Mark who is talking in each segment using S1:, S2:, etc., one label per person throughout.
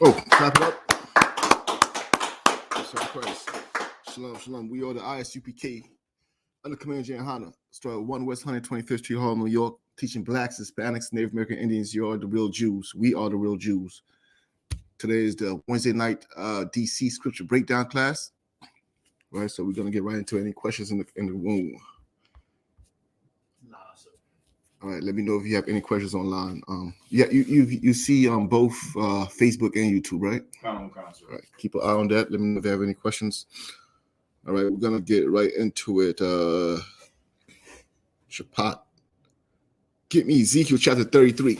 S1: Oh, clap it up. Christ. Shalom, shalom. We are the I.S.U.P.K. under Commander YAHANNA. Store 1 West 125th Street, Harlem, New York. Teaching blacks, Hispanics, Native American Indians. You are the real Jews. We are the real Jews. Today is the Wednesday night DC scripture breakdown class. All right, so we're gonna get right into any questions in the room. All right, let me know if you have any questions online. Yeah, you see both Facebook and YouTube, right? All right, keep an eye on that. Let me know if you have any questions. All right, we're gonna get right into it. Shapat, get me Ezekiel chapter 33.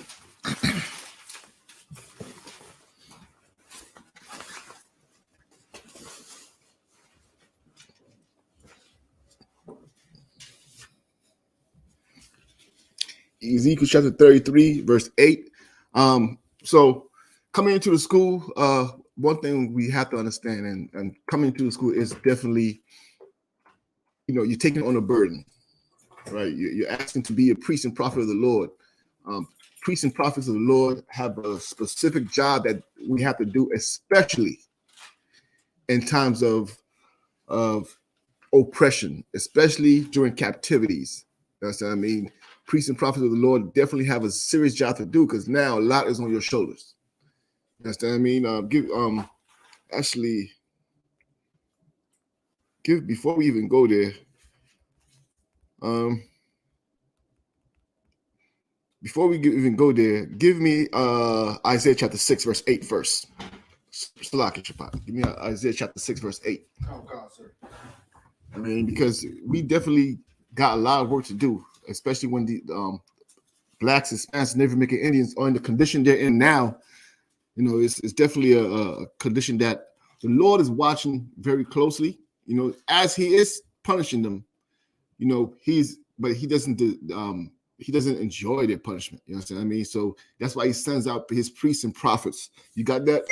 S1: Ezekiel chapter 33, verse 8. So coming into the school, one thing we have to understand, and coming into the school is definitely, you're taking on a burden, right? You're asking to be a priest and prophet of the Lord. Priests and prophets of the Lord have a specific job that we have to do, especially in times of oppression, especially during captivities. That's what I mean. Priests and prophets of the Lord definitely have a serious job to do because now a lot is on your shoulders. You understand what I mean? Before we even go there, give me Isaiah chapter 6, verse 8 first. Give me Isaiah chapter 6, verse 8.
S2: Oh, God, sir.
S1: I mean, because we definitely got a lot of work to do, especially when the blacks, Hispanics, Native American Indians are in the condition they're in now. It's definitely a condition that the Lord is watching very closely. As He is punishing them, he doesn't enjoy their punishment. You know what I mean? So that's why He sends out His priests and prophets. You got that,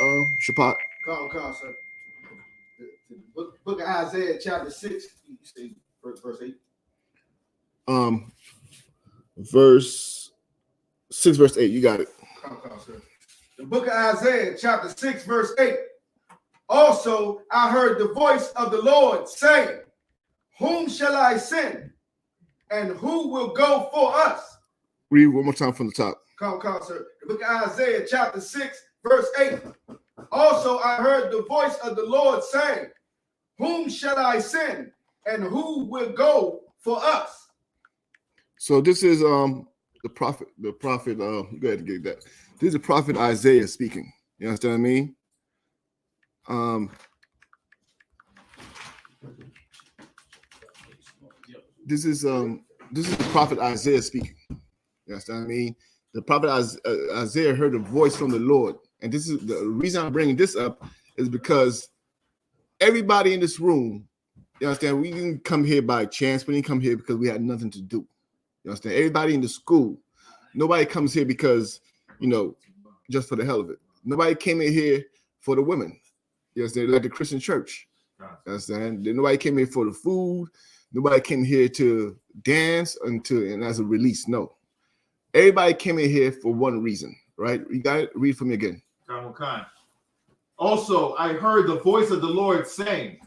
S1: Shapat?
S2: Come, sir. The book of Isaiah, chapter 6. You say verse 8.
S1: Verse 6, verse 8. You got it.
S2: Come, sir. The book of Isaiah, chapter 6, verse 8. Also, I heard the voice of the Lord saying, whom shall I send? And who will go for us?
S1: Read one more time from the top.
S2: Come, sir. The book of Isaiah, chapter 6, verse 8. Also, I heard the voice of the Lord saying, whom shall I send? And who will go for us?
S1: So this is the prophet. Go ahead and get that. This is the prophet Isaiah speaking. You understand what I mean? This is the prophet Isaiah speaking. You understand what I mean? The prophet Isaiah heard a voice from the Lord, and this is the reason I'm bringing this up is because everybody in this room, you understand, we didn't come here by chance. We didn't come here because we had nothing to do. You understand? Everybody in the school, nobody comes here because, just for the hell of it. Nobody came in here for the women. You understand? Like the Christian church. You understand? Nobody came here for the food. Nobody came here to dance and as a release. No. Everybody came in here for one reason, right? You got it? Read for me again.
S3: Also, I heard the voice of the Lord saying,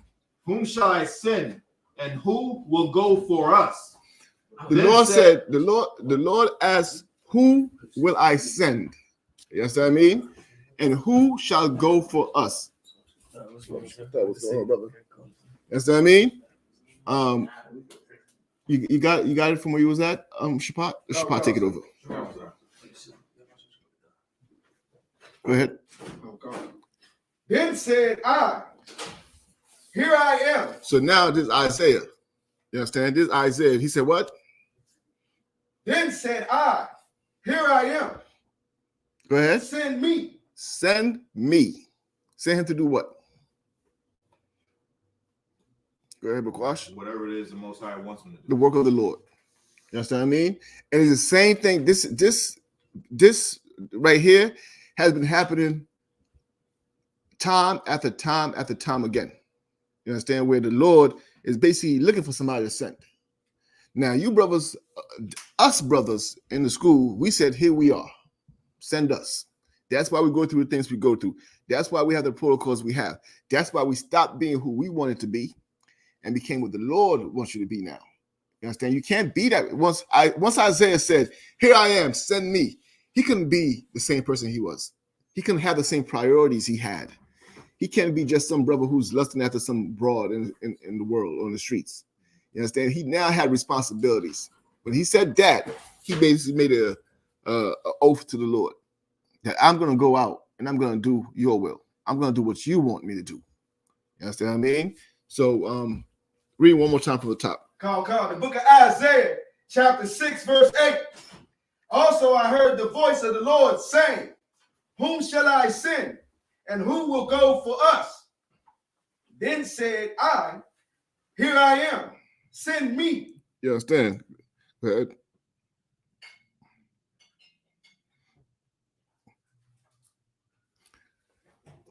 S3: whom shall I send? And who will go for us?
S1: The Lord asked, who will I send? You understand what I mean? And who shall go for us? What's going on, brother? You understand what I mean? You got it from where you was at, Shapat? Shapat, take it over. Go ahead.
S2: Then said I, here I am.
S1: So now this is Isaiah. You understand? This is Isaiah. He said what?
S2: Then said I, here I am.
S1: Go ahead.
S2: Send me.
S1: Send me. Send him to do what? Go ahead, Bakwash.
S3: Whatever it is the Most High wants him to do.
S1: The work of the Lord. You understand what I mean? And it's the same thing. This right here has been happening time after time after time again. You understand? Where the Lord is basically looking for somebody to send. Now, you brothers, us brothers in the school, we said, here we are. Send us. That's why we go through the things we go through. That's why we have the protocols we have. That's why we stopped being who we wanted to be and became what the Lord wants you to be now. You understand? You can't be that. Once Isaiah said, here I am, send me, he couldn't be the same person he was. He couldn't have the same priorities he had. He can't be just some brother who's lusting after some broad in the world, on the streets. You understand? He now had responsibilities. When he said that, he basically made a oath to the Lord that I'm going to go out and I'm going to do your will. I'm going to do what you want me to do. You understand what I mean? So read one more time from the top.
S2: The book of Isaiah, chapter 6, verse 8. Also I heard the voice of the Lord saying, whom shall I send, and who will go for us? Then said I, here I am, send me.
S1: You understand? Go ahead.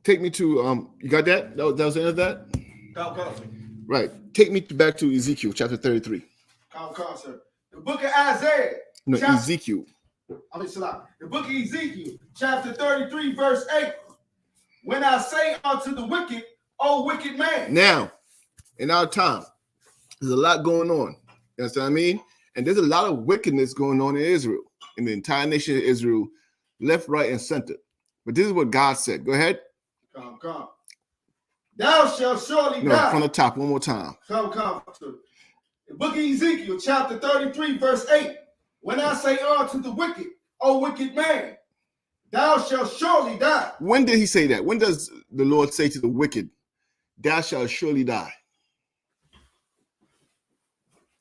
S1: Take me to you got that? That was the end of that? Right. Take me back to Ezekiel chapter 33.
S2: Sir. The book of Isaiah.
S1: No, Ezekiel.
S2: The book of Ezekiel, chapter 33, verse 8. When I say unto the wicked, O wicked man.
S1: Now, in our time, there's a lot going on. You understand what I mean? And there's a lot of wickedness going on in Israel, in the entire nation of Israel, left, right, and center. But this is what God said. Go ahead.
S2: Come. Thou shalt surely die.
S1: No, from the top, one more time.
S2: Come. The book of Ezekiel, chapter 33, verse 8. When I say unto the wicked, O wicked man, thou shalt surely die.
S1: When did he say that? When does the Lord say to the wicked, thou shalt surely die?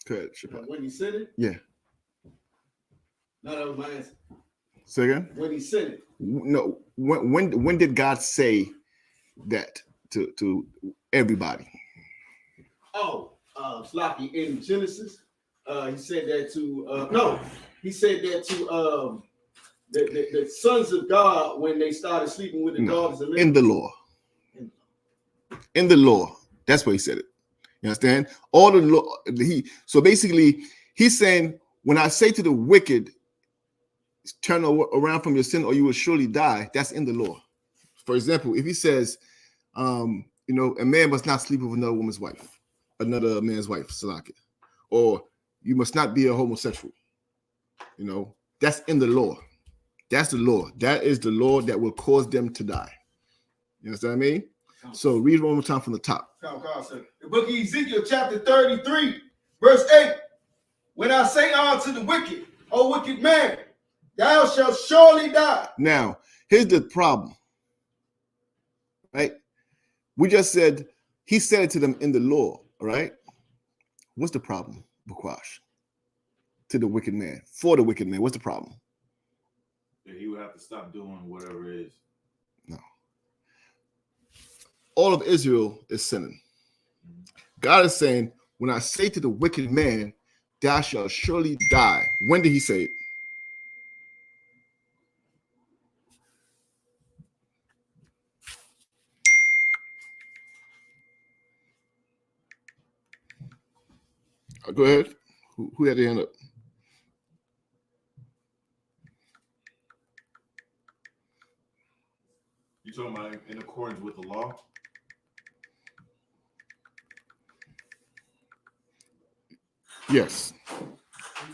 S1: Good.
S2: When he said it?
S1: Yeah.
S2: No, that was my answer.
S1: Say again?
S2: When he said it.
S1: No. When did God say that to everybody?
S4: Slocky, in Genesis, he said that to he said that to the sons of God when they started sleeping with the daughters of men.
S1: In the law. In the law. That's where he said it. You understand? All the law. So basically, he's saying, when I say to the wicked, turn around from your sin or you will surely die, that's in the law. For example, if he says, a man must not sleep with another woman's wife, another man's wife, Salaki, or you must not be a homosexual, that's in the law. That's the law. That is the law that will cause them to die. You understand what I mean? So read one more time from the top.
S2: The book of Ezekiel, chapter 33, verse 8. When I say unto the wicked, O wicked man, thou shalt surely die.
S1: Now, here's the problem. Right? We just said, he said it to them in the law, right? What's the problem, Bukwash? To the wicked man, for the wicked man, what's the problem?
S3: That he would have to stop doing whatever it is.
S1: No. All of Israel is sinning. God is saying, when I say to the wicked man, thou shalt surely die. When did he say it? Go ahead. Who had their hand up?
S3: You talking about in accordance with the law?
S1: Yes.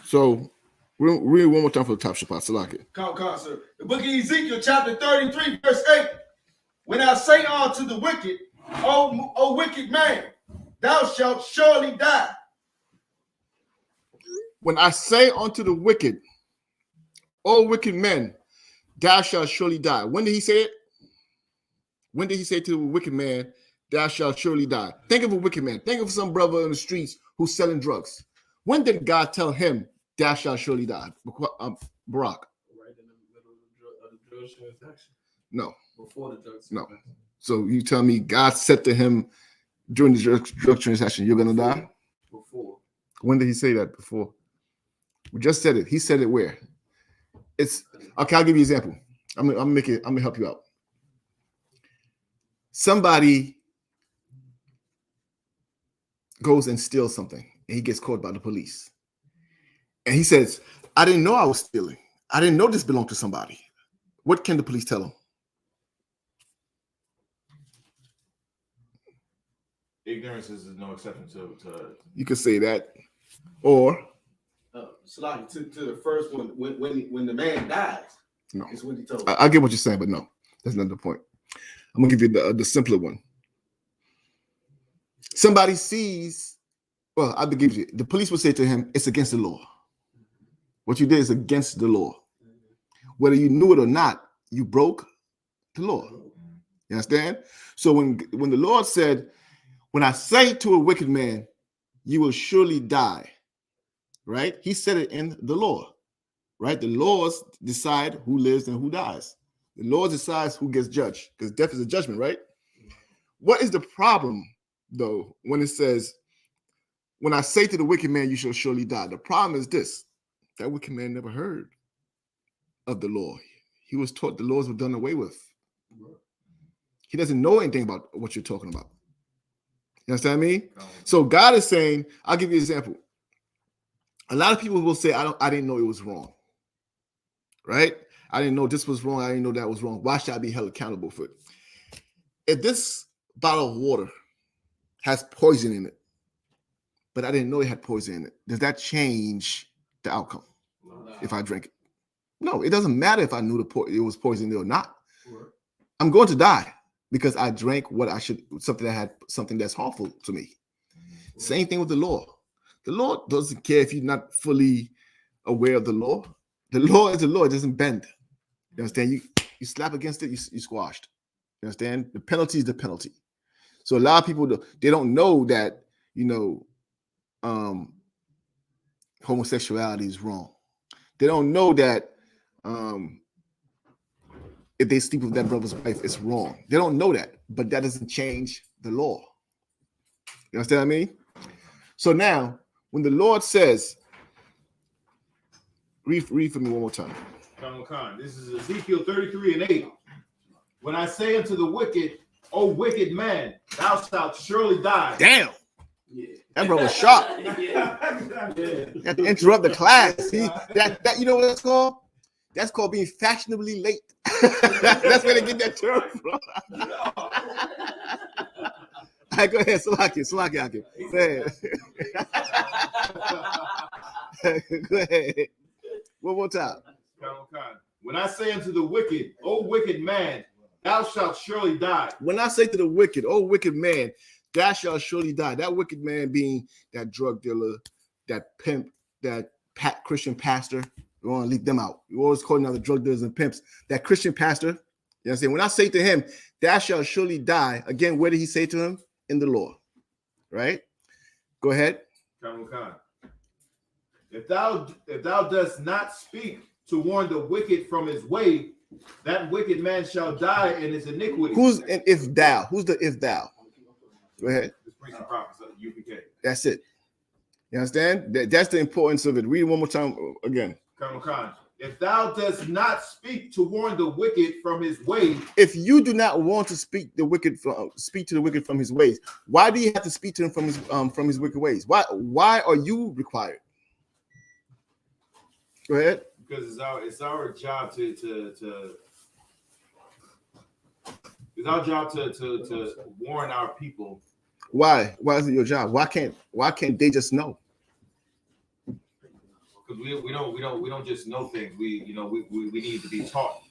S1: So read one more time for the top, Shabbat Salaki.
S2: Come, sir. The book of Ezekiel, chapter 33, verse 8. When I say unto the wicked, O wicked man, thou shalt surely die.
S1: When I say unto the wicked, O wicked men, thou shalt surely die. When did he say it? When did he say to the wicked man, thou shalt surely die? Think of a wicked man. Think of some brother in the streets who's selling drugs. When did God tell him, thou shalt surely die? Barak.
S4: Right in the middle of the drug transaction.
S1: No.
S4: Before the drug
S1: transaction. No. So you tell me God said to him during the drug transaction, you're going to die?
S4: Before.
S1: When did he say that? Before. We just said it. He said it where? It's okay. I'll give you an example. I'm gonna help you out. Somebody goes and steals something and he gets caught by the police. and he says, I didn't know I was stealing. I didn't know this belonged to somebody. What can the police tell him?
S3: Ignorance is no exception to
S1: You could say that. Or
S4: Salaki, to the first one, when the man dies,
S1: no.
S4: is what he told.
S1: I get what you're saying, but no, that's not the point. I'm gonna give you the simpler one. Somebody sees, well, I'll give you, the police would say to him, it's against the law. What you did is against the law. Whether you knew it or not, you broke the law. You understand? So when the Lord said, when I say to a wicked man, you will surely die, right? He said it in the law, right? The laws decide who lives and who dies. The law decides who gets judged, because death is a judgment, right? What is the problem, though, when it says, when I say to the wicked man, you shall surely die? The problem is this: that wicked man never heard of the law. He was taught the laws were done away with. He doesn't know anything about what you're talking about. You understand me? So God is saying, I'll give you an example. A lot of people will say, I didn't know it was wrong. Right? I didn't know this was wrong. I didn't know that was wrong. Why should I be held accountable for it? If this bottle of water has poison in it, but I didn't know it had poison in it, does that change the outcome if I drink it? No, it doesn't matter if I knew it was poison or not. I'm going to die because I drank what I should, something that had something that's harmful to me. Same thing with the law. The law doesn't care if you're not fully aware of the law. The law is the law. It doesn't bend. You understand? You slap against it, you squashed. You understand? The penalty is the penalty. So a lot of people, they don't know that, homosexuality is wrong. They don't know that if they sleep with that brother's wife, it's wrong. They don't know that, but that doesn't change the law. You understand what I mean? So now, when the Lord says, read for me one more time.
S3: This is Ezekiel 33:8. When I say unto the wicked, O wicked man, thou shalt surely die.
S1: Damn. Yeah. That brother was sharp. You have to interrupt the class. See, that you know what that's called? That's called being fashionably late. That's where they get that term from. All right, go ahead, Salaki. Go ahead. One more time.
S3: When I say unto the wicked, O wicked man, thou shalt surely die.
S1: When I say to the wicked, oh wicked man, thou shalt surely die. That wicked man being that drug dealer, that pimp, that Christian pastor. We want to leave them out. We always calling out the drug dealers and pimps. That Christian pastor, you know what I'm saying? When I say to him, thou shalt surely die, again, where did he say to him? In the law, right? Go ahead.
S3: If thou dost not speak to warn the wicked from his way, that wicked man shall die in his iniquity.
S1: Who's an if thou? Who's the if thou? Go ahead.
S3: UPK.
S1: That's it. You understand? That's the importance of it. Read it one more time again.
S3: If thou dost not speak to warn the wicked from his way,
S1: if you do not want to speak to the wicked from his ways, why do you have to speak to him from his wicked ways? Why are you required? Go ahead.
S3: Because it's our job to warn our people.
S1: Why is it your job? Why can't they just know?
S3: Because we don't just know things. We need to be taught.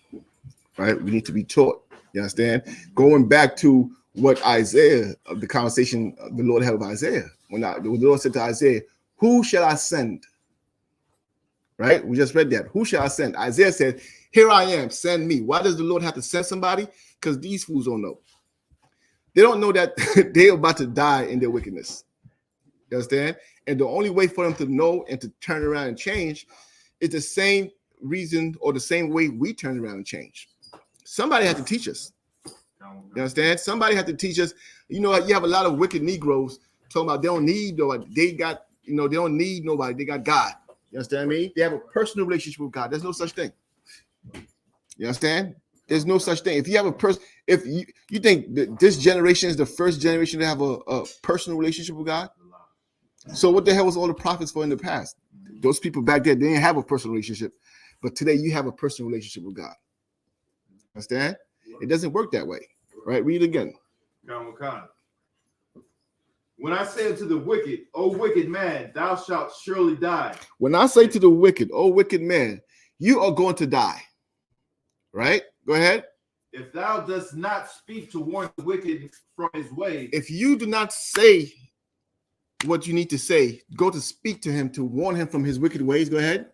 S1: Right? We need to be taught. You understand? Going back to what Isaiah, the conversation the Lord had with Isaiah, when the Lord said to Isaiah, "Who shall I send?" Right? We just read that. Who shall I send? Isaiah said, "Here I am, send me." Why does the Lord have to send somebody? Because these fools don't know. They don't know that they're about to die in their wickedness. You understand? And the only way for them to know and to turn around and change is the same reason or the same way we turn around and change. Somebody had to teach us. You understand? Somebody had to teach us. You have a lot of wicked Negroes talking about they don't need nobody. They don't need nobody. They got God. You understand me? They have a personal relationship with God. There's no such thing. You understand? There's no such thing. If you have a person, if you think that this generation is the first generation to have a personal relationship with God, so what the hell was all the prophets for in the past? Those people back there, they didn't have a personal relationship, but today you have a personal relationship with God. Understand? It doesn't work that way, right? Read it again.
S3: When I say unto the wicked, O wicked man, thou shalt surely die.
S1: When I say to the wicked, O wicked man, you are going to die. Right? Go ahead.
S3: If thou dost not speak to warn the wicked from his way.
S1: If you do not say what you need to say, go to speak to him to warn him from his wicked ways. Go ahead.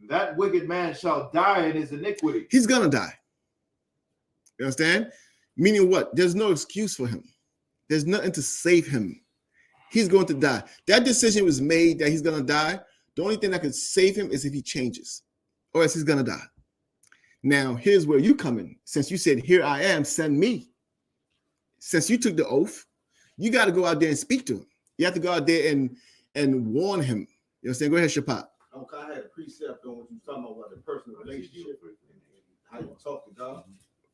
S3: That wicked man shall die in his iniquity.
S1: He's going to die. You understand? Meaning what? There's no excuse for him. There's nothing to save him. He's going to die. That decision was made that he's going to die. The only thing that could save him is if he changes, or else he's going to die. Now, here's where you come in. Since you said, here I am, send me. Since you took the oath, you got to go out there and speak to him. You have to go out there and warn him. You understand? Go ahead, Shapat.
S4: Okay, I had a precept on what you were talking about the personal relationship, how you talk to God.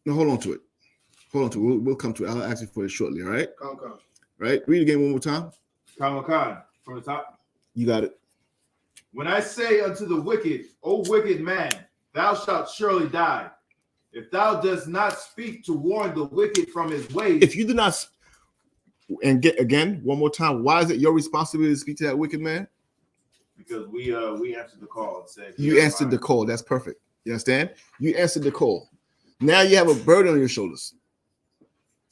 S1: No, hold on to it. Hold on to it. We'll come to it. I'll ask you for it shortly, all right?
S4: Come.
S1: Right? Read it again one more time.
S3: From the top.
S1: You got it.
S3: When I say unto the wicked, O wicked man, thou shalt surely die. If thou dost not speak to warn the wicked from his ways.
S1: If you do not, and get again, one more time, why is it your responsibility to speak to that wicked man?
S3: Because we answered the call and said.
S1: You answered the call. That's perfect. You understand? You answered the call. Now you have a burden on your shoulders.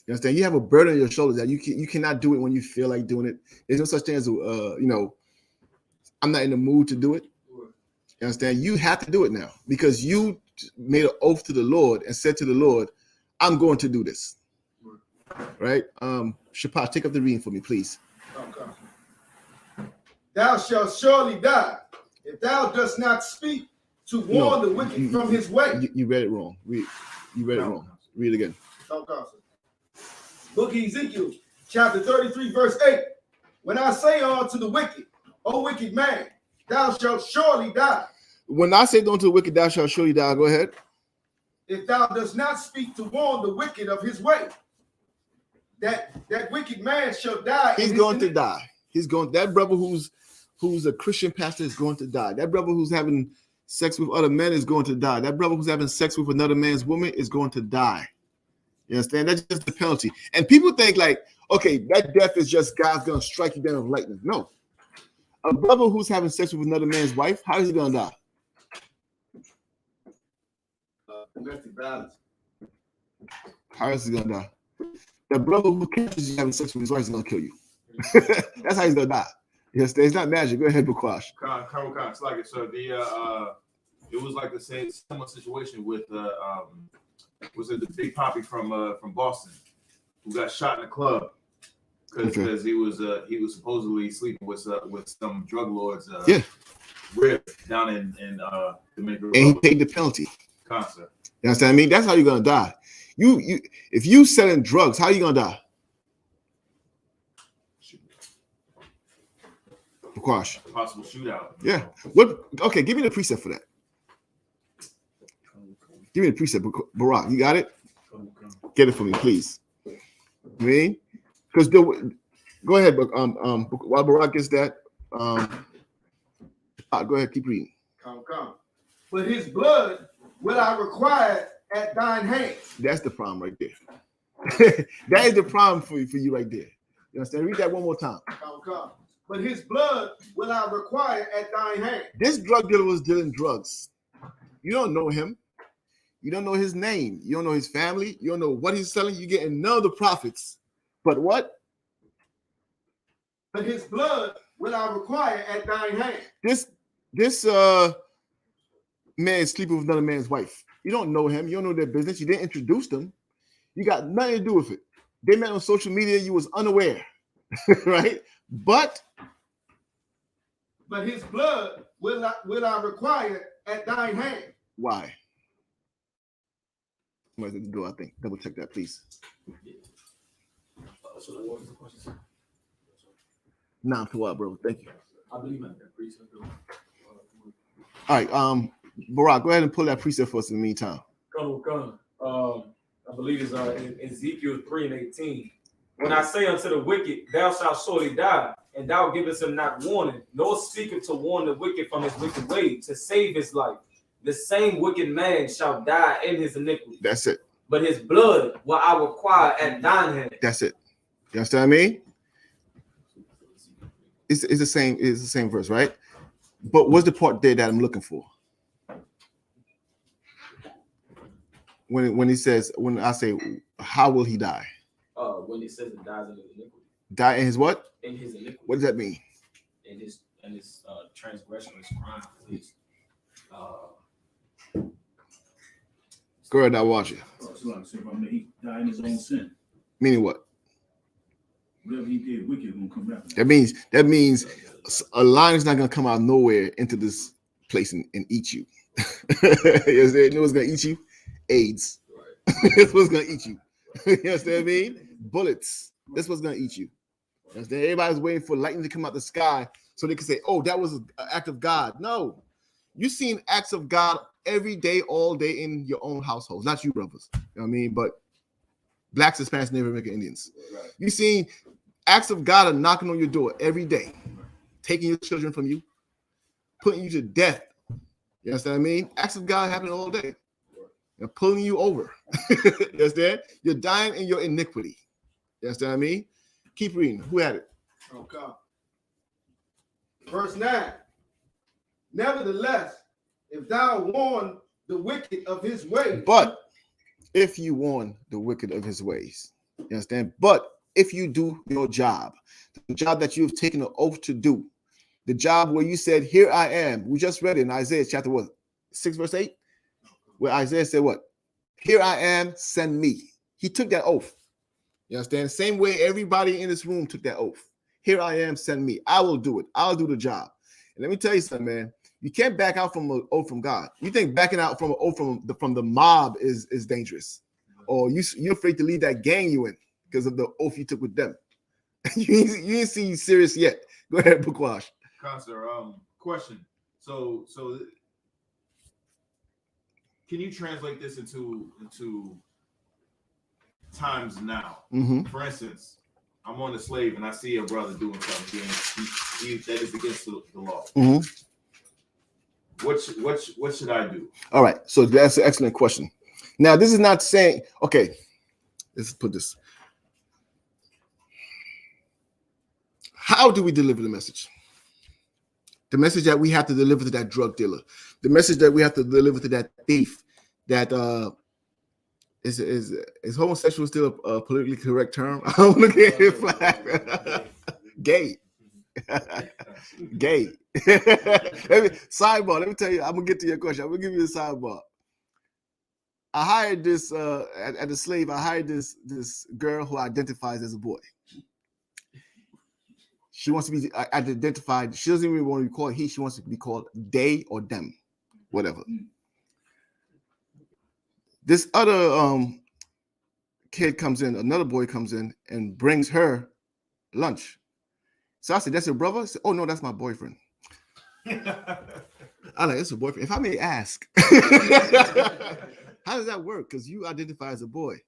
S1: You understand? You have a burden on your shoulders that you cannot do it when you feel like doing it. There's no such thing as I'm not in the mood to do it. You understand? You have to do it now because you made an oath to the Lord and said to the Lord, I'm going to do this. Right? Shapat, take up the reading for me, please.
S2: Okay. Thou shalt surely die if thou dost not speak to warn the wicked from his way.
S1: You read it wrong. You read it wrong. Read it again.
S2: Book of Ezekiel, chapter 33, verse 8. When I say unto the wicked, O wicked man, thou shalt surely die.
S1: When I say unto the wicked, thou shalt surely die. Go ahead.
S2: If thou dost not speak to warn the wicked of his way, that wicked man shall die.
S1: He's going to die. That brother who's a Christian pastor is going to die. That brother who's having sex with other men is going to die. That brother who's having sex with another man's woman is going to die. You understand? That's just the penalty. And people think like, okay, that death is just God's going to strike you down with lightning. No. A brother who's having sex with another man's wife, how is he going to die?
S4: Domestic violence.
S1: How is he going to die? The brother who catches you having sex with his wife is going to kill you. That's how he's going to die. Yes, it's not magic. Go ahead, Bukwash.
S3: It's like it. So it was like the same similar situation with was it the Big Poppy from Boston who got shot in a club because he was supposedly sleeping with some drug lords rib down in Dominican Republic.
S1: And he paid the penalty.
S3: Concert.
S1: You understand what I mean? That's how you're gonna die. You if you selling drugs, how are you gonna die? Bukwash.
S3: Possible shootout.
S1: Yeah. What? Okay, give me the precept for that. Give me the precept, Barack. You got it? Get it for me, please. I mean, because go ahead, but while Barack gets that, go ahead, keep reading.
S2: Come. But his blood will I require at thine hand.
S1: That's the problem right there. That is the problem for you right there. You understand? Read that one more time.
S2: Come. But his blood will I require at thine hand.
S1: This drug dealer was dealing drugs. You don't know him. You don't know his name. You don't know his family. You don't know what he's selling. You're getting none of the profits. But what?
S2: But his blood will I require at thine hand.
S1: This man is sleeping with another man's wife. You don't know him. You don't know their business. You didn't introduce them. You got nothing to do with it. They met on social media. You was unaware, right? But
S2: his blood will I require at thine hand.
S1: Why? Somebody's at the door, I think. Double check that, please.
S5: So what was the question?
S1: Nah, for what, bro? Thank you.
S5: I believe in that precept.
S1: All right, Barack, go ahead and pull that precept for us in the meantime.
S5: Come. I believe it's in Ezekiel 3:18. When I say unto the wicked, thou shalt surely die, and thou givest him not warning, nor speaketh to warn the wicked from his wicked way, to save his life, the same wicked man shall die in his iniquity.
S1: That's it.
S5: But his blood will I require at thine hand.
S1: That's it. You understand what I mean? It's the same. It's the same verse, right? But what's the part there that I'm looking for? When he says, when I say, how will he die?
S5: When it says it dies in his iniquity.
S1: Die in his what?
S5: In his iniquity.
S1: What does that mean?
S5: In his transgression, his crime, his
S1: Go ahead, I'll watch it.
S6: He died in his own sin.
S1: Meaning what?
S6: Whatever he did, wicked gonna come back.
S1: That means a lion is not gonna come out of nowhere into this place and eat you. You know what's gonna eat you? AIDS. Right. That's what's gonna eat you. You understand what I mean? Bullets. That's what's gonna eat you. You understand? Everybody's waiting for lightning to come out the sky so they can say, "Oh, that was an act of God." No, you've seen acts of God every day, all day in your own households. Not you, brothers. You know what I mean? But blacks, Hispanics, Native American Indians. Right. You've seen acts of God are knocking on your door every day, taking your children from you, putting you to death. You understand what I mean? Acts of God happen all day. They're pulling you over. You understand? You're dying in your iniquity. You understand what I mean? Keep reading. Who had it?
S2: Okay. Verse 9. Nevertheless, if thou warn the wicked of his way.
S1: But if you warn the wicked of his ways, you understand? But if you do your job, the job that you have taken an oath to do, the job where you said, "Here I am." We just read it in Isaiah chapter 6 verse 8, where Isaiah said what? "Here I am, send me." He took that oath. You understand? Same way everybody in this room took that oath. "Here I am, send me." I will do it. I'll do the job. And let me tell you something, man. You can't back out from an oath from God. You think backing out from an oath from the mob is dangerous, or you're afraid to leave that gang you in because of the oath you took with them. you ain't seen serious yet. Go ahead, Bookwash.
S3: Counselor, question. So can you translate this into times now?
S1: Mm-hmm.
S3: For instance, I'm on a slave and I see a brother doing something that is against the law.
S1: Mm-hmm.
S3: What should I do?
S1: All right, so that's an excellent question. Now, this is not saying, okay, let's put this. How do we deliver the message? The message that we have to deliver to that drug dealer, the message that we have to deliver to that thief, that is homosexual still a politically correct term? I don't look at it flag. Gay. Gay. Sidebar. Let me tell you, I'm gonna get to your question. I'm gonna give you a sidebar. I hired this at a slave. I hired this girl who identifies as a boy. She wants to be identified. She doesn't even want to be called he. She wants to be called they or them, whatever. This other kid comes in, another boy comes in and brings her lunch. So I said, "That's your brother?" I said, "Oh no, that's my boyfriend." I like, "It's a boyfriend." If I may ask, how does that work? Because you identify as a boy.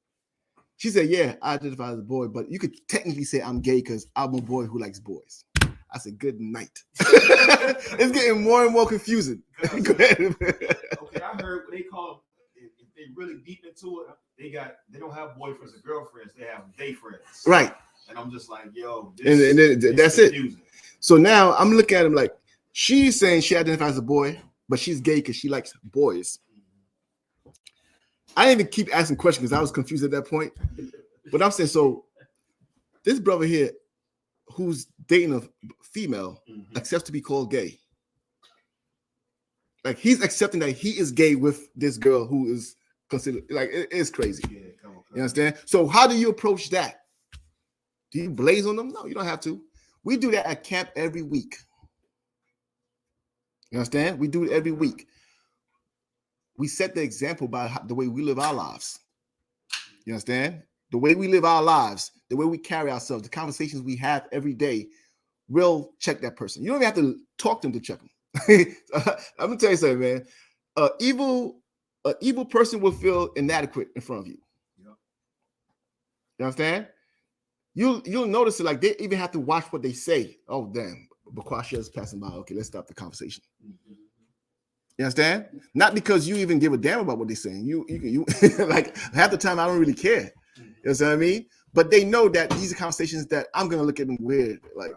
S1: She said, "Yeah, I identify as a boy, but you could technically say I'm gay because I'm a boy who likes boys." I said, "Good night." It's getting more and more confusing. Go ahead.
S4: Okay, I heard they call them, if they really deep into it, they don't have boyfriends and girlfriends, they have day friends.
S1: Right.
S4: And I'm just like, yo,
S1: and then that's
S4: confusing.
S1: it. So now I'm looking at him like, she's saying she identifies as a boy, but she's gay because she likes boys. I didn't even keep asking questions because I was confused at that point. But I'm saying, so this brother here who's dating a female accepts to be called gay. Like, he's accepting that he is gay with this girl who is considered, like, it is crazy. Yeah, come on. You understand? So how do you approach that? Do you blaze on them? No, you don't have to. We do that at camp every week. You understand? We do it every week. We set the example by the way we live our lives. You understand? The way we live our lives, the way we carry ourselves, the conversations we have every day will check that person. You don't even have to talk to them to check them. I'm gonna tell you something, man. An evil person will feel inadequate in front of you. Yep. You understand? you'll notice it, like they even have to watch what they say. Oh damn, Bakwasha is passing by. Okay, let's stop the conversation. You understand? Not because you even give a damn about what they're saying. You like half the time I don't really care. You know what I mean? But they know that these are conversations that I'm gonna look at them weird. Like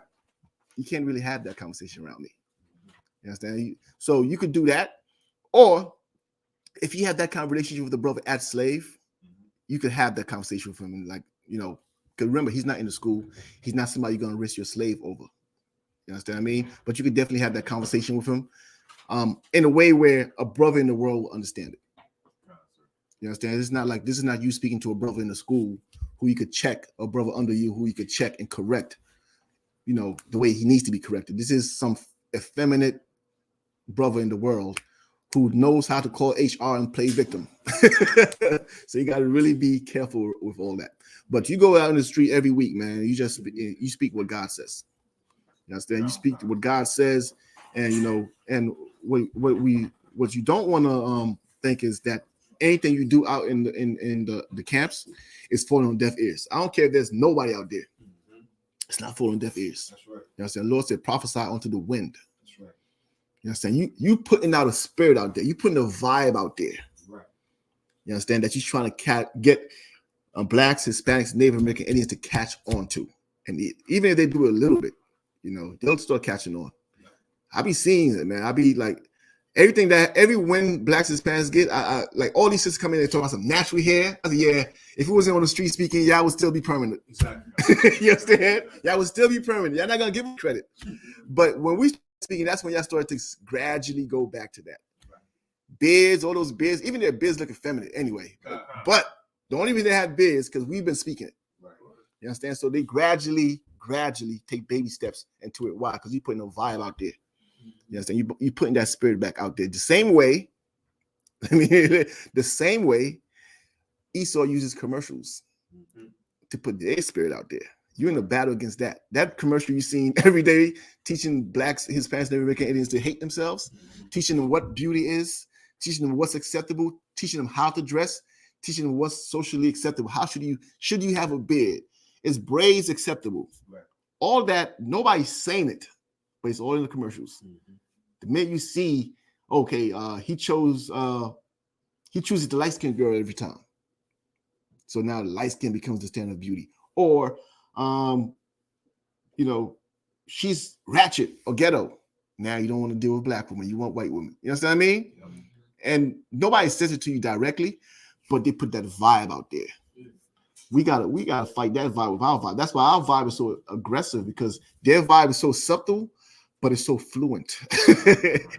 S1: you can't really have that conversation around me. You understand? So you could do that, or if you have that kind of relationship with the brother at slave, you could have that conversation with him, and like because remember he's not in the school. He's not somebody you're gonna risk your slave over. You understand what I mean? But you could definitely have that conversation with him. In a way where a brother in the world will understand it. You understand? This is not you speaking to a brother in the school who you could check, a brother under you who you could check and correct, the way he needs to be corrected. This is some effeminate brother in the world who knows how to call HR and play victim. So you got to really be careful with all that. But you go out in the street every week, man. You speak what God says. You understand? You speak what God says, and and what you don't want to think is that anything you do out in the camps is falling on deaf ears. I don't care if there's nobody out there. It's not falling on deaf ears.
S2: That's right.
S1: You understand? The Lord said, prophesy onto the wind.
S2: That's right.
S1: You understand? You putting out a spirit out there. You putting a vibe out there.
S2: Right.
S1: You understand that you're trying to get blacks, Hispanics, Native American Indians to catch on to. And even if they do it a little bit, they'll start catching on. I be seeing it, man. I be like, every win blacks and Hispanics get, I like all these sisters come in and talk about some natural hair. I said, yeah, if it wasn't on the street speaking, y'all would still be permanent.
S3: Exactly.
S1: You understand? Y'all would still be permanent. Y'all not gonna give them credit. But when we speaking, that's when y'all start to gradually go back to that. Beards, all those beards, even their beards looking feminine anyway. But the only reason they have beards because we've been speaking it. You understand? So they gradually take baby steps into it. Why? Because you're putting a vibe out there. You understand? You putting that spirit back out there. The same way Esau uses commercials to put their spirit out there. You're in a battle against that. That commercial you seen every day, teaching blacks, Hispanics, Native American Indians to hate themselves, teaching them what beauty is, teaching them what's acceptable, teaching them how to dress, teaching them what's socially acceptable. How should you have a beard? Is braids acceptable? Right. All that, nobody's saying it, but it's all in the commercials. The minute you see, okay, he chooses the light-skinned girl every time. So now the light skin becomes the standard of beauty. Or, she's ratchet or ghetto. Now you don't want to deal with black women. You want white women. You understand what I mean? And nobody says it to you directly, but they put that vibe out there. We gotta fight that vibe with our vibe. That's why our vibe is so aggressive, because their vibe is so subtle, but it's so fluent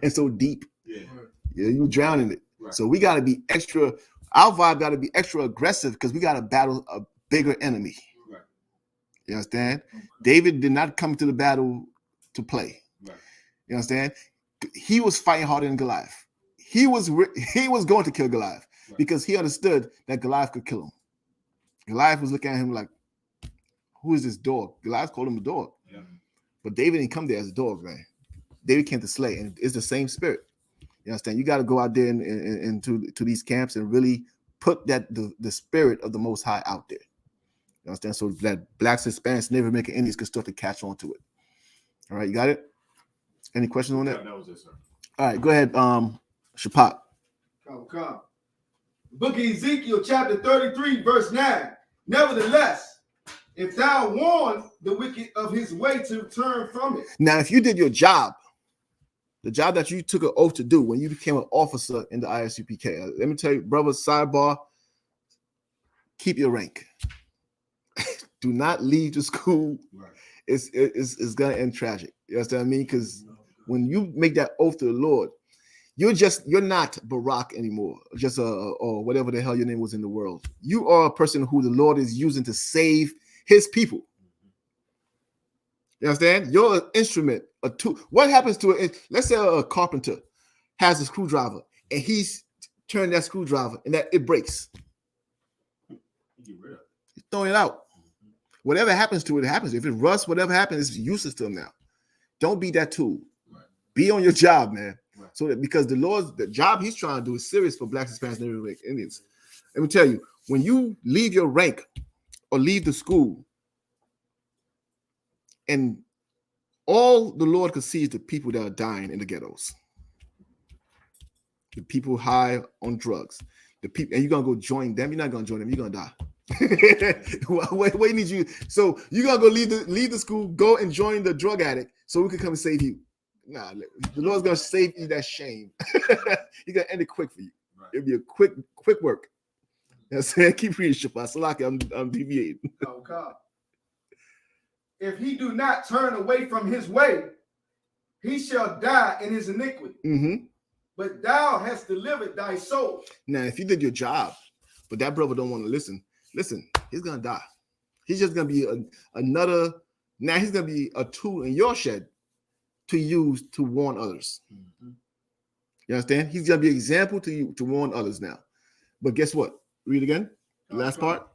S1: and so deep. Yeah, you drown in it. Right. So we gotta be extra. Our vibe gotta be extra aggressive because we gotta battle a bigger enemy. Right. You understand? David did not come to the battle to play. Right. You understand? He was fighting harder than Goliath. He was going to kill Goliath because he understood that Goliath could kill him. Goliath was looking at him like, who is this dog? Goliath called him a dog. Yeah. But David didn't come there as a dog, man. David came to slay, and it's the same spirit. You understand? You got to go out there and to these camps and really put the spirit of the Most High out there. You understand? So that blacks, Hispanics, Native American Indians can start to catch on to it. All right, you got it? Any questions on that?
S3: That was it, sir.
S1: All right, go ahead, Shapat.
S2: Come. The book of Ezekiel, chapter 33, verse 9. Nevertheless, if thou warn the wicked of his way to turn from it.
S1: Now, if you did your job, the job that you took an oath to do when you became an officer in the I.S.U.P.K, let me tell you, brother, sidebar, keep your rank. Do not leave the school. Right. It's going to end tragic. You understand what I mean? Because when you make that oath to the Lord, you're not Barack anymore, just or whatever the hell your name was in the world. You are a person who the Lord is using to save his people. You understand? You're an instrument, a tool. What happens to it? Let's say a carpenter has a screwdriver and he's turning that screwdriver and that it breaks. He's throwing it out. Whatever happens to it, it happens. If it rusts, whatever happens, it's useless to him now. Don't be that tool. Right. Be on your job, man. Right. So that because the job he's trying to do is serious for blacks, Hispanics, and Native Indians. Let me tell you, when you leave your rank or leave the school, And all the Lord could see is the people that are dying in the ghettos. The people high on drugs. The people, and you're gonna go join them. You're not gonna join them. You're gonna die. Wait, need you. So you're gonna go leave the school, go and join the drug addict, so we can come and save you. Nah, the Lord's gonna save you that shame. He's gonna end it quick for you. Right. It'll be a quick work. You know what I'm saying? Keep reading, Shabbat. Salaki, I'm deviating.
S2: Oh God. If he do not turn away from his way, he shall die in his iniquity.
S1: Mm-hmm.
S2: But thou hast delivered thy soul.
S1: Now, if you did your job, but that brother don't want to listen, he's gonna die. He's just gonna be another. Now he's gonna be a tool in your shed to use to warn others. Mm-hmm. You understand? He's gonna be an example to you to warn others now. But guess what? Read again. Last part.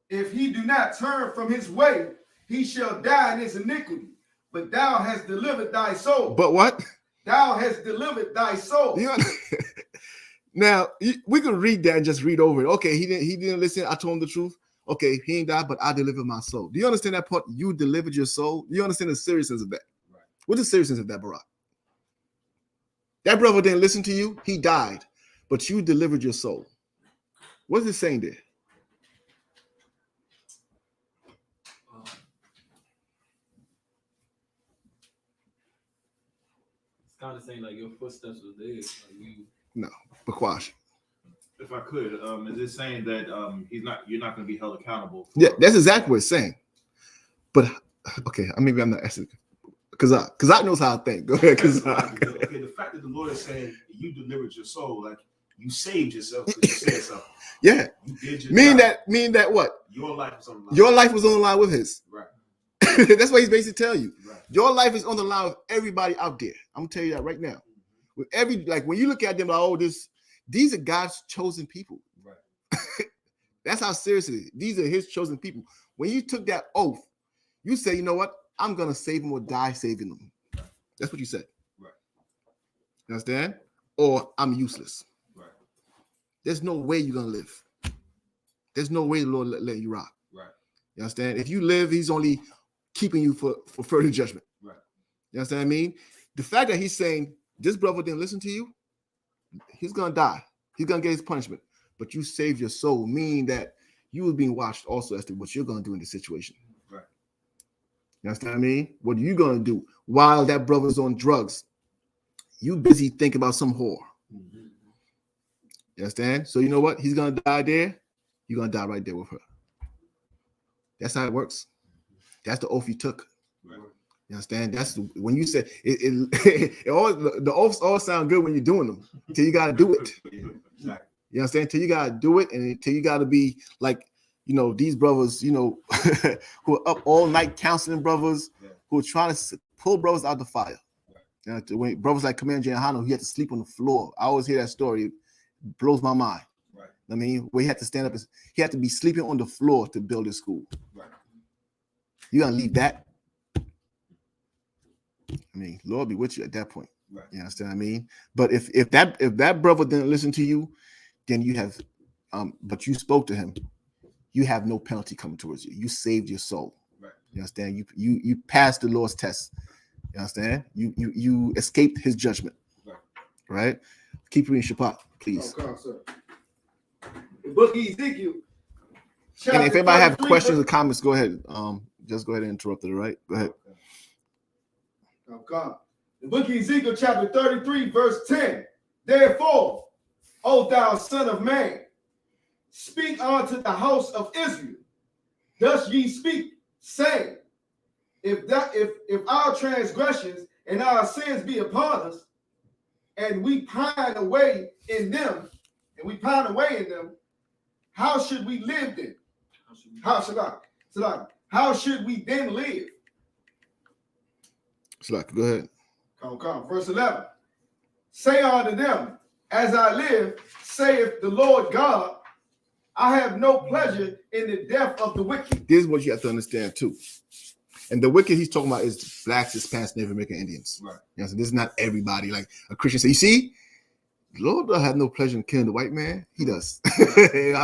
S2: If he do not turn from his way, he shall die in his iniquity. But thou hast delivered thy soul.
S1: But what?
S2: Thou hast delivered thy soul.
S1: Now we can read that and just read over it. Okay, he didn't listen. I told him the truth. Okay, he ain't died, but I delivered my soul. Do you understand that part? You delivered your soul. Do you understand the seriousness of that? Right. What's the seriousness of that, Barak? That brother didn't listen to you. He died, but you delivered your soul. What's it saying there?
S5: Kind of saying like your footsteps were there. Like you...
S1: No, Bakwash.
S3: If I could, is it saying that you're not going to be held accountable?
S1: Yeah, that's exactly what it's saying. But okay, maybe I'm not asking because I knows how I think. Go ahead,
S6: okay, the fact that the Lord is saying you delivered your soul, like you saved yourself because you said something.
S1: Yeah,
S6: you did your
S1: mean
S6: job.
S1: that what?
S6: Your life was on the line.
S1: Your life was on the line with his.
S6: Right.
S1: That's what he's basically telling you.
S6: Right.
S1: Your life is on the line with everybody out there. I'm gonna tell you that right now. With every, like when you look at them, like, oh, these are God's chosen people.
S6: Right.
S1: That's how serious it is. These are his chosen people. When you took that oath, you say, you know what? I'm gonna save them or die saving them.
S6: Right.
S1: That's what you said.
S6: Right.
S1: You understand? Or I'm useless.
S6: Right.
S1: There's no way you're gonna live. There's no way the Lord let you rock.
S6: Right.
S1: You understand? If you live, he's only keeping you for further judgment.
S6: Right.
S1: You understand what I mean? The fact that he's saying this brother didn't listen to you, he's gonna die. He's gonna get his punishment. But you saved your soul, meaning that you were being watched also as to what you're gonna do in this situation.
S6: Right.
S1: You understand what I mean? What are you gonna do while that brother's on drugs? You busy thinking about some whore. Mm-hmm. You understand? So you know what? He's gonna die there. You're gonna die right there with her. That's how it works. That's the oath you took. Right. You understand? That's when you say it all, the oaths all sound good when you're doing them until you got to do it. Exactly. You understand? Until you got to do it, and until you got to be like, these brothers, who are up all night counseling brothers, who are trying to pull brothers out the fire. Right. When brothers like Commander YAHANNA, he had to sleep on the floor. I always hear that story. It blows my mind. Right. I mean, where he had to stand up, he had to be sleeping on the floor to build his school. Right. You gonna leave that? I mean, Lord be with you at that point. Right. You understand what I mean? But if that brother didn't listen to you, then you have, but you spoke to him, you have no penalty coming towards you. You saved your soul. Right. You understand? You passed the Lord's test. You understand? You escaped his judgment. Right. Right? Keep reading Shabbat, please.
S2: Oh, come, sir. The book of Ezekiel.
S1: And if anybody have questions or comments, go ahead. Just go ahead and interrupt it, all right? Go ahead.
S2: Oh, come. The book of Ezekiel, chapter 33, verse 10. Therefore, O thou son of man, speak unto the house of Israel. Thus ye speak, saying, if our transgressions and our sins be upon us, and we pine away in them, how should we live then? How should we then live?
S1: Go ahead.
S2: Come. Verse 11. Say unto them, as I live, saith the Lord God, I have no pleasure in the death of the wicked.
S1: This is what you have to understand too. And the wicked he's talking about is blacks, Hispanics, Native American Indians. Right. So this is not everybody. Like a Christian say, you see, The Lord doesn't have no pleasure in killing the white man. He does.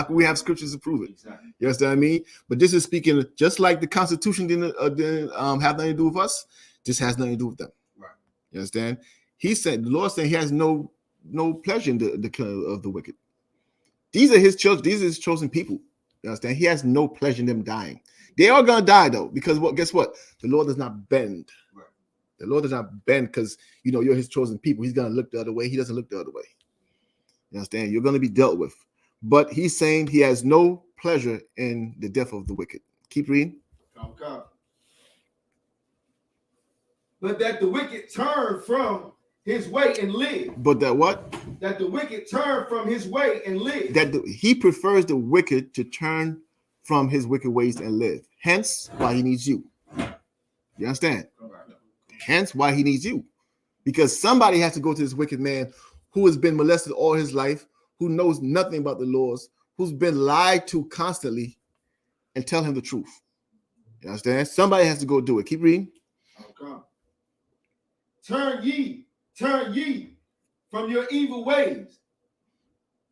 S1: We have scriptures to prove it.
S6: Exactly.
S1: You understand what I mean? But this is speaking just like the Constitution didn't have nothing to do with us. This has nothing to do with them.
S6: Right.
S1: You understand? He said, the Lord said he has no pleasure in the killing of the wicked. These are his children. These are his chosen people. You understand? He has no pleasure in them dying. They are going to die, though, because guess what? The Lord does not bend.
S6: Right.
S1: The Lord does not bend because, you're his chosen people. He's going to look the other way. He doesn't look the other way. You understand? You're going to be dealt with. But he's saying he has no pleasure in the death of the wicked. Keep reading.
S2: Okay. But that the wicked turn from his way and live.
S1: But that what?
S2: That the wicked turn from his way and live.
S1: He prefers the wicked to turn from his wicked ways and live. Hence, why he needs you. You understand? Hence, why he needs you. Because somebody has to go to this wicked man who has been molested all his life, who knows nothing about the laws, who's been lied to constantly, and tell him the truth. You understand? Somebody has to go do it. Keep reading.
S2: Okay. Turn ye from your evil ways.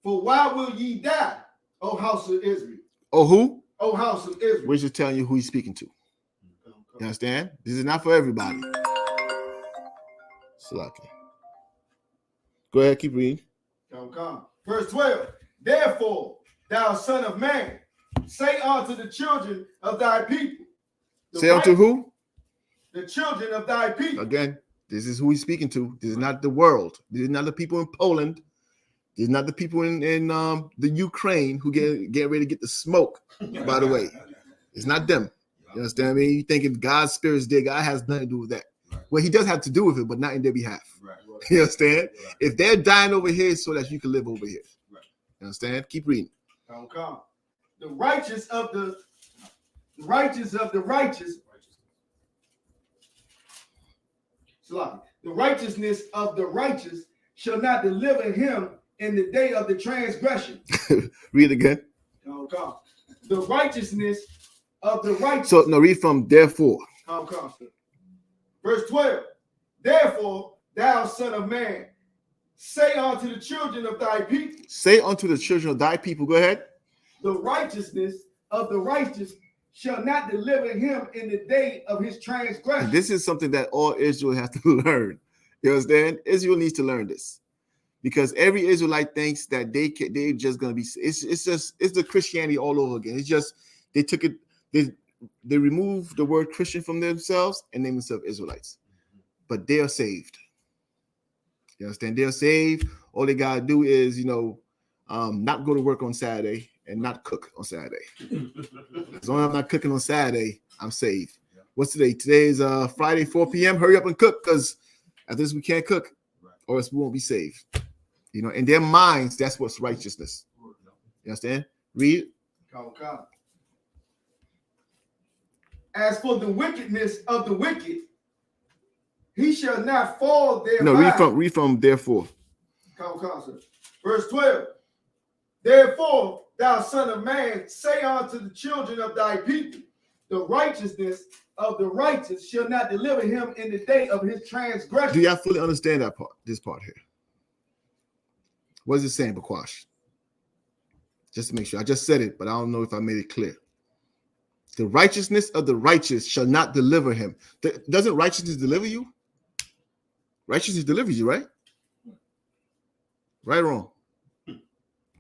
S2: For why will ye die, O house of Israel?
S1: Oh, who?
S2: O house of Israel.
S1: We're just telling you who he's speaking to. You understand? This is not for everybody. Salaki. Go ahead, keep reading.
S2: Okay. Verse 12. Therefore, thou son of man, say unto the children of thy people.
S1: Say unto who?
S2: The children of thy people.
S1: Again, this is who he's speaking to. This is not the world. This is not the people in Poland. This is not the people in the Ukraine who get ready to get the smoke, by the way. It's not them. You understand what I mean? You thinking God's spirit's there. God has nothing to do with that. Well, he does have to do with it, but not in their behalf.
S6: Right.
S1: You understand? If they're dying over here, so that you can live over here.
S6: Right.
S1: You understand? Keep reading.
S2: Okay. The righteous of the righteous. The righteousness of the righteous shall not deliver him in the day of the transgression.
S1: Read again.
S2: Okay. The righteousness of the righteous.
S1: So no, read from therefore.
S2: Okay. Verse 12. Therefore, thou son of man, say unto the children of thy people.
S1: Say unto the children of thy people. Go ahead.
S2: The righteousness of the righteous shall not deliver him in the day of his transgression.
S1: And this is something that all Israel has to learn. You understand? Israel needs to learn this, because every Israelite thinks that they're just gonna be. It's the Christianity all over again. It's just they took it. They removed the word Christian from themselves and named themselves Israelites, but they are saved. You understand? They're saved. All they gotta do is not go to work on Saturday and not cook on Saturday. As long as I'm not cooking on Saturday, I'm saved. What's today? Today's Friday, 4 p.m. Hurry up and cook, because after this we can't cook, or else we won't be saved. In their minds, that's what's righteousness. You understand? Read.
S2: Okay. As for the wickedness of the wicked, he shall not fall thereby.
S1: No, read from therefore.
S2: Verse 12. Therefore, thou son of man, say unto the children of thy people, the righteousness of the righteous shall not deliver him in the day of his transgression.
S1: Do y'all fully understand that part? This part here. What is it saying, Bakwash? Just to make sure. I just said it, but I don't know if I made it clear. The righteousness of the righteous shall not deliver him. Doesn't righteousness deliver you? Righteousness delivers you, right? Right or wrong?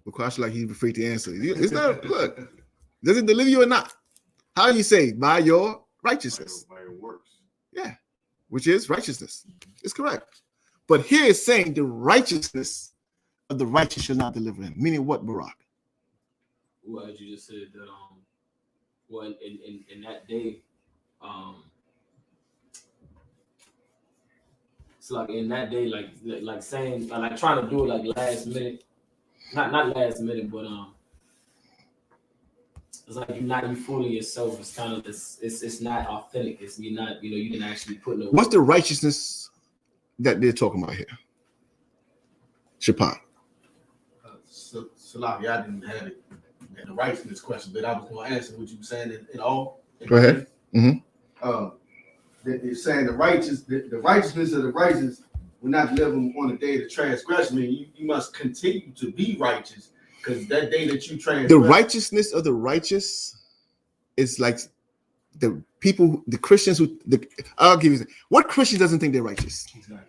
S1: Bakwash like he's afraid to answer. It's not, look, does it deliver you or not? How do you say? By your righteousness.
S3: By your works.
S1: Yeah, which is righteousness. It's correct. But here it's saying the righteousness of the righteous shall not deliver him. Meaning what, Barak?
S5: Well, as you just said, that well, in that day, it's like in that day, like saying, like trying to do it like last minute, not last minute, but it's like you're not you fooling yourself. It's kind of this. It's not authentic. It's you're not. You didn't actually put no.
S1: What's the righteousness that they're talking about here? Shapat.
S6: Salaki, I didn't have it. The righteousness question, but I was going to answer what you were saying in all.
S1: Go ahead.
S2: They're saying the righteousness of the righteous
S4: we're not living on a day of transgression. You must continue to be righteous, because that day that you transgress,
S1: the righteousness of the righteous is like the people, the Christians who I'll give you what Christian doesn't think they're righteous?
S6: Exactly.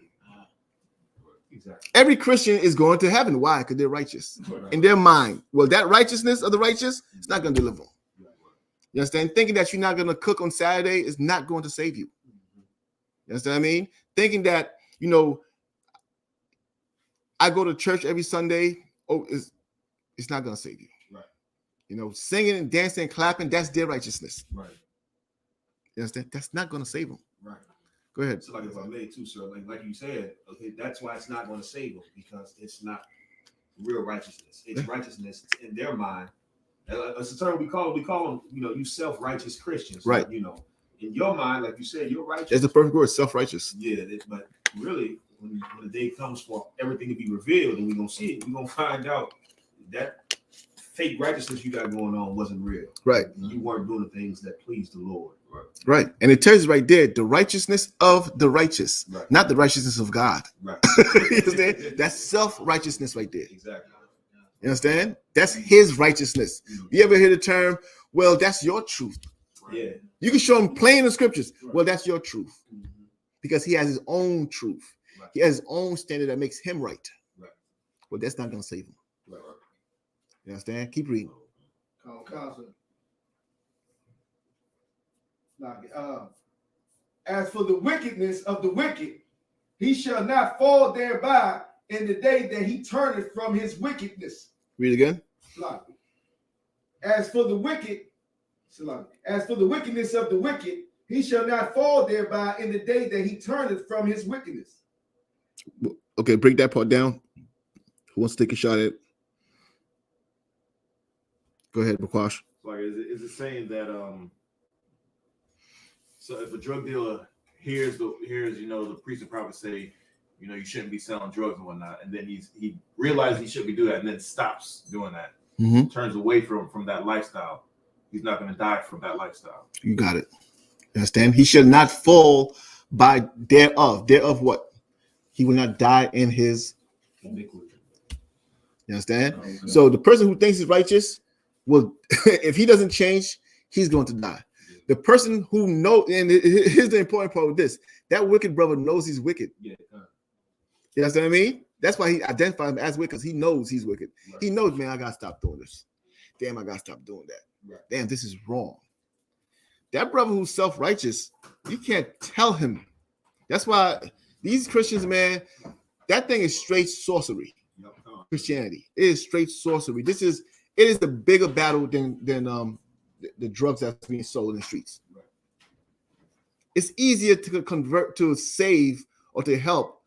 S6: Exactly.
S1: Every Christian is going to heaven. Why? Because they're righteous in their mind. Well, that righteousness of the righteous is not going to deliver. You understand? Thinking that you're not going to cook on Saturday is not going to save you. You understand what I mean? Thinking that, you know, I go to church every Sunday, it's not going to save you.
S6: Right.
S1: You know, singing and dancing and clapping, that's their righteousness.
S6: Right.
S1: You understand? That's not going to save them.
S6: Right.
S1: Go ahead.
S6: So like if I may too, sir, like you said, okay, that's why it's not going to save them, because it's not real righteousness. It's righteousness in their mind. It's a term we call them, you know, you self-righteous Christians.
S1: Right.
S6: You know, in your mind, like you said, you're righteous.
S1: It's the perfect word, self-righteous.
S6: Yeah, but really, when the day comes for everything to be revealed and we're going to see it, we're going to find out that fake righteousness you got going on wasn't real.
S1: Right.
S6: You weren't doing the things that pleased the Lord. Right.
S1: Right. And it tells you right there, the righteousness of the righteous,
S6: Right.
S1: not the righteousness of God.
S6: Right.
S1: You understand? That's self-righteousness right there.
S6: Exactly.
S1: You understand? That's his righteousness. You ever hear the term, well, that's your truth?
S6: Yeah.
S1: You can show him plain in the scriptures.
S6: Right.
S1: Well, that's your truth. Because he has his own truth.
S6: Right.
S1: He has his own standard that makes him right.
S6: Right.
S1: Well, that's not going to save him.
S6: Right.
S1: You understand? Keep reading.
S2: As for the wickedness of the wicked, he shall not fall thereby in the day that he turneth from his wickedness.
S1: Read again.
S2: As for the wickedness of the wicked, he shall not fall thereby in the day that he turneth from his wickedness.
S1: Okay, break that part down. Who wants to take a shot at it? Go ahead, Bakwash.
S3: Like, is it saying that so if a drug dealer hears you know the priest and prophet say, you know, you shouldn't be selling drugs and whatnot, and then he realizes he shouldn't be doing that, and then stops doing that, turns away from that lifestyle, he's not going to die from that lifestyle.
S1: You got it. You understand? He shall not fall by thereof. Thereof what? He will not die in his iniquity. You understand? Okay. So the person who thinks he's righteous will, if he doesn't change, he's going to die. The person who knows, and here's the important part with this, that wicked brother knows he's wicked. Yeah. You understand what I mean? That's why he identifies him as wicked, because he knows he's wicked. Right. He knows, man, I got to stop doing this. Damn, I got to stop doing that. Right. Damn, this is wrong. That brother who's self-righteous, you can't tell him. That's why these Christians, man, that thing is straight sorcery. Christianity, it is straight sorcery. It is the bigger battle than the drugs that's being sold in the streets. Right. It's easier to convert, to save, or to help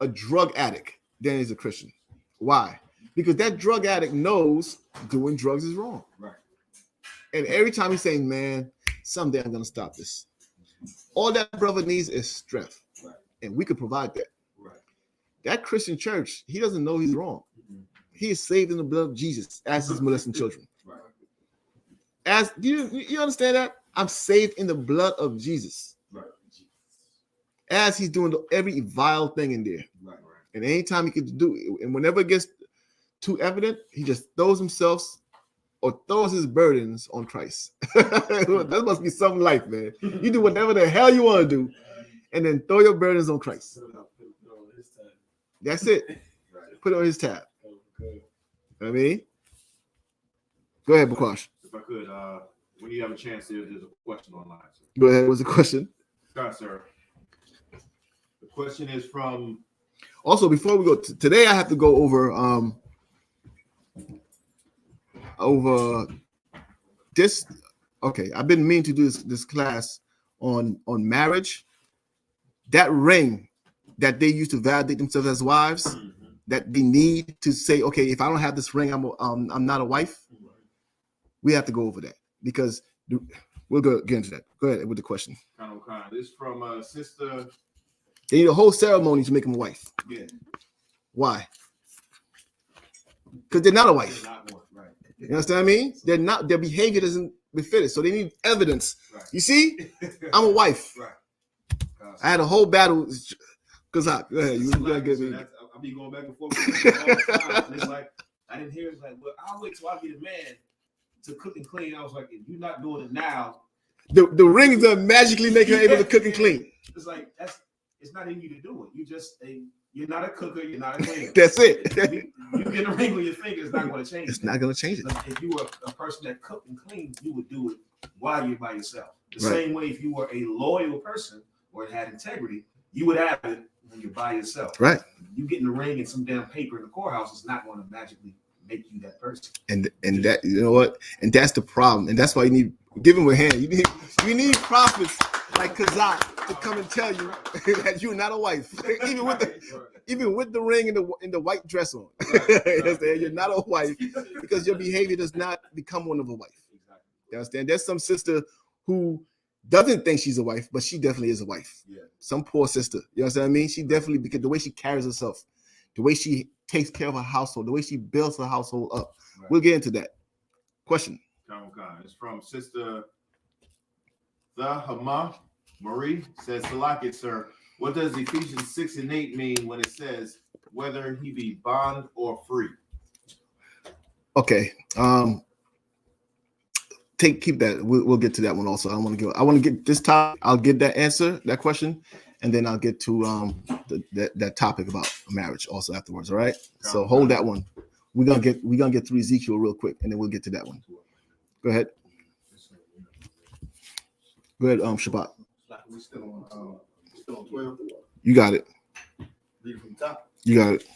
S1: a drug addict than is a Christian. Why? Because that drug addict knows doing drugs is wrong. Right. And every time he's saying, man, someday I'm going to stop this. All that brother needs is strength. Right. And we could provide that. Right. That Christian church, he doesn't know he's wrong. He is saved in the blood of Jesus as his molesting children. Right. As you understand that? I'm saved in the blood of Jesus. Right. As he's doing every vile thing in there. Right. And anytime he can do it, and whenever it gets too evident, he just throws himself or throws his burdens on Christ. That must be some life, man. You do whatever the hell you want to do, and then throw your burdens on Christ. That's it. Put it on his tab. You know what I mean? Go ahead, Bakwash.
S3: If I could, when you have a chance, there's a question online. Sir.
S1: Go ahead. What's the question?
S3: Scott, sir. The question is from.
S1: Also, before we go today, I have to go over this. Okay, I've been meaning to do this class on marriage. That ring that they use to validate themselves as wives, that they need to say, okay, if I don't have this ring, I'm not a wife. We have to go over that because we'll get into that. Go ahead with the question.
S3: This is from Sister.
S1: They need a whole ceremony to make them a wife.
S6: Yeah.
S1: Why? Because they're not a wife.
S6: They're not one, right.
S1: You understand what I mean? They're not. Their behavior doesn't befit it, so they need evidence. Right. You see, I'm a wife.
S6: Right.
S1: I had a whole battle. Cause go ahead. You gotta get me.
S6: I'll be going back and forth with all the time. And it's like, I didn't hear it. It's like, well, I'll wait till I get a man to cook and clean. I was like, if you're not doing it now,
S1: The rings are magically make her able to cook and clean.
S6: It's like it's not in you to do it. You're not a cooker. You're not a cleaner.
S1: That's it.
S6: You get a ring on your finger. It's not going to change.
S1: It's not going to change it.
S6: If you were a person that cooked and cleaned, you would do it while you're by yourself. The
S1: Right.
S6: same way, if you were a loyal person or had integrity, you would have it when you're by yourself.
S1: Right.
S6: You getting a ring and some damn paper in the courthouse is not going to magically make you that person.
S1: And that, you know what? And that's the problem. And that's why you need give him a hand. You need prophets like Kazak to come and tell you that you're not a wife, even with the ring and the white dress on. You're not a wife because your behavior does not become one of a wife. You understand? There's some sister who doesn't think she's a wife, but she definitely is a wife.
S6: Yeah.
S1: Some poor sister. You know what I mean? She definitely, because the way she carries herself, the way she takes care of her household, the way she builds her household up.
S3: Right.
S1: We'll get into that. Question.
S3: It's from Sister Hama Marie. Says, Salakit, sir, what does Ephesians 6 and 8 mean when it says whether he be bond or free?
S1: Okay. Keep that. We'll get to that one also. I want to get this topic. I'll get that answer, that question, and then I'll get to that topic about marriage also afterwards. All right. So hold that one. We're gonna get through Ezekiel real quick, and then we'll get to that one. Go ahead. Go ahead, Shabbat.
S2: We still on 12.
S1: You got it.
S2: Read from the top.
S1: You got it.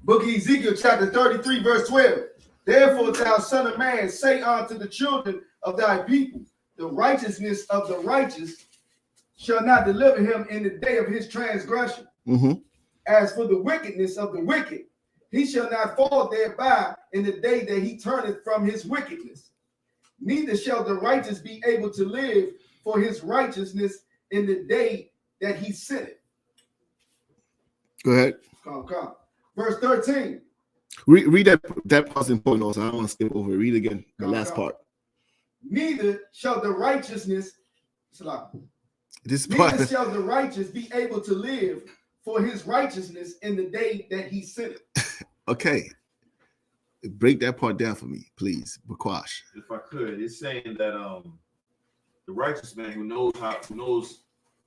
S2: Book of Ezekiel, chapter 33, verse 12. Therefore, thou son of man, say unto the children of thy people, the righteousness of the righteous shall not deliver him in the day of his transgression.
S1: Mm-hmm.
S2: As for the wickedness of the wicked, he shall not fall thereby in the day that he turneth from his wickedness. Neither shall the righteous be able to live for his righteousness in the day that he sinneth.
S1: Go ahead.
S2: Come. Verse 13.
S1: Read that part's important also. I don't want to skip over it. Read again the last part.
S2: Neither shall the righteousness,
S1: neither
S2: shall the righteous be able to live for his righteousness in the day that he sinneth. Okay.
S1: Break that part down for me, please, Bakwash.
S3: If I could, it's saying that the righteous man who knows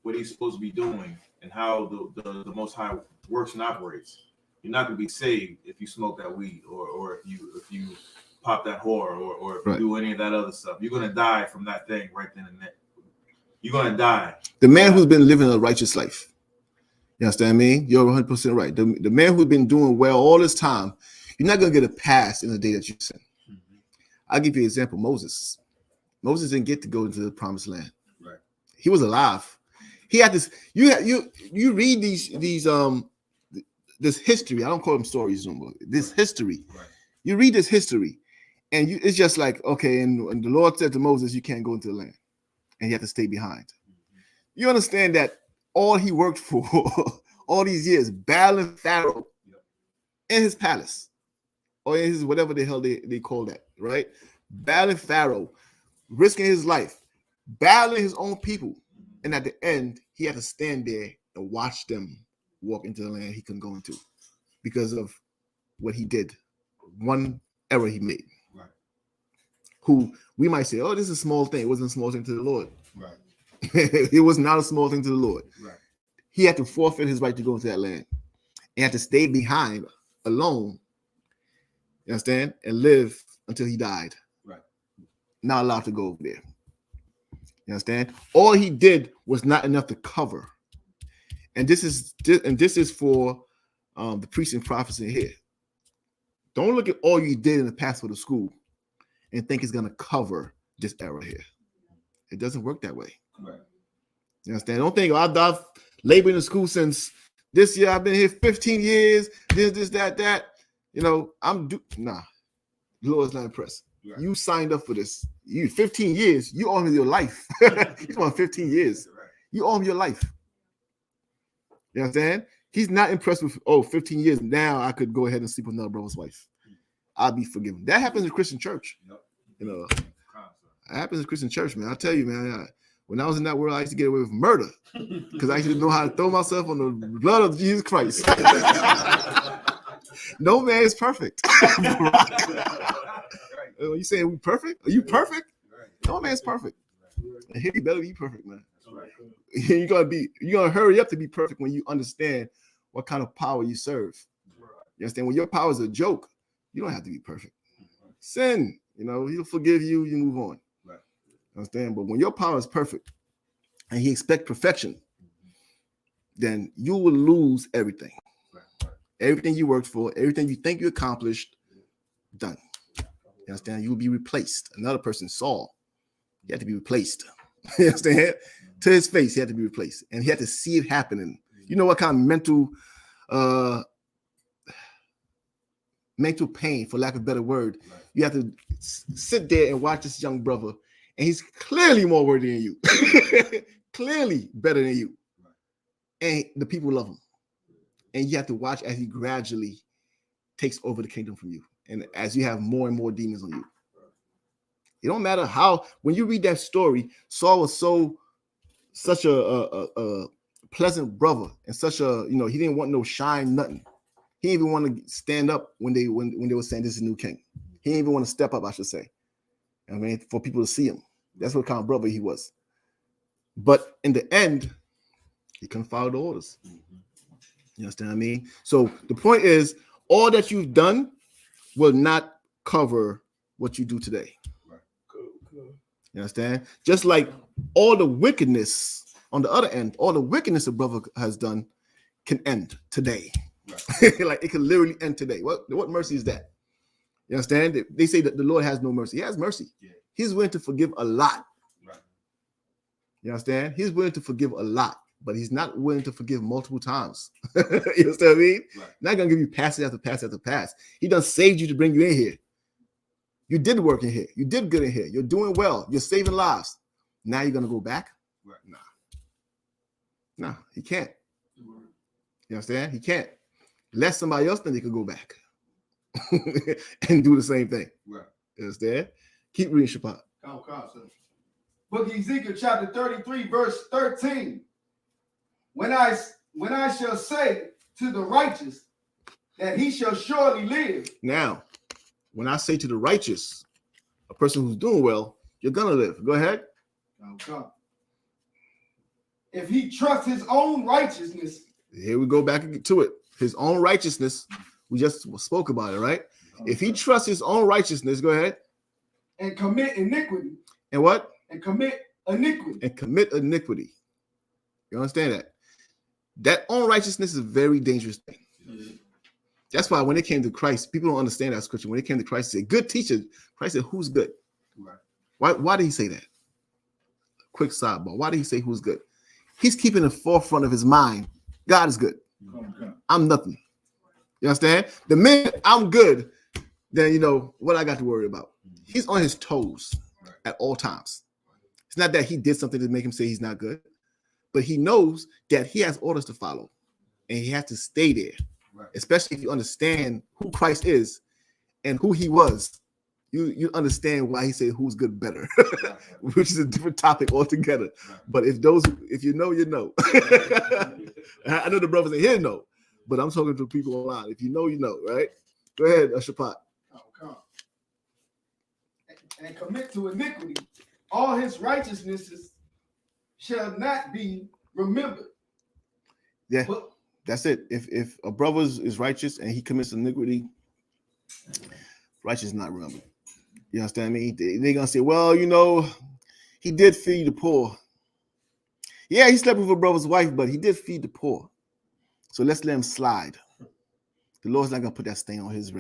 S3: what he's supposed to be doing and how the Most High works and operates. You're not going to be saved if you smoke that weed or if you pop that whore or if you do any of that other stuff. You're going to die from that thing right then and there. You're going to die.
S1: The man who's been living a righteous life. You understand me? You're 100% right. The man who's been doing well all this time, you're not going to get a pass in the day that you sin. Mm-hmm. I'll give you an example. Moses. Moses didn't get to go into the promised land.
S6: Right.
S1: He was alive. He had this. You read this history. I don't call them stories no more. This history. Right. You read this history, and it's just like, okay, and the Lord said to Moses, you can't go into the land, and you have to stay behind. Mm-hmm. You understand that all he worked for all these years, battling Pharaoh in his palace, or in his whatever the hell they call that, right? Battling Pharaoh, risking his life, battling his own people, and at the end, he had to stand there and watch them walk into the land he couldn't go into because of what he did, one error he made. Right. Who we might say, oh, this is a small thing. It wasn't a small thing to the Lord. Right. It was not a small thing to the Lord. Right. He had to forfeit his right to go into that land. He had to stay behind alone, you understand, and live until he died. Right. Not allowed to go over there. You understand? All he did was not enough to cover. And this is for the priests and prophets in here. Don't look at all you did in the past for the school and think it's going to cover this error here. It doesn't work that way. Right. You understand? Don't think, I've labored in the school since this year. I've been here 15 years. This, that. You know, nah. The Lord's not impressed. Right. You signed up for this. You 15 years. You owe him your life. He's on 15 years. Right. You owe him your life. You understand? He's not impressed with, 15 years. Now I could go ahead and sleep with another brother's wife. I'll be forgiven. That happens in Christian church. Yep. You know, it happens in Christian church, man. I'll tell you, man. When I was in that world, I used to get away with murder because I used to know how to throw myself on the blood of Jesus Christ. No man is perfect. You saying we perfect? Are you perfect? No man's perfect. And he better be perfect, man. You're gonna hurry up to be perfect when you understand what kind of power you serve. You understand? When your power is a joke, you don't have to be perfect. Sin, he'll forgive you, you move on. Right. Understand? But when your power is perfect and he expects perfection, then you will lose everything. Right. Everything you worked for, everything you think you accomplished, done. You understand? You will be replaced. Another person, Saul, he had to be replaced. You understand? To his face, he had to be replaced. And he had to see it happening. You know what kind of mental pain, for lack of a better word. Right. You have to sit there and watch this young brother, and he's clearly more worthy than you. Clearly better than you. Right. And the people love him. And you have to watch as he gradually takes over the kingdom from you. And as you have more and more demons on you. It don't matter how, when you read that story, Saul was such a pleasant brother, and such a, he didn't want no shine, nothing. He didn't even want to stand up when they were saying this is a new king. He didn't even want to step up, I should say. I mean, for people to see him. That's what kind of brother he was. But in the end, he couldn't follow the orders. You understand what I mean? So the point is, all that you've done will not cover what you do today. You understand? Just like all the wickedness on the other end, all the wickedness a brother has done can end today. Right. Like it can literally end today. What mercy is that? You understand? They say that the Lord has no mercy. He has mercy. Yeah. He's willing to forgive a lot. Right. You understand? He's willing to forgive a lot, but he's not willing to forgive multiple times. You understand what I mean? Right. Not gonna give you passage after passage after pass. He done saved you to bring you in here. You did work in here. You did good in here. You're doing well. You're saving lives. Now you're going to go back? Right. Nah, he can't. You understand? He can't. Let somebody else think they could go back and do the same thing. Right. You understand? Keep reading, Shabbat.
S2: Book of Ezekiel, chapter 33, verse 13. When I shall say to the righteous that he shall surely live.
S1: Now, when I say to the righteous, a person who's doing well, you're going to live. Go ahead.
S2: Okay. If he trusts his own righteousness.
S1: Here we go back to it. His own righteousness. We just spoke about it, right? Okay. If he trusts his own righteousness, go ahead.
S2: And commit iniquity.
S1: And what?
S2: And commit iniquity.
S1: And commit iniquity. You understand that? That own righteousness is a very dangerous thing. Mm-hmm. That's why when it came to Christ, people don't understand that scripture. When it came to Christ, he said, good teacher. Christ said, who's good? Right. Why did he say that? Quick sidebar. Why did he say who's good? He's keeping the forefront of his mind. God is good. Okay. I'm nothing. You understand? The minute I'm good, then what I got to worry about. He's on his toes at all times. It's not that he did something to make him say he's not good, but he knows that he has orders to follow, and he has to stay there. Right. Especially if you understand who Christ is and who he was, you understand why he said who's good better, which is a different topic altogether. Right. But if you know, you know. I know the brothers in here know, but I'm talking to people online. If you know, you know, right? Go ahead, Shabbat.
S2: Okay. And commit to iniquity, all his righteousnesses shall not be remembered.
S1: Yeah. That's it. If a brother is righteous and he commits iniquity, righteous is not remembered. You understand me? They're gonna say, well, he did feed the poor. Yeah, he slept with a brother's wife, but he did feed the poor. So let's let him slide. The Lord's not gonna put that stain on his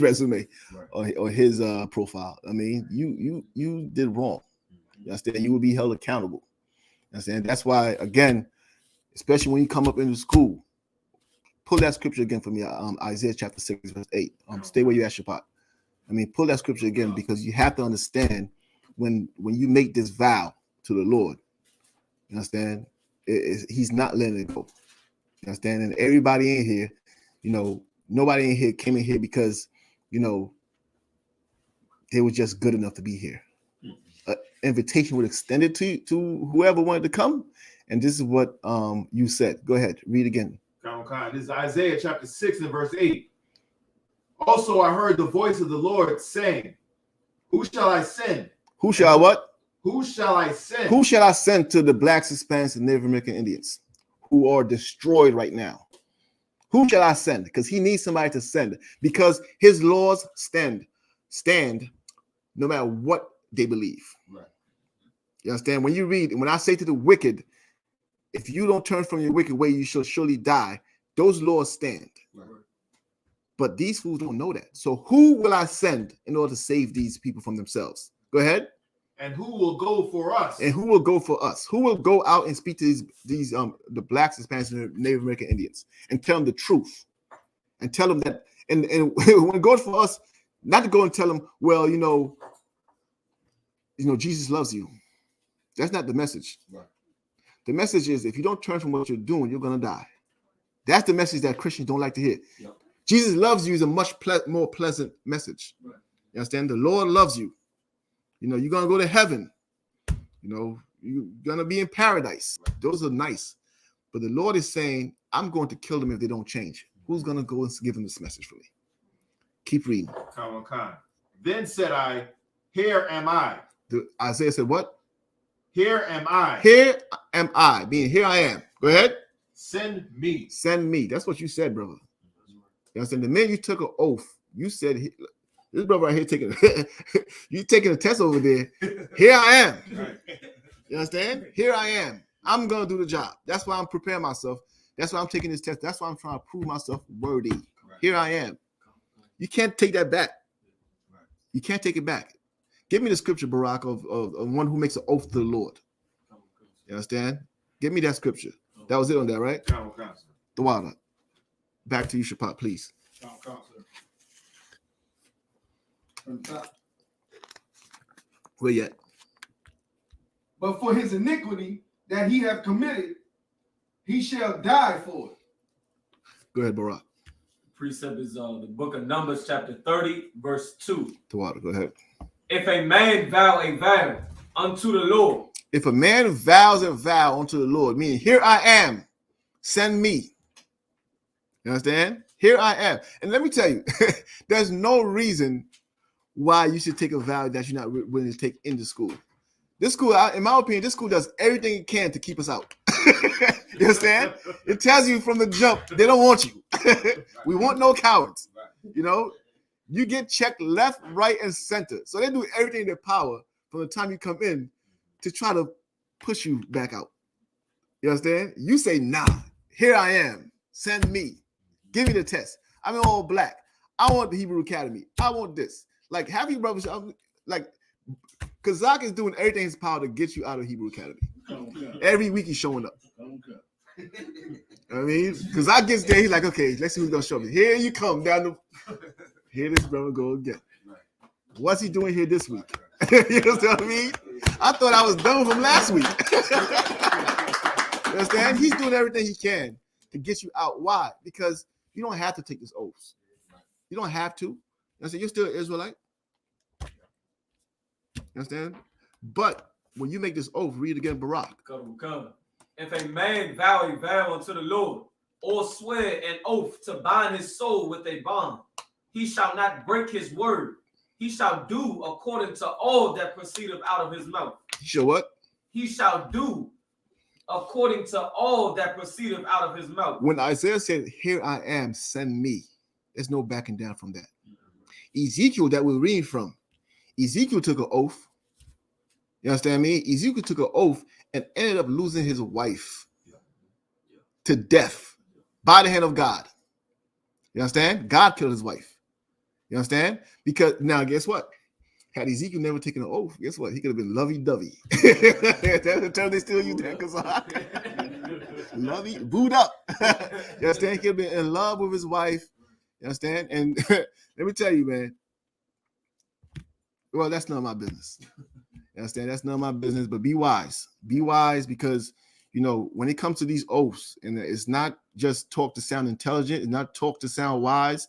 S1: resume, right, or his profile. I mean, you did wrong. You understand? You will be held accountable. You understand? That's why, again, especially when you come up into school, pull that scripture again for me, Isaiah chapter 6, verse 8. Stay where you're at, Shabbat. I mean, pull that scripture again, because you have to understand when you make this vow to the Lord, you understand, he's not letting it go. You understand? And everybody in here, nobody in here came in here because, they were just good enough to be here. invitation was extended to whoever wanted to come. And this is what you said. Go ahead, read again.
S3: This is Isaiah chapter 6 and verse 8. Also, I heard the voice of the Lord saying, who shall I send?
S1: Who shall I what?
S3: Who shall I send?
S1: Who shall I send to the blacks, Hispanics, and Native American Indians who are destroyed right now? Who shall I send? Because he needs somebody to send, because his laws stand no matter what they believe.
S3: Right.
S1: You understand? When I say to the wicked, if you don't turn from your wicked way, you shall surely die. Those laws stand.
S3: Right.
S1: But these fools don't know that. So who will I send in order to save these people from themselves? Go ahead.
S3: And who will go for us?
S1: And who will go for us? Who will go out and speak to these the blacks, Hispanics, and Native American Indians and tell them the truth, and tell them that and when it goes for us, not to go and tell them, well, you know, Jesus loves you. That's not the message.
S3: Right.
S1: The message is, if you don't turn from what you're doing, you're gonna die. That's the message that Christians don't like to hear.
S3: Yep.
S1: Jesus loves you is a much more pleasant message.
S3: Right.
S1: You understand? The Lord loves you. You know, you're going to go to heaven. You know, you're going to be in paradise. Those are nice. But the Lord is saying, I'm going to kill them if they don't change. Who's going to go and give them this message for me? Keep reading.
S3: Then said I, here am I.
S1: Isaiah said what?
S3: Here am I.
S1: Here am I. Meaning, here I am. Go ahead.
S3: Send me.
S1: Send me. That's what you said, brother. You understand? The minute you took an oath, you said, this brother right here taking a test over there. Here I am.
S3: Right.
S1: You understand? Here I am. I'm going to do the job. That's why I'm preparing myself. That's why I'm taking this test. That's why I'm trying to prove myself worthy. Right. Here I am. You can't take that back. Right. You can't take it back. Give me the scripture, Barak, of one who makes an oath to the Lord. You understand? Give me that scripture. That was it on that, right? The water. Back to you, Shapat, please. Where yet?
S2: But for his iniquity that he have committed, he shall die for it.
S1: Go ahead, Barak.
S5: Precept is the book of Numbers, chapter 30, verse 2.
S1: The water. Go ahead.
S5: If a man vow a vow unto the Lord.
S1: If a man vows a vow unto the Lord, meaning, here I am, send me. You understand? Here I am. And let me tell you, there's no reason why you should take a vow that you're not willing to take into school. This school, in my opinion, this school does everything it can to keep us out. You understand? It tells you from the jump, they don't want you. We want no cowards. You know, you get checked left, right, and center. So they do everything in their power from the time you come in to try to push you back out. You understand? You say, nah, here I am. Send me. Give me the test. I'm all black. I want the Hebrew Academy. I want this. Like, have you brothers, like, Kazak is doing everything in his power to get you out of Hebrew Academy. Every week he's showing up. You know what I mean? Kazak gets there, he's like, okay, let's see who's going to show me. Here you come down the, here this brother go again. What's he doing here this week? You know what I mean? I thought I was done from last week. You understand? He's doing everything he can to get you out. Why? Because you don't have to take this oath. You don't have to. You understand? You're still an Israelite. You understand? But when you make this oath, read again, Barak.
S5: If a man vow a vow unto the Lord, or swear an oath to bind his soul with a bond, he shall not break his word. He shall do according to all that proceedeth out of his mouth.
S1: He shall what?
S5: He shall do according to all that proceedeth out of his mouth.
S1: When Isaiah said, here I am, send me, there's no backing down from that. Ezekiel, that we're reading from, Ezekiel took an oath. You understand me? Ezekiel took an oath and ended up losing his wife to death by the hand of God. You understand? God killed his wife. You understand? Because now, guess what? Had Ezekiel never taken an oath, guess what? He could have been lovey-dovey. That's the term they still use there, because lovey, booed up. You understand? He could have been in love with his wife. You understand? And let me tell you, man. Well, that's none of my business. You understand? That's none of my business. But be wise. Be wise, because, you know, when it comes to these oaths, and it's not just talk to sound intelligent, it's not talk to sound wise.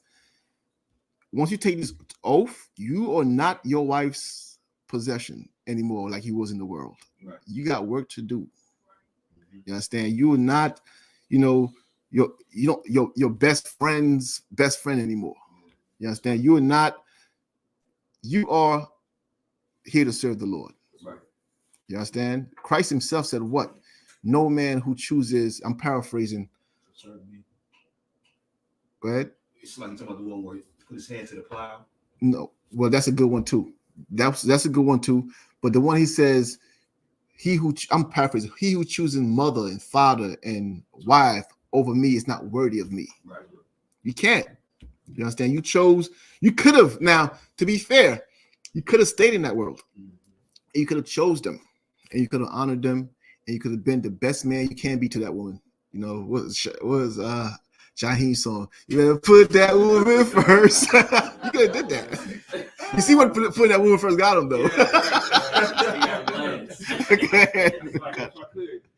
S1: Once you take this oath, you are not your wife's possession. anymore like you was in the world.
S6: Right.
S1: You got work to do. You understand? You are not, your best friend's best friend anymore. You understand? You are not. You are here to serve the Lord.
S6: Right.
S1: You understand? Christ himself said what? No man who chooses, I'm paraphrasing. Go ahead.
S6: It's like you're talking about the one where he put his hand to the plow.
S1: No, well, that's a good one too. That's a good one too. But the one he says, I'm paraphrasing, he who chooses mother and father and wife over me is not worthy of me.
S6: Right.
S1: You can't. You understand? You could have, now, to be fair, you could have stayed in that world. And you could have chose them, and you could have honored them, and you could have been the best man you can be to that woman. You know, what was Shaheen's song? You better put that woman first. You could have did that. You see what putting that woman first got him, though.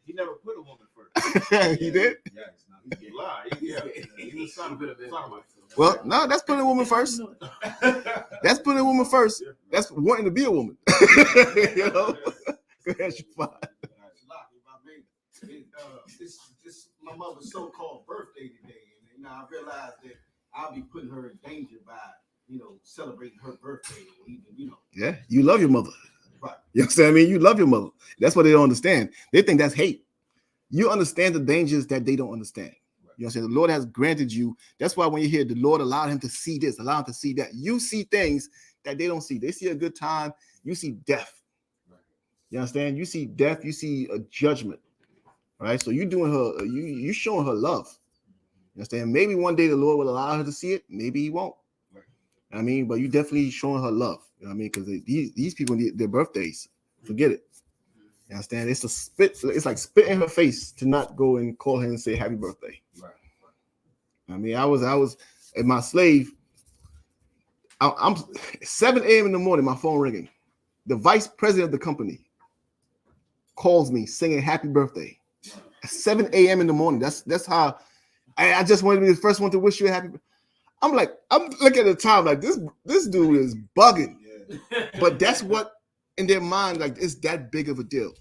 S3: He never put a woman first.
S1: He did?
S3: Yeah, he lied. He was son of a
S1: Well, no, that's putting a woman first. That's putting a woman first. That's wanting to be a woman. You know? Go ahead, you fine.
S4: This my mother's so-called birthday today, and I realized that I'll be putting her in danger by celebrating her birthday, or even
S1: Yeah, you love your mother.
S4: Right.
S1: You understand what I mean? You love your mother. That's what they don't understand. They think that's hate. You understand the dangers that they don't understand. You know what I'm saying? The Lord has granted you. That's why when you hear the Lord allowed him to see this, allow him to see that, you see things that they don't see. They see a good time. You see death. You understand? You see death. You see a judgment. Right? So you doing her, you showing her love. You understand? Maybe one day the Lord will allow her to see it. Maybe he won't.
S6: Right.
S1: I mean, but you definitely showing her love. You know what I mean? Because these people, their birthdays, forget it. You understand? It's a spit. It's like spit in her face to not go and call her and say happy birthday.
S6: Right.
S1: I mean, I was at my slave. I'm 7 a.m. in the morning. My phone ringing. The vice president of the company calls me singing happy birthday at 7 a.m. in the morning. That's how I just wanted to be the first one to wish you a happy. I'm looking at the time like this dude is bugging. Yeah. But that's what in their mind, like, it's that big of a deal.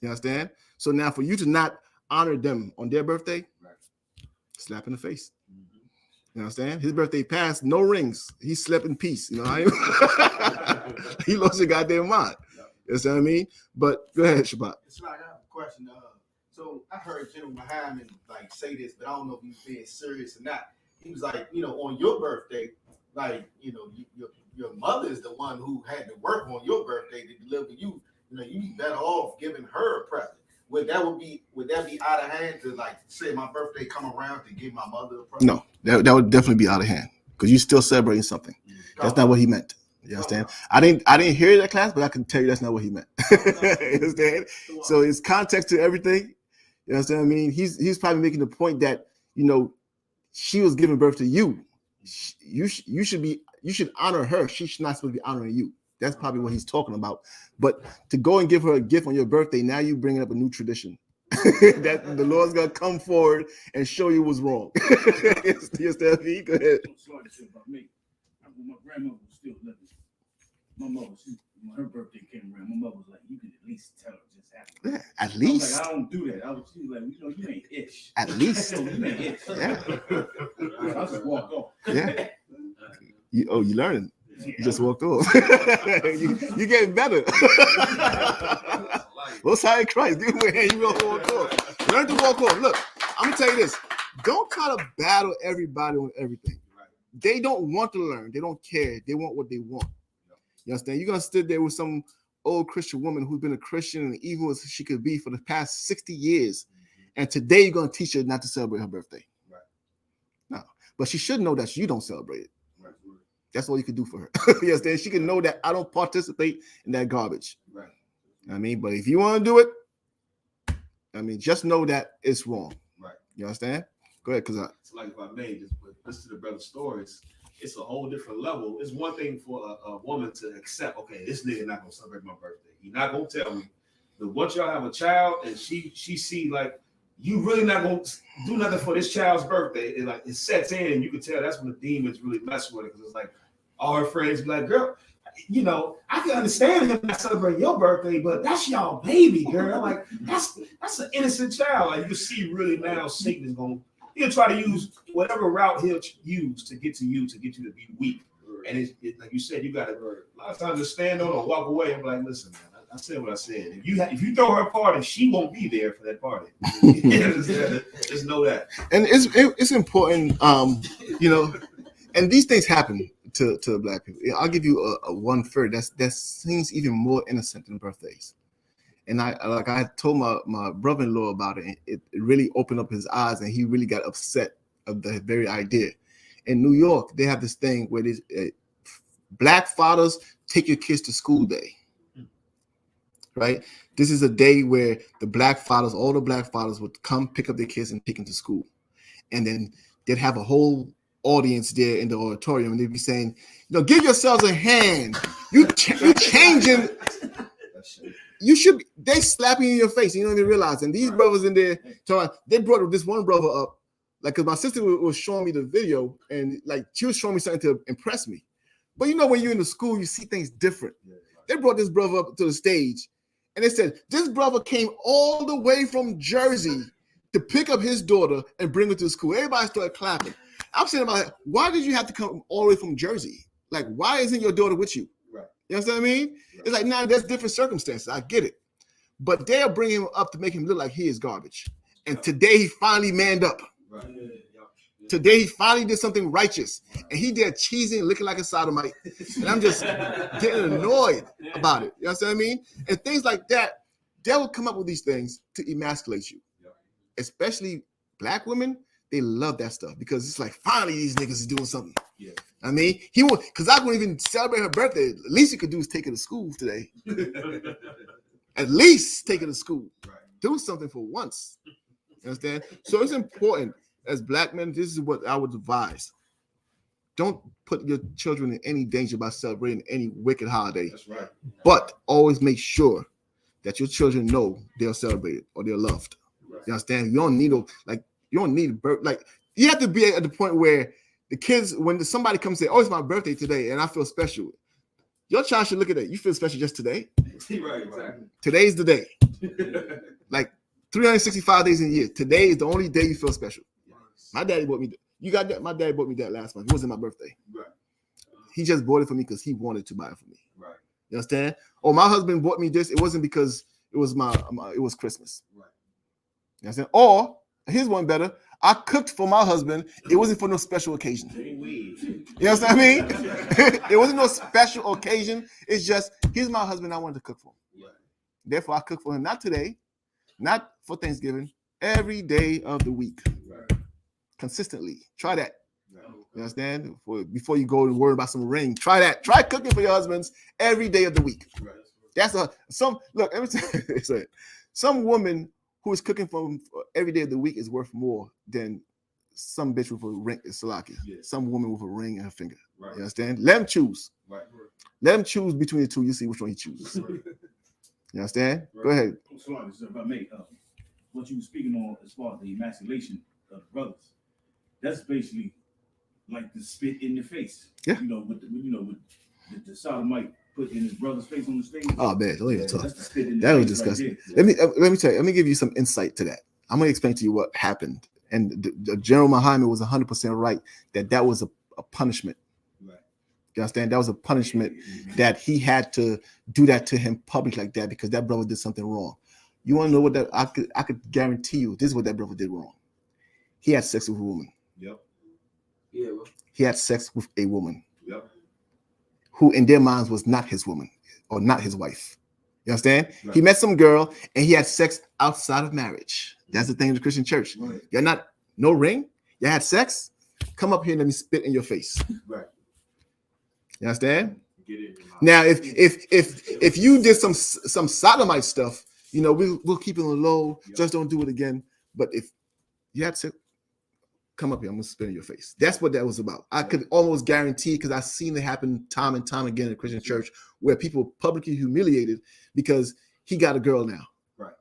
S1: You understand? So now for you to not honor them on their birthday, slap in the face. You understand? His birthday passed, no rings. He slept in peace. You know, he lost his goddamn mind. You understand what I mean? But go ahead, Shabbat.
S4: It's like I have a question. So I heard General Muhammad say this, but I don't know if he was being serious or not. He was like, on your birthday, your mother is the one who had to work on your birthday to deliver you. You'd be better off giving her a present. Would that be out of hand to say my birthday come around to give my mother a present?
S1: No, that would definitely be out of hand because you're still celebrating something. That's not what he meant. You understand? I didn't hear that class, but I can tell you that's not what he meant. You understand? So it's context to everything. You understand what I mean? He's probably making the point that she was giving birth to you. You should honor her. She should not supposed to be honoring you. That's probably what he's talking about. But to go and give her a gift on your birthday, now you're bringing up a new tradition that the Lord's gonna come forward and show you what's wrong. You understand me? Go ahead.
S7: Sorry to say about me. My grandmother was still living. My mother, when her birthday came around, my mother was like, "You can at least tell her just happened."
S1: Yeah, at least.
S7: I don't do that. She was like, "You ain't ish."
S1: At least.
S7: You ain't ish.
S1: Yeah.
S7: I just walked off.
S1: Yeah. You learning. You just walked off. you getting better. What's high in Christ? Dude, you will walk off. Learn to walk off. Look, I'm gonna tell you this. Don't try to battle everybody on everything. They don't want to learn. They don't care. They want what they want. You understand? You're gonna sit there with some old Christian woman who's been a Christian and evil as she could be for the past 60 years. And today you're gonna teach her not to celebrate her birthday. Right. No, but she should know that you don't celebrate it. Right. That's all you can do for her. You understand? She can know that I don't participate in that garbage. Right. I mean, but if you want to do it, I mean, just know that it's wrong. Right. You understand? Go ahead, because
S6: it's like if I may just listen to the brother's stories, it's a whole different level. It's one thing for a woman to accept, okay, this nigga not gonna celebrate my birthday. He's not gonna tell me. But once y'all have a child and she see like you really not gonna do nothing for this child's birthday, it sets in and you can tell that's when the demons really mess with it because it's like all her friends be like, girl, you know, I can understand him not celebrating your birthday, but that's y'all baby, girl. Like that's an innocent child. Like you see, really now Satan is he'll try to use whatever route he'll use to get to you to be weak. And it's like you said, you got to a lot of times just stand on or walk away and be like, listen, man, I said what I said. If you throw her a party, she won't be there for that party. Just know that.
S1: And it's important, you know, and these things happen to Black people. I'll give you a one third that seems even more innocent than birthdays. And I told my brother-in-law about it, and it really opened up his eyes, and he really got upset of the very idea. In New York, they have this thing where these Black fathers take your kids to school day, right? This is a day where all the Black fathers would come pick up their kids and take them to school. And then they'd have a whole audience there in the auditorium, and they'd be saying, you know, give yourselves a hand. You changing. You should be, they slapping you in your face. You don't even realize. And these brothers in there, they brought this one brother up, like, because my sister was showing me the video, and like she was showing me something to impress me. But you know, when you're in the school, you see things different. They brought this brother up to the stage, and they said, this brother came all the way from Jersey to pick up his daughter and bring her to school. Everybody started clapping. I'm saying about, why did you have to come all the way from Jersey? Like, why isn't your daughter with you?
S6: Right.
S1: You know what I mean? Right. It's like, now there's different circumstances. I get it. But they'll bring him up to make him look like he is garbage. And today he finally manned up.
S6: Right.
S1: Today he finally did something righteous. And he did cheesing, looking like a sodomite. And I'm just getting annoyed about it. You know what I mean? And things like that, they will come up with these things to emasculate you. Especially Black women, they love that stuff because it's like, finally these niggas is doing something.
S6: Yeah.
S1: I mean, he won't, because I wouldn't even celebrate her birthday. At least you could do is take her to school today. At least take her to school.
S6: Right.
S1: Do something for once. You understand? So it's important as Black men, this is what I would advise. Don't put your children in any danger by celebrating any wicked holiday.
S6: That's right.
S1: But always make sure that your children know they're celebrated or they're loved.
S6: Right.
S1: You understand? You don't need like you have to be at the point where the kids, when somebody comes and say, oh, it's my birthday today and I feel special. Your child should look at that. You feel special just today?
S6: Right, exactly.
S1: Today's the day. Like 365 days in a year. Today is the only day you feel special. My daddy bought me. You got that? My daddy bought me that last month. It wasn't my birthday. Right. He just bought it for me because he wanted to buy it for me.
S6: Right.
S1: You understand? Oh, my husband bought me this. It wasn't because it was it was Christmas. Right. You understand? Or here's one better. I cooked for my husband. It wasn't for no special occasion. You know what I mean? It wasn't no special occasion. It's just, here's my husband I wanted to cook for him. Right. Therefore, I cook for him, not today, not for Thanksgiving, every day of the week. Right. Consistently. Try that. Right. You understand? Before you go and worry about some ring, try that. Try cooking for your husbands every day of the week. Right. That's look, let me tell you, some woman who is cooking for him every day of the week is worth more than some bitch with a ring. Salaki. Yeah. Some woman with a ring in her finger. Right. You understand? Let him choose. Right. Let him choose between the two. You see which one he chooses. Right. You understand? Right. Go ahead.
S7: So, if I may, what you were speaking on as far as the emasculation of the brothers, that's basically like the spit in the face. Yeah. With the sodomite put in his brother's face on the stage.
S1: Oh man, don't even talk. That was disgusting. Right, let me tell you. Let me give you some insight to that. I'm gonna explain to you what happened. And the General Muhammad was 100% right that was a punishment. Right. You understand? That was a punishment that he had to do that to him public like that because that brother did something wrong. You want to know what that? I could guarantee you this is what that brother did wrong. He had sex with a woman. Yep. Yeah. He had sex with a woman. Yep. Who in their minds was not his woman or not his wife. You understand? Right. He met some girl and he had sex outside of marriage. That's the thing in the Christian church. Right. You're not, no ring. You had sex. Come up here and let me spit in your face. Right. You understand? Get it. Now, if you did some sodomite stuff, we'll keep it on the low. Yep. Just don't do it again. But if you had sex, come up here, I'm gonna spit in your face. That's what that was about. I could almost guarantee, because I've seen it happen time and time again in the Christian church, where people publicly humiliated because he got a girl now. Right.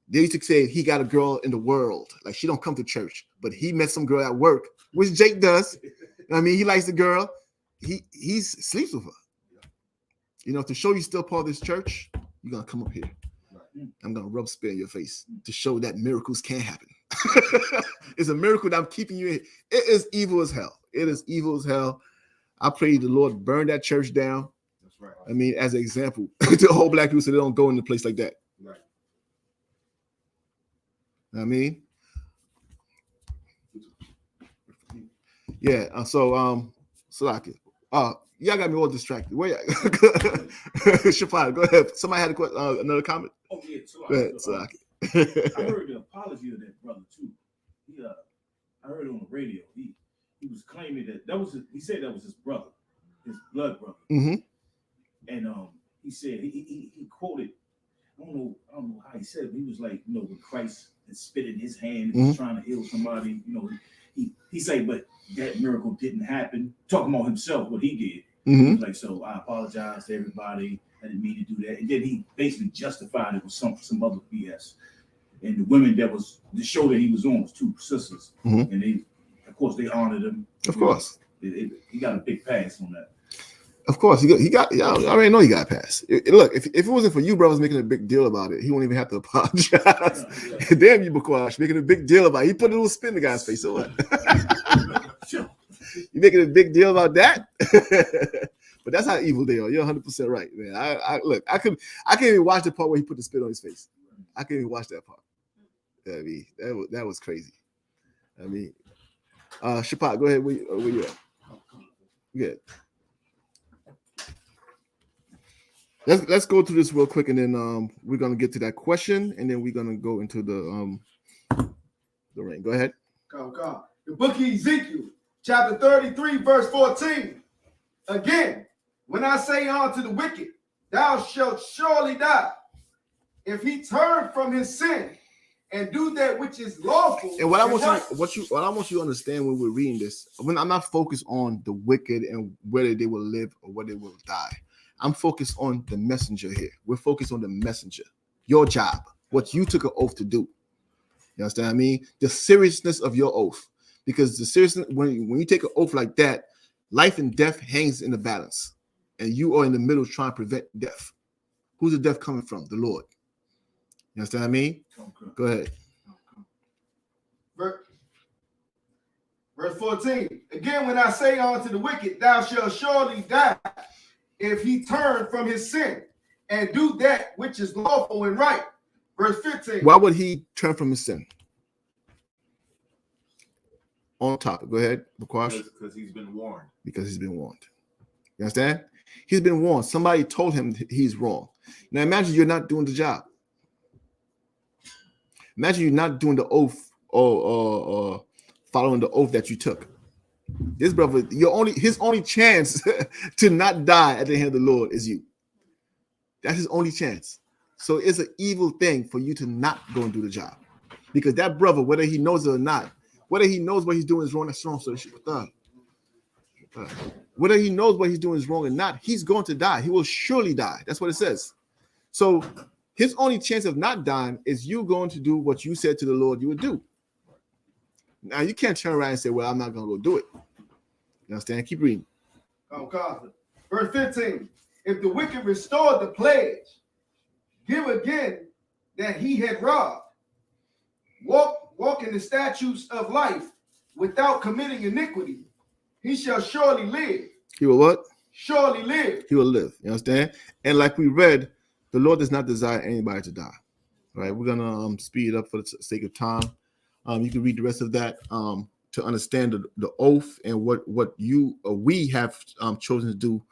S1: They used to say he got a girl in the world, like she don't come to church, but he met some girl at work, which Jake does. I mean, he likes the girl. He sleeps with her. You know, to show you still part of this church, you're gonna come up here. I'm gonna rub spit in your face to show that miracles can happen. It's a miracle that I'm keeping you in. It is evil as hell. It is evil as hell. I pray the Lord burn that church down.
S6: That's right.
S1: I mean, as an example to the whole black people, so they don't go in a place like that.
S6: Right.
S1: I mean, yeah. Salaki. Y'all got me all distracted. Where Shafar, go ahead. Somebody had another comment.
S7: Oh yeah,
S1: Go ahead, Salaki.
S7: I heard the apology of that brother too. I heard it on the radio. He was claiming that was he said that was his brother, his blood brother.
S1: Mm-hmm.
S7: And he said he quoted. I don't know how he said it, but he was like, you know, when Christ had spit in his hand and was trying to heal somebody, you know, he said, but that miracle didn't happen. Talking about himself, what he did.
S1: Mm-hmm.
S7: He was like, so I apologize to everybody. I didn't mean to do that. And then he basically justified it with some other BS. And the women that was the show that he was on was two sisters, and they, of course, they honored him.
S1: Of course,
S7: he got a big pass on that.
S1: Of course, he got. I already know he got a pass. Look, if it wasn't for you brothers making a big deal about it, he won't even have to apologize. Yeah. Damn you, Bakwash, making a big deal about it. He put a little spin in the guy's face. So what? You making a big deal about that? But that's how evil they are. You're 100% right, man. I can't even watch the part where he put the spit on his face. I can't even watch that part. I mean, that was crazy. I mean, Shapat, go ahead. Where you at? Good. Let's go through this real quick, and then we're gonna get to that question, and then we're gonna go into the ring. Go ahead.
S2: Come. The book of Ezekiel, chapter 33, verse 14. Again, when I say unto the wicked, thou shalt surely die, if he turn from his sin and do that which is lawful.
S1: And what I want you to understand when we're reading this, when I'm not focused on the wicked and whether they will live or whether they will die. I'm focused on the messenger here. We're focused on the messenger, your job, what you took an oath to do. You understand what I mean? The seriousness of your oath, because the seriousness when you take an oath like that, life and death hangs in the balance, and you are in the middle trying to prevent death. Who's the death coming from? The Lord. You understand what I mean? Okay. Go ahead.
S2: Verse 14. Again, when I say unto the wicked, thou shalt surely die, if he turn from his sin and do that which is lawful and right. Verse 15.
S1: Why would he turn from his sin? On topic. Go ahead, Bakwash.
S3: Because he's been warned.
S1: Because he's been warned. You understand? He's been warned. Somebody told him he's wrong. Now imagine you're not doing the job. Imagine you're not doing the oath or following the oath that you took. This brother, his only chance to not die at the hand of the Lord is you. That's his only chance. So it's an evil thing for you to not go and do the job, because that brother, whether he knows it or not, whether he knows what he's doing is wrong, that's wrong. So whether he knows what he's doing is wrong or not, he's going to die. He will surely die. That's what it says. So his only chance of not dying is you going to do what you said to the Lord you would do. Now, you can't turn around and say, well, I'm not going to go do it. You understand? Keep reading.
S2: Oh, God. Verse 15. If the wicked restored the pledge, give again that he had robbed, walk in the statutes of life without committing iniquity, he shall surely live.
S1: He will what?
S2: Surely live.
S1: He will live. You understand? And like we read, the Lord does not desire anybody to die. All right, we're gonna speed it up for the sake of time. You can read the rest of that to understand the oath and what we have chosen to do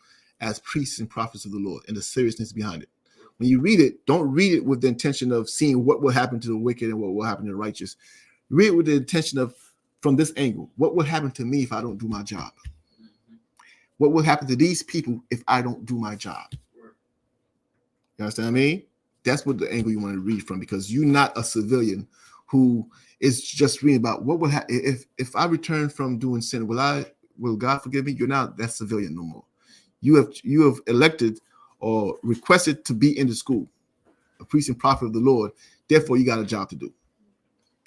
S1: as priests and prophets of the Lord and the seriousness behind it. When you read it, don't read it with the intention of seeing what will happen to the wicked and what will happen to the righteous. Read it with the intention of, from this angle, what will happen to me if I don't do my job? What will happen to these people if I don't do my job? You understand what I mean? That's what the angle you want to read from, because you're not a civilian who is just reading about what will happen if I return from doing sin. Will God forgive me? You're not that civilian no more. You have elected or requested to be in the school, a priest and prophet of the Lord. Therefore, you got a job to do.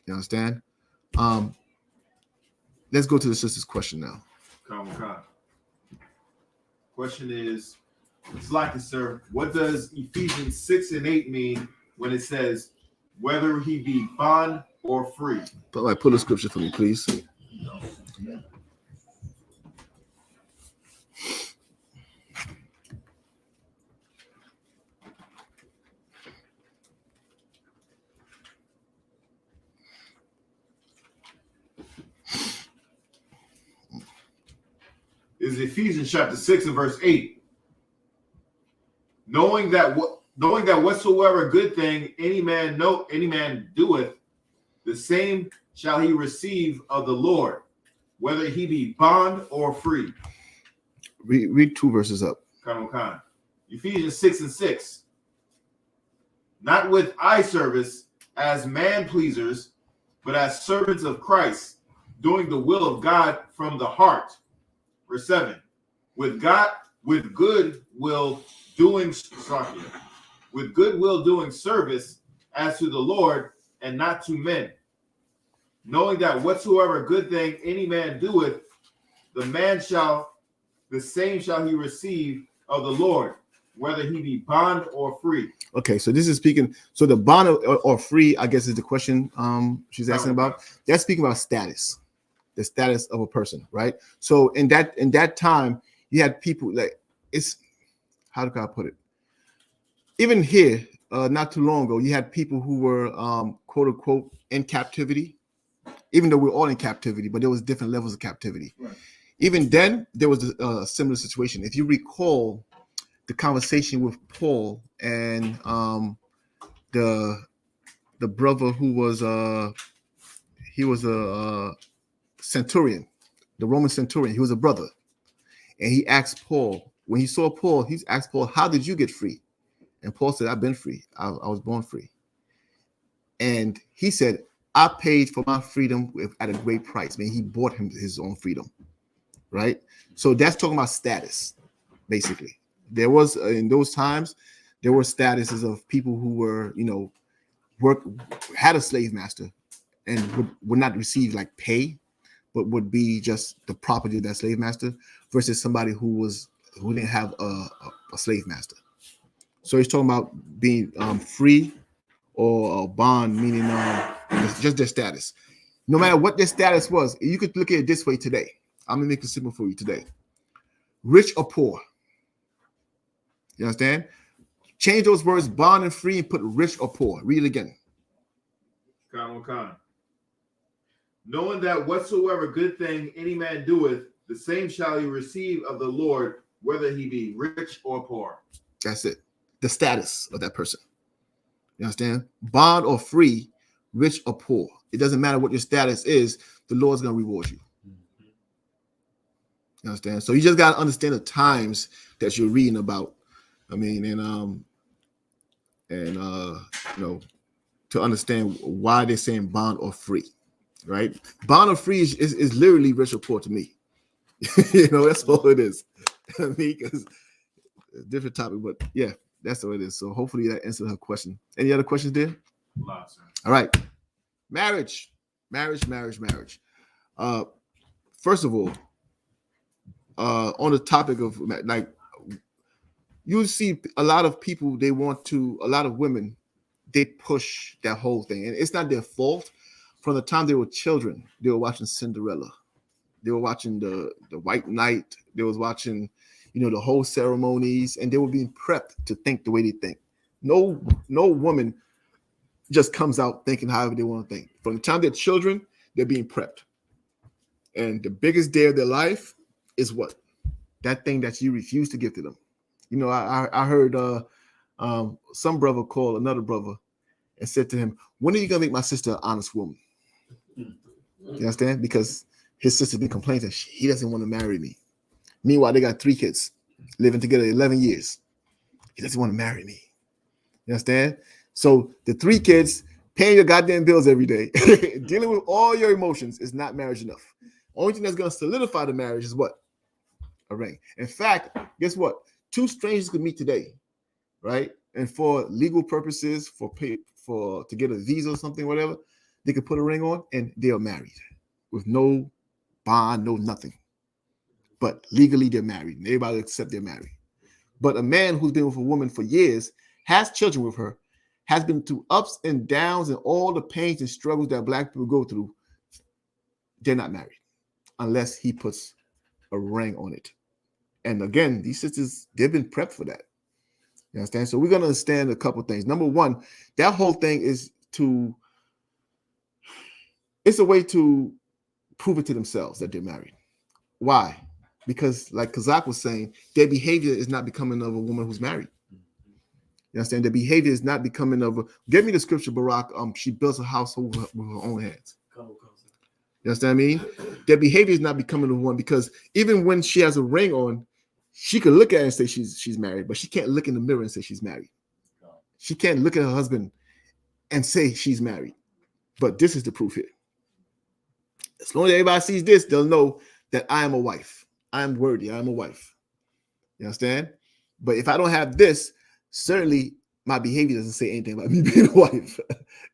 S1: You understand? Let's go to the sister's question now.
S3: Come. Question is, It's like it, sir. What does Ephesians 6 and 8 mean when it says, whether he be bond or free?
S1: But pull the scripture for me, please.
S3: Is Ephesians chapter 6 and verse 8. Knowing that whatsoever good thing any man doeth, the same shall he receive of the Lord, whether he be bond or free.
S1: Read 2 verses up.
S3: Come on. Ephesians 6 and 6. Not with eye service as man pleasers, but as servants of Christ, doing the will of God from the heart. Verse 7. With good will doing service as to the Lord and not to men, knowing that whatsoever good thing any man doeth, the same shall he receive of the Lord, whether he be bond or free.
S1: Okay, so this is speaking. So the bond or free, I guess, is the question she's asking about. That's speaking about status, the status of a person, right? So in that time, you had people like how do I put it? Even here, not too long ago, you had people who were quote unquote in captivity, even though we're all in captivity, but there was different levels of captivity.
S7: Right.
S1: Even then, there was a similar situation. If you recall the conversation with Paul and the brother who was he was a centurion, the Roman centurion. He was a brother, and he asked Paul, when he saw Paul, he asked Paul, "How did you get free?" And Paul said, "I've been free. I was born free." And he said, "I paid for my freedom at a great price." I mean, he bought him his own freedom, right? So that's talking about status, basically. There was in those times, there were statuses of people who were, had a slave master and would not receive like pay, but would be just the property of that slave master, versus somebody who didn't have a slave master. So he's talking about being free or bond, meaning just their status. No matter what their status was, you could look at it this way today. I'm gonna make it simple for you today. Rich or poor. You understand? Change those words, bond and free, and put rich or poor. Read it again.
S3: Knowing that whatsoever good thing any man doeth, the same shall he receive of the Lord, whether he be rich or poor.
S1: That's it. The status of that person. You understand? Bond or free, rich or poor. It doesn't matter what your status is, the Lord's going to reward you. You understand? So you just got to understand the times that you're reading about. I mean, to understand why they're saying bond or free, right? Bond or free is literally rich or poor to me. That's all it is. I mean, because different topic, but yeah, that's all it is. So hopefully that answered her question. Any other questions there?
S3: Lots, sir.
S1: All right. Marriage. First of all, on the topic of like, you see a lot of people, a lot of women, they push that whole thing. And it's not their fault. From the time they were children, they were watching Cinderella. They were watching the White Knight. They was watching, the whole ceremonies, and they were being prepped to think the way they think. No woman just comes out thinking however they want to think. From the time they're children, they're being prepped. And the biggest day of their life is what? That thing that you refuse to give to them. I heard some brother call another brother and said to him, "When are you going to make my sister an honest woman?" You understand? Because his sister been complaining that he doesn't want to marry me. Meanwhile, they got 3 kids living together 11 years. He doesn't want to marry me. You understand? So the 3 kids paying your goddamn bills every day, dealing with all your emotions is not marriage enough. Only thing that's going to solidify the marriage is what? A ring. In fact, guess what? 2 strangers could meet today, right? And for legal purposes, to get a visa or something, whatever, they could put a ring on and they are married with no bond, no nothing. But legally they're married and everybody accept they're married. But a man who's been with a woman for years, has children with her, has been through ups and downs and all the pains and struggles that black people go through, they're not married unless he puts a ring on it. And again, these sisters, they've been prepped for that. You understand? So we're going to understand a couple things. Number one, that whole thing is it's a way to prove it to themselves that they're married. Why? Because like Kazak was saying, their behavior is not becoming of a woman who's married. You understand? Their behavior is not becoming of a, give me the scripture, Barak. She builds a household with her own hands. You understand what I mean? Their behavior is not becoming of one, because even when she has a ring on, she could look at it and say she's married, but she can't look in the mirror and say she's married. She can't look at her husband and say she's married. But this is the proof here. As long as everybody sees this, they'll know that I am a wife. I am worthy. I am a wife. You understand? But if I don't have this, certainly my behavior doesn't say anything about me being a wife.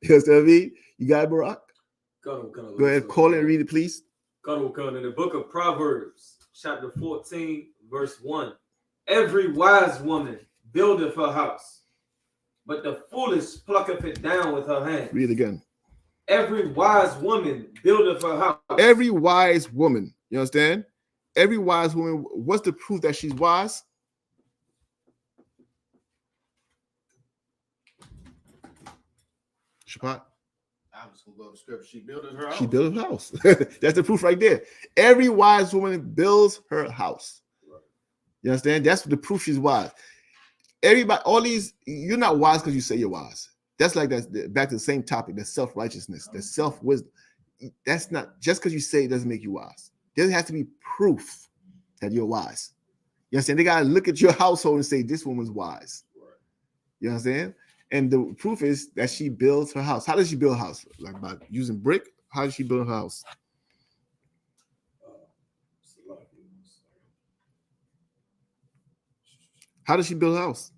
S1: You understand what I mean? You got it, Barak? Go ahead, call it and read it, please.
S5: In the book of Proverbs, chapter 14, verse 1. Every wise woman buildeth her house, but the foolish plucketh it down with her hand.
S1: Read it again.
S5: Every wise woman buildeth her house.
S1: Every wise woman. You understand? Every wise woman. What's the proof that she's wise? Shabbat.
S4: I was gonna go to scripture. She built her house.
S1: She built her house. That's the proof right there. Every wise woman builds her house. You understand? That's the proof she's wise. Everybody, all these, you're not wise because you say you're wise. That's like that. Back to the same topic. That's self-righteousness. That's self-wisdom. That's not just because you say it doesn't make you wise. There has to be proof that you're wise. You understand? They gotta look at your household and say this woman's wise. You understand? And the proof is that she builds her house. How does she build a house? Like by using brick? How does she build her house? How does she build a house?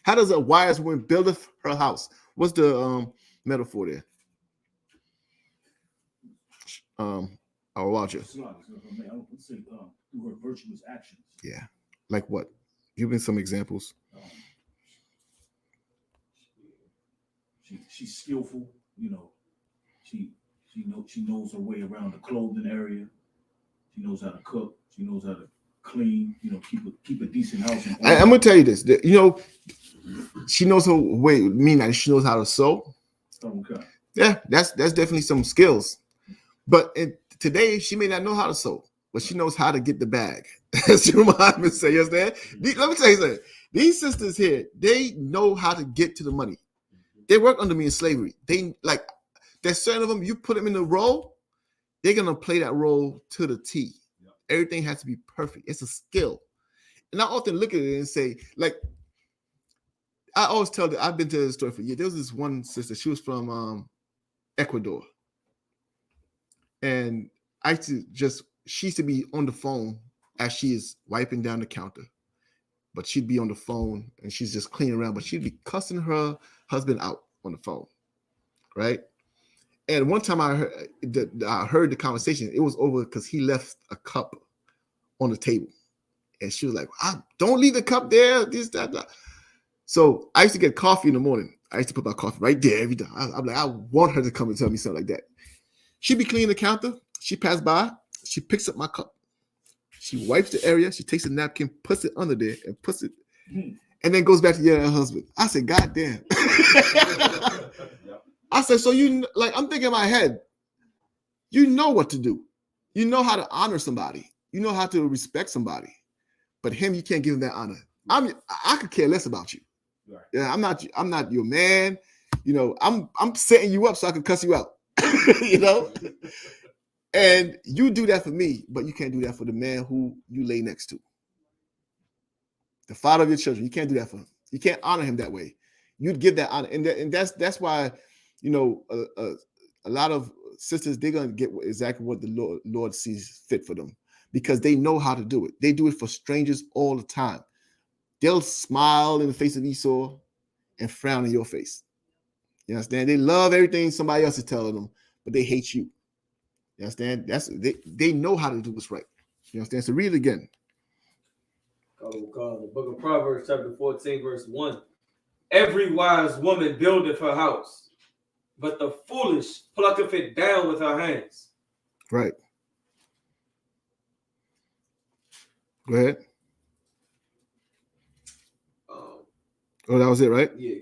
S1: How does a wise woman build her house? What's the metaphor there? I'll watch it.
S7: I would say through her virtuous actions.
S1: Yeah. Like what? Give me some examples.
S7: She's skillful, you know. She knows her way around the clothing area. She knows how to cook. She knows how to clean. You know, keep a decent house.
S1: I'm gonna tell you this. You know, she knows her way. Meaning that she knows how to sew.
S7: Okay.
S1: Yeah, that's definitely some skills. But today she may not know how to sew, but she knows how to get the bag. As your mom would say, yes, Dad. Let me tell you something. These sisters here, they know how to get to the money. They work under me in slavery. They like, there's certain of them, you put them in the role, they're gonna play that role to the T. Yep. Everything has to be perfect. It's a skill. And I often look at it and say, like, I always tell that I've been to the story for years. There was this one sister, she was from Ecuador. And she used to be on the phone as she is wiping down the counter. But she'd be on the phone and she's just cleaning around, but she'd be cussing her husband out on the phone, right? And one time I heard the conversation. It was over because he left a cup on the table. And she was like, don't leave the cup there, this, that, that. So I used to get coffee in the morning. I used to put my coffee right there every day. I'm like, I want her to come and tell me something like that. She'd be cleaning the counter. She passed by. She picks up my cup. She wipes the area. She takes a napkin, puts it under there, and puts it, and then goes back to yelling at her husband. I said, God damn. I said, so I'm thinking in my head, you know what to do. You know how to honor somebody. You know how to respect somebody. But him, you can't give him that honor. I could care less about you. Right. Yeah, I'm not your man. You know, I'm setting you up so I can cuss you out. You know? And you do that for me, but you can't do that for the man who you lay next to. The father of your children, you can't do that for him. You can't honor him that way. You'd give that honor. And that's why, you know, a lot of sisters, they're going to get exactly what the Lord sees fit for them because they know how to do it. They do it for strangers all the time. They'll smile in the face of Esau and frown in your face. You understand? They love everything somebody else is telling them, but they hate you. You understand? They know how to do what's right. You understand? So read it again.
S5: The book of Proverbs, chapter 14, verse 1. Every wise woman buildeth her house, but the foolish plucketh it down with her hands.
S1: Right. Go ahead. Oh, that was it, right?
S5: Yeah,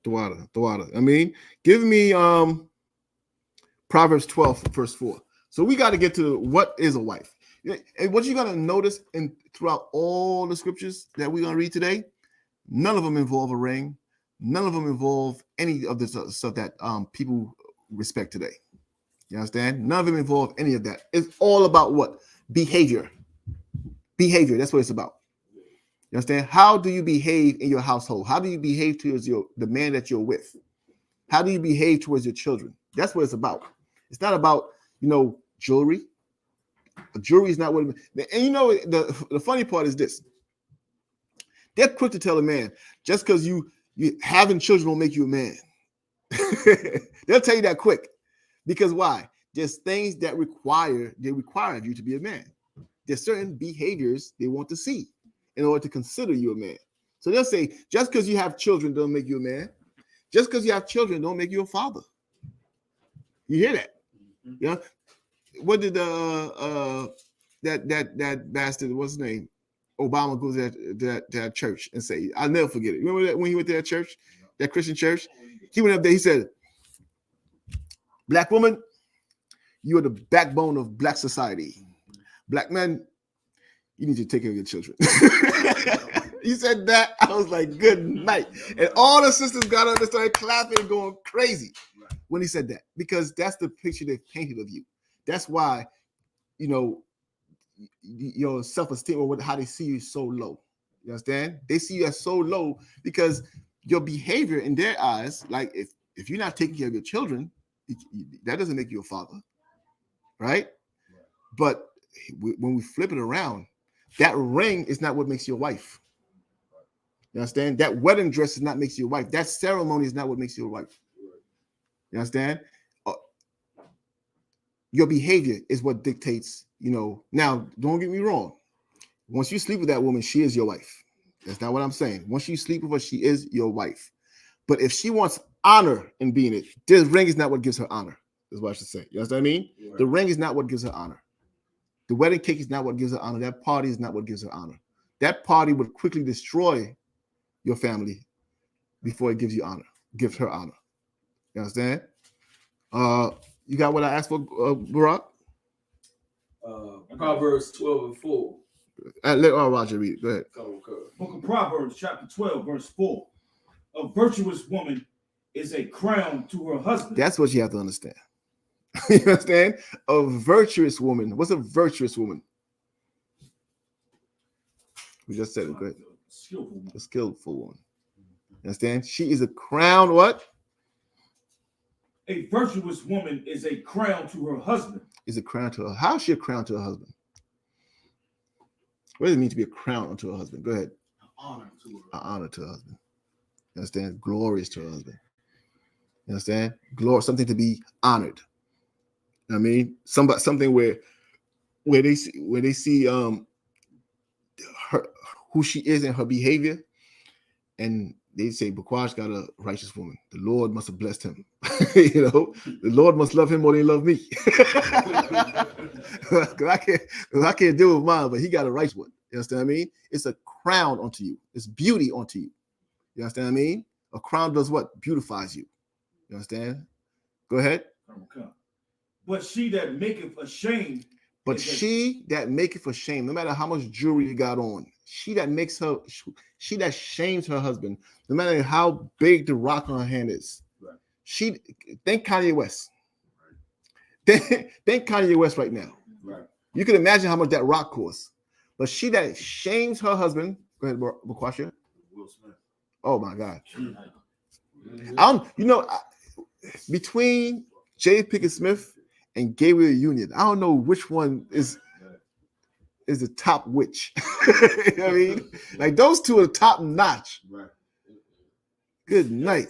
S1: The water. I mean, give me Proverbs 12, verse 4. So we got to get to what is a wife. And what you're going to notice throughout all the scriptures that we're going to read today, none of them involve a ring. None of them involve any of the stuff that people respect today. You understand? None of them involve any of that. It's all about what? Behavior. Behavior. That's what it's about. You understand? How do you behave in your household? How do you behave towards the man that you're with? How do you behave towards your children? That's what it's about. It's not about, jewelry. Jewelry is not what. And the funny part is this. They're quick to tell a man, just because you having children don't make you a man. They'll tell you that quick. Because why? There's things that require of you to be a man. There's certain behaviors they want to see in order to consider you a man. So they'll say, just because you have children don't make you a man. Just because you have children don't make you a father. You hear that? Yeah. What did that bastard, what's his name? Obama goes to that church and say, I'll never forget it. Remember that when he went to that church, that Christian church? He went up there, he said, Black woman, you are the backbone of Black society. Black men, you need to take care of your children. He said that. I was like, good night. And all the sisters got up and started clapping and going crazy when he said that, because that's the picture they've painted of you. That's why, your self-esteem or how they see you is so low. You understand? They see you as so low because your behavior in their eyes, like if you're not taking care of your children, that doesn't make you a father, right? But when we flip it around, that ring is not what makes you a wife. You understand? That wedding dress is not makes you a wife. That ceremony is not what makes you a wife. You understand? Your behavior is what dictates, Now, don't get me wrong. Once you sleep with that woman, she is your wife. That's not what I'm saying. Once you sleep with her, she is your wife. But if she wants honor in being it, this ring is not what gives her honor. Is what I should say. You understand what I mean? Right. The ring is not what gives her honor. The wedding cake is not what gives her honor. That party is not what gives her honor. That party would quickly destroy your family before it gives you honor, gives her honor. You understand? You got what I asked for, Barack?
S5: Proverbs 12 and 4.
S1: Let Roger read it. Go ahead.
S7: Book of Proverbs, chapter 12, verse 4. A virtuous woman is a crown to her husband.
S1: That's what you have to understand. You understand? A virtuous woman. What's a virtuous woman? We just said it. Go ahead. A skillful woman. You understand? She is a crown. What?
S7: A virtuous woman is a crown to her husband.
S1: Is a crown to her. How is she a crown to her husband? What does it mean to be a crown unto her husband? Go ahead.
S4: Honor to her.
S1: An honor to her husband. You understand? Glorious to her husband. You understand? Glory, something to be honored. I mean, something where they see her, who she is and her behavior, and they say, Bakwash got a righteous woman. The Lord must have blessed him. The Lord must love him more than he loved me. Because I can't deal with mine, but he got a righteous one. You understand what I mean? It's a crown unto you. It's beauty unto you. You understand what I mean? A crown does what? Beautifies you. You understand? Go ahead.
S7: But she that maketh ashamed.
S1: But she that maketh ashamed, no matter how much jewelry you got on, she that shames her husband, no matter how big the rock on her hand is. Right. Think Kanye West. Right. Think Kanye West right now. Right. You can imagine how much that rock costs. But she that shames her husband, go ahead, Bakwasha.
S3: Will Smith.
S1: Oh my God. Between J. Pickett Smith and Gabriel Union, I don't know which one is the top witch. You know what I mean? Like those two are top notch. Right. Good night.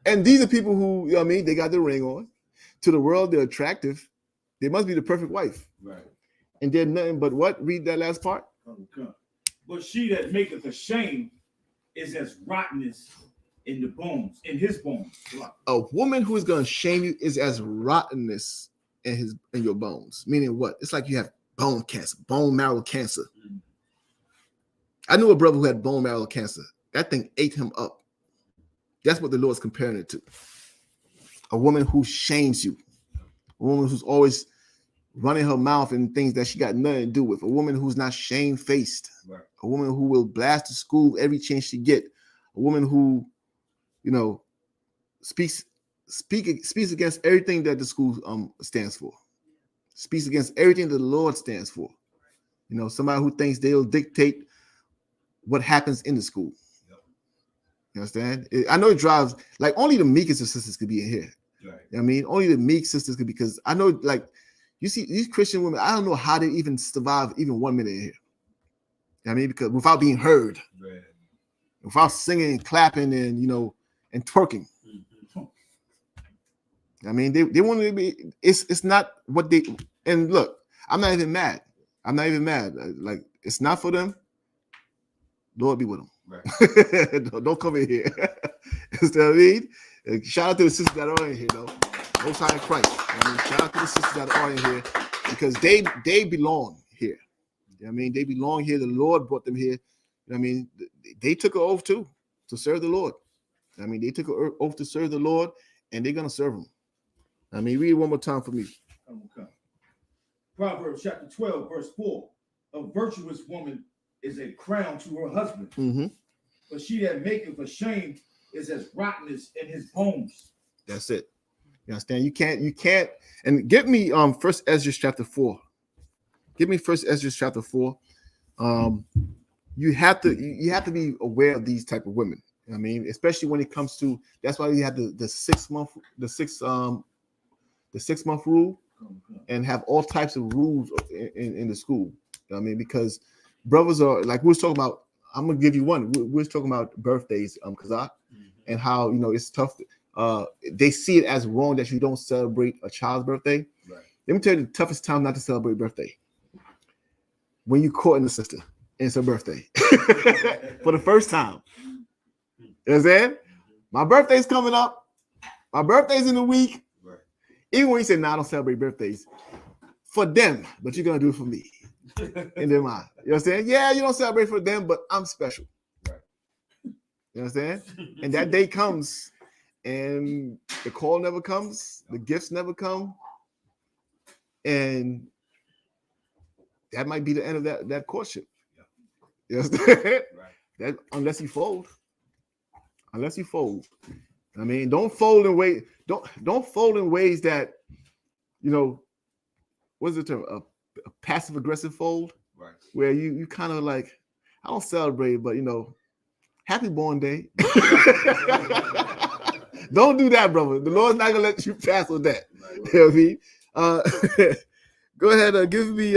S1: And these are people who, you know what I mean, they got the ring on. To the world, they're attractive. They must be the perfect wife.
S3: Right.
S1: And they're nothing but what? Read that last part.
S7: But she that maketh ashamed is as rottenness in the bones, in his bones.
S1: A woman who is going to shame you is as rottenness in your bones. Meaning what? It's like you have bone cancer, bone marrow cancer. I knew a brother who had bone marrow cancer. That thing ate him up. That's what the Lord's comparing it to. A woman who shames you. A woman who's always running her mouth in things that she got nothing to do with. A woman who's not shame-faced. Right. A woman who will blast the school every chance she get. A woman who, you know, speaks against everything that the school stands for. Speaks against everything that the Lord stands for. You know, somebody who thinks they'll dictate what happens in the school. Yep. You understand? I know it drives, like, only the meekest of sisters could be in here. Right. You know what I mean? Only the meek sisters could, because I know, like, you see these Christian women, I don't know how they even survive even 1 minute in here. You know what I mean? Because without being heard, right, without singing and clapping and, you know, and twerking. Mm-hmm. I mean, they want to be, it's not what they, and look, I'm not even mad. I'm not even mad. Like, it's not for them. Lord be with them. Right. don't come in here. You know what I mean? Shout out to the sisters that are in here, though. Most High in Christ. I mean, shout out to the sisters that are in here, because they belong here. You know what I mean? They belong here. The Lord brought them here. You know what I mean? They took an oath too to serve the Lord. I mean, they took an oath to serve the Lord, and they're gonna serve him. I mean, read it one more time for me.
S7: Okay. Proverbs chapter 12, verse 4. A virtuous woman is a crown to her husband, mm-hmm, but she that maketh ashamed is as rottenness in his bones.
S1: That's it. You understand? You can't. And get me First Ezra chapter 4. Give me First Ezra chapter 4. You have to be aware of these type of women. I mean, especially when it comes to, that's why you have the 6 month rule, and have all types of rules in the school. I mean, because brothers are, like we was talking about, I'm gonna give you one. We was talking about birthdays, Kazak, and how, you know, it's tough. They see it as wrong that you don't celebrate a child's birthday. Right. Let me tell you the toughest time not to celebrate birthday. When you courting a sister and it's her birthday for the first time. You know what I'm saying? My birthday's coming up. My birthday's in a week. Right. Even when you say, "No, I don't celebrate birthdays," for them, but you're gonna do it for me. In their mind. You know what I'm saying? Yeah, you don't celebrate for them, but I'm special. Right. You know what I'm saying? And that day comes, and the call never comes, the gifts never come, and that might be the end of that courtship. You understand? Right. That, unless you fold. Unless you fold. I mean, don't fold in ways, don't fold in ways that, you know, what's the term? A passive aggressive fold, right? Where you kind of like, I don't celebrate, but, you know, happy born day. Don't do that, brother. The Lord's not gonna let you pass on that. Right. You know what I mean? Go ahead, give me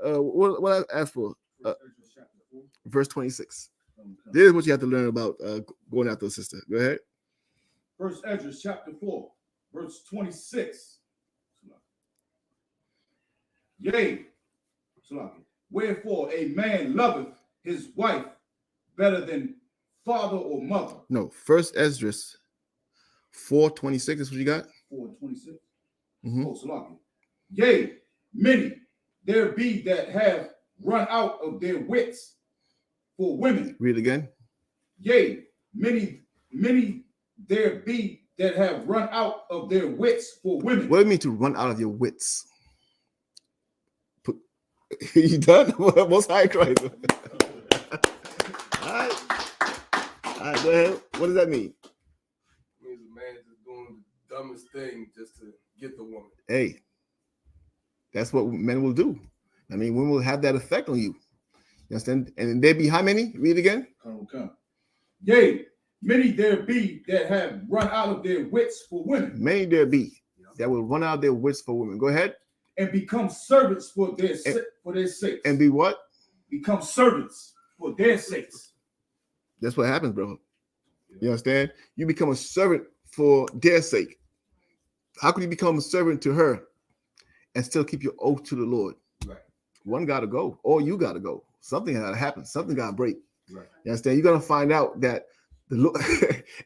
S1: what I asked for. Verse 26. This is what you have to learn about going after a sister. Go ahead.
S7: First Ezra chapter 4, verse 26. Yea, wherefore a man loveth his wife better than father or mother.
S1: No, First Ezra 4:26 is what you got?
S7: 4:26. Mm-hmm. Oh, yea, many there be that have run out of their wits for women.
S1: Read it again.
S7: Yea, many there be that have run out of their wits for women.
S1: What do you mean to run out of your wits? You done? Most High Christ. All right, go ahead. What does that mean?
S8: It means a man just doing the dumbest thing just to get the woman.
S1: Hey, that's what men will do. I mean, women will have that effect on you. You understand? And there be how many? Read it again.
S7: Come. Yea, many there be that have run out of their wits for women.
S1: Many there be that will run out of their wits for women. Go ahead.
S7: And become servants for their sakes.
S1: And be what?
S7: Become servants for their sakes.
S1: That's what happens, bro. You understand? You become a servant for their sake. How could you become a servant to her and still keep your oath to the Lord.
S6: Right.
S1: One got to go, or you got to go. Something got to happen. Something got to break.
S6: Right.
S1: You understand? You're gonna find out that the Lord.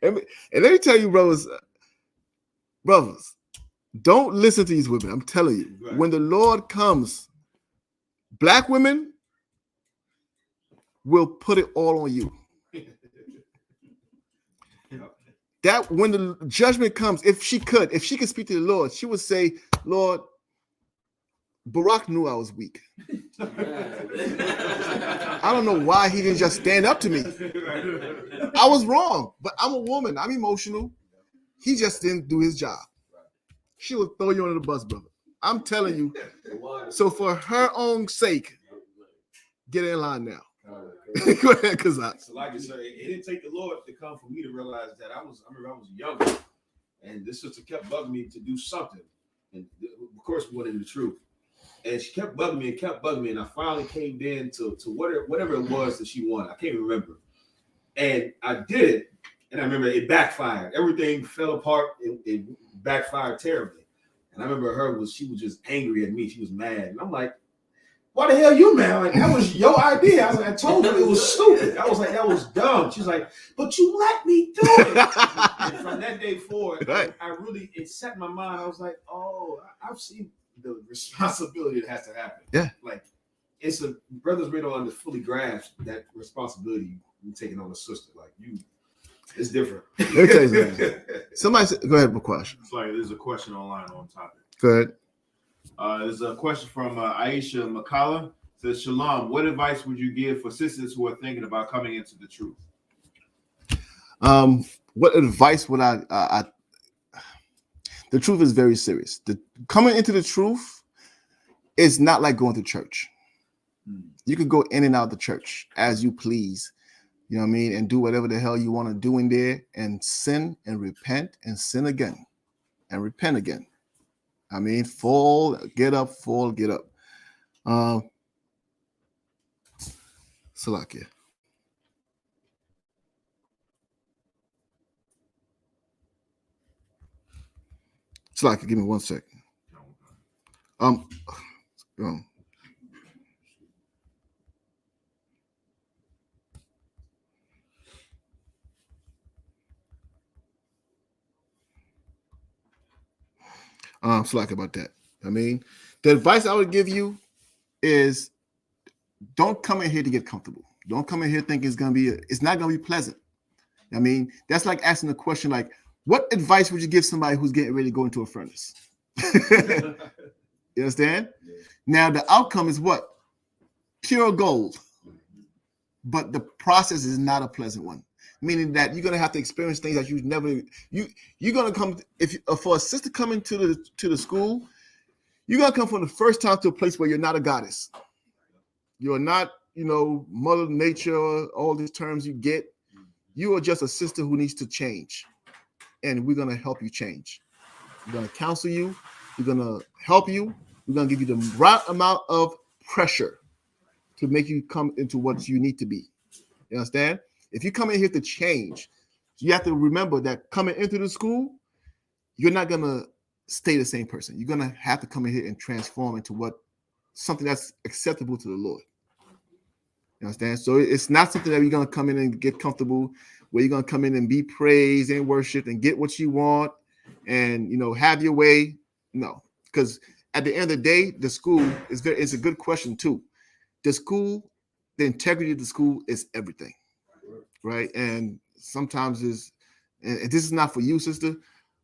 S1: And let me tell you, brothers, don't listen to these women. I'm telling you,
S6: Right.
S1: when the Lord comes, black women will put it all on you. That when the judgment comes, if she could speak to the Lord, she would say, Lord, Barack knew I was weak. I don't know why he didn't just stand up to me. I was wrong, but I'm a woman. I'm emotional. He just didn't do his job. She will throw you under the bus, brother. I'm telling you. So for her own sake, get in line now. Go ahead, Kazak.
S6: So like I said, it didn't take the Lord to come for me to realize that I remember I was younger, and this sister kept bugging me to do something. And of course, we wanted the truth. And she kept bugging me, and I finally caved in to whatever it was that she wanted. I can't remember. And I did it, and I remember it backfired. Everything fell apart. It backfired terribly. And I remember she was just angry at me. She was mad. And I'm like, why the hell you mad? Like, that was your idea. I told you it was stupid. I was like, that was dumb. She's like, but you let me do it. And from that day forward,
S1: right.
S6: it set in my mind. I was like, oh, I've seen the responsibility that has to happen.
S1: Yeah.
S6: Like, brothers really don't fully grasp that responsibility you taking on a sister. Like, it's different.
S1: Let me tell you something. Somebody said, go ahead, question.
S3: Sorry, there's a question online on topic.
S1: Go ahead.
S3: There's a question from I.S.U.P.K. Says, Shalom, what advice would you give for sisters who are thinking about coming into the truth?
S1: What advice would I the truth is very serious. Coming into the truth is not like going to church. You could go in and out of the church as you please, you know what I mean, and do whatever the hell you want to do in there and sin and repent and sin again and repent again. I mean, fall, get up, fall, get up. Salakia. Salakia, give me 1 second. Slack about that. I mean, the advice I would give you is don't come in here to get comfortable. Don't come in here thinking it's not gonna be pleasant. I mean, that's like asking a question like, what advice would you give somebody who's getting ready to go into a furnace? You understand? Yeah. Now the outcome is what? Pure gold. But the process is not a pleasant one. Meaning that you're gonna have to experience things that you're gonna come for a sister coming to the school, you're gonna come from the first time to a place where you're not a goddess. You're not, Mother Nature, all these terms you get. You are just a sister who needs to change, and we're gonna help you change. We're gonna counsel you. We're gonna help you. We're gonna give you the right amount of pressure to make you come into what you need to be. You understand? If you come in here to change, you have to remember that coming into the school, you're not gonna stay the same person. You're gonna have to come in here and transform into something that's acceptable to the Lord. You understand? So it's not something that you're gonna come in and get comfortable, where you're gonna come in and be praised and worshiped and get what you want and have your way. No, because at the end of the day, the school it's a good question too. The integrity of the school is everything. Right, and sometimes and this is not for you, sister.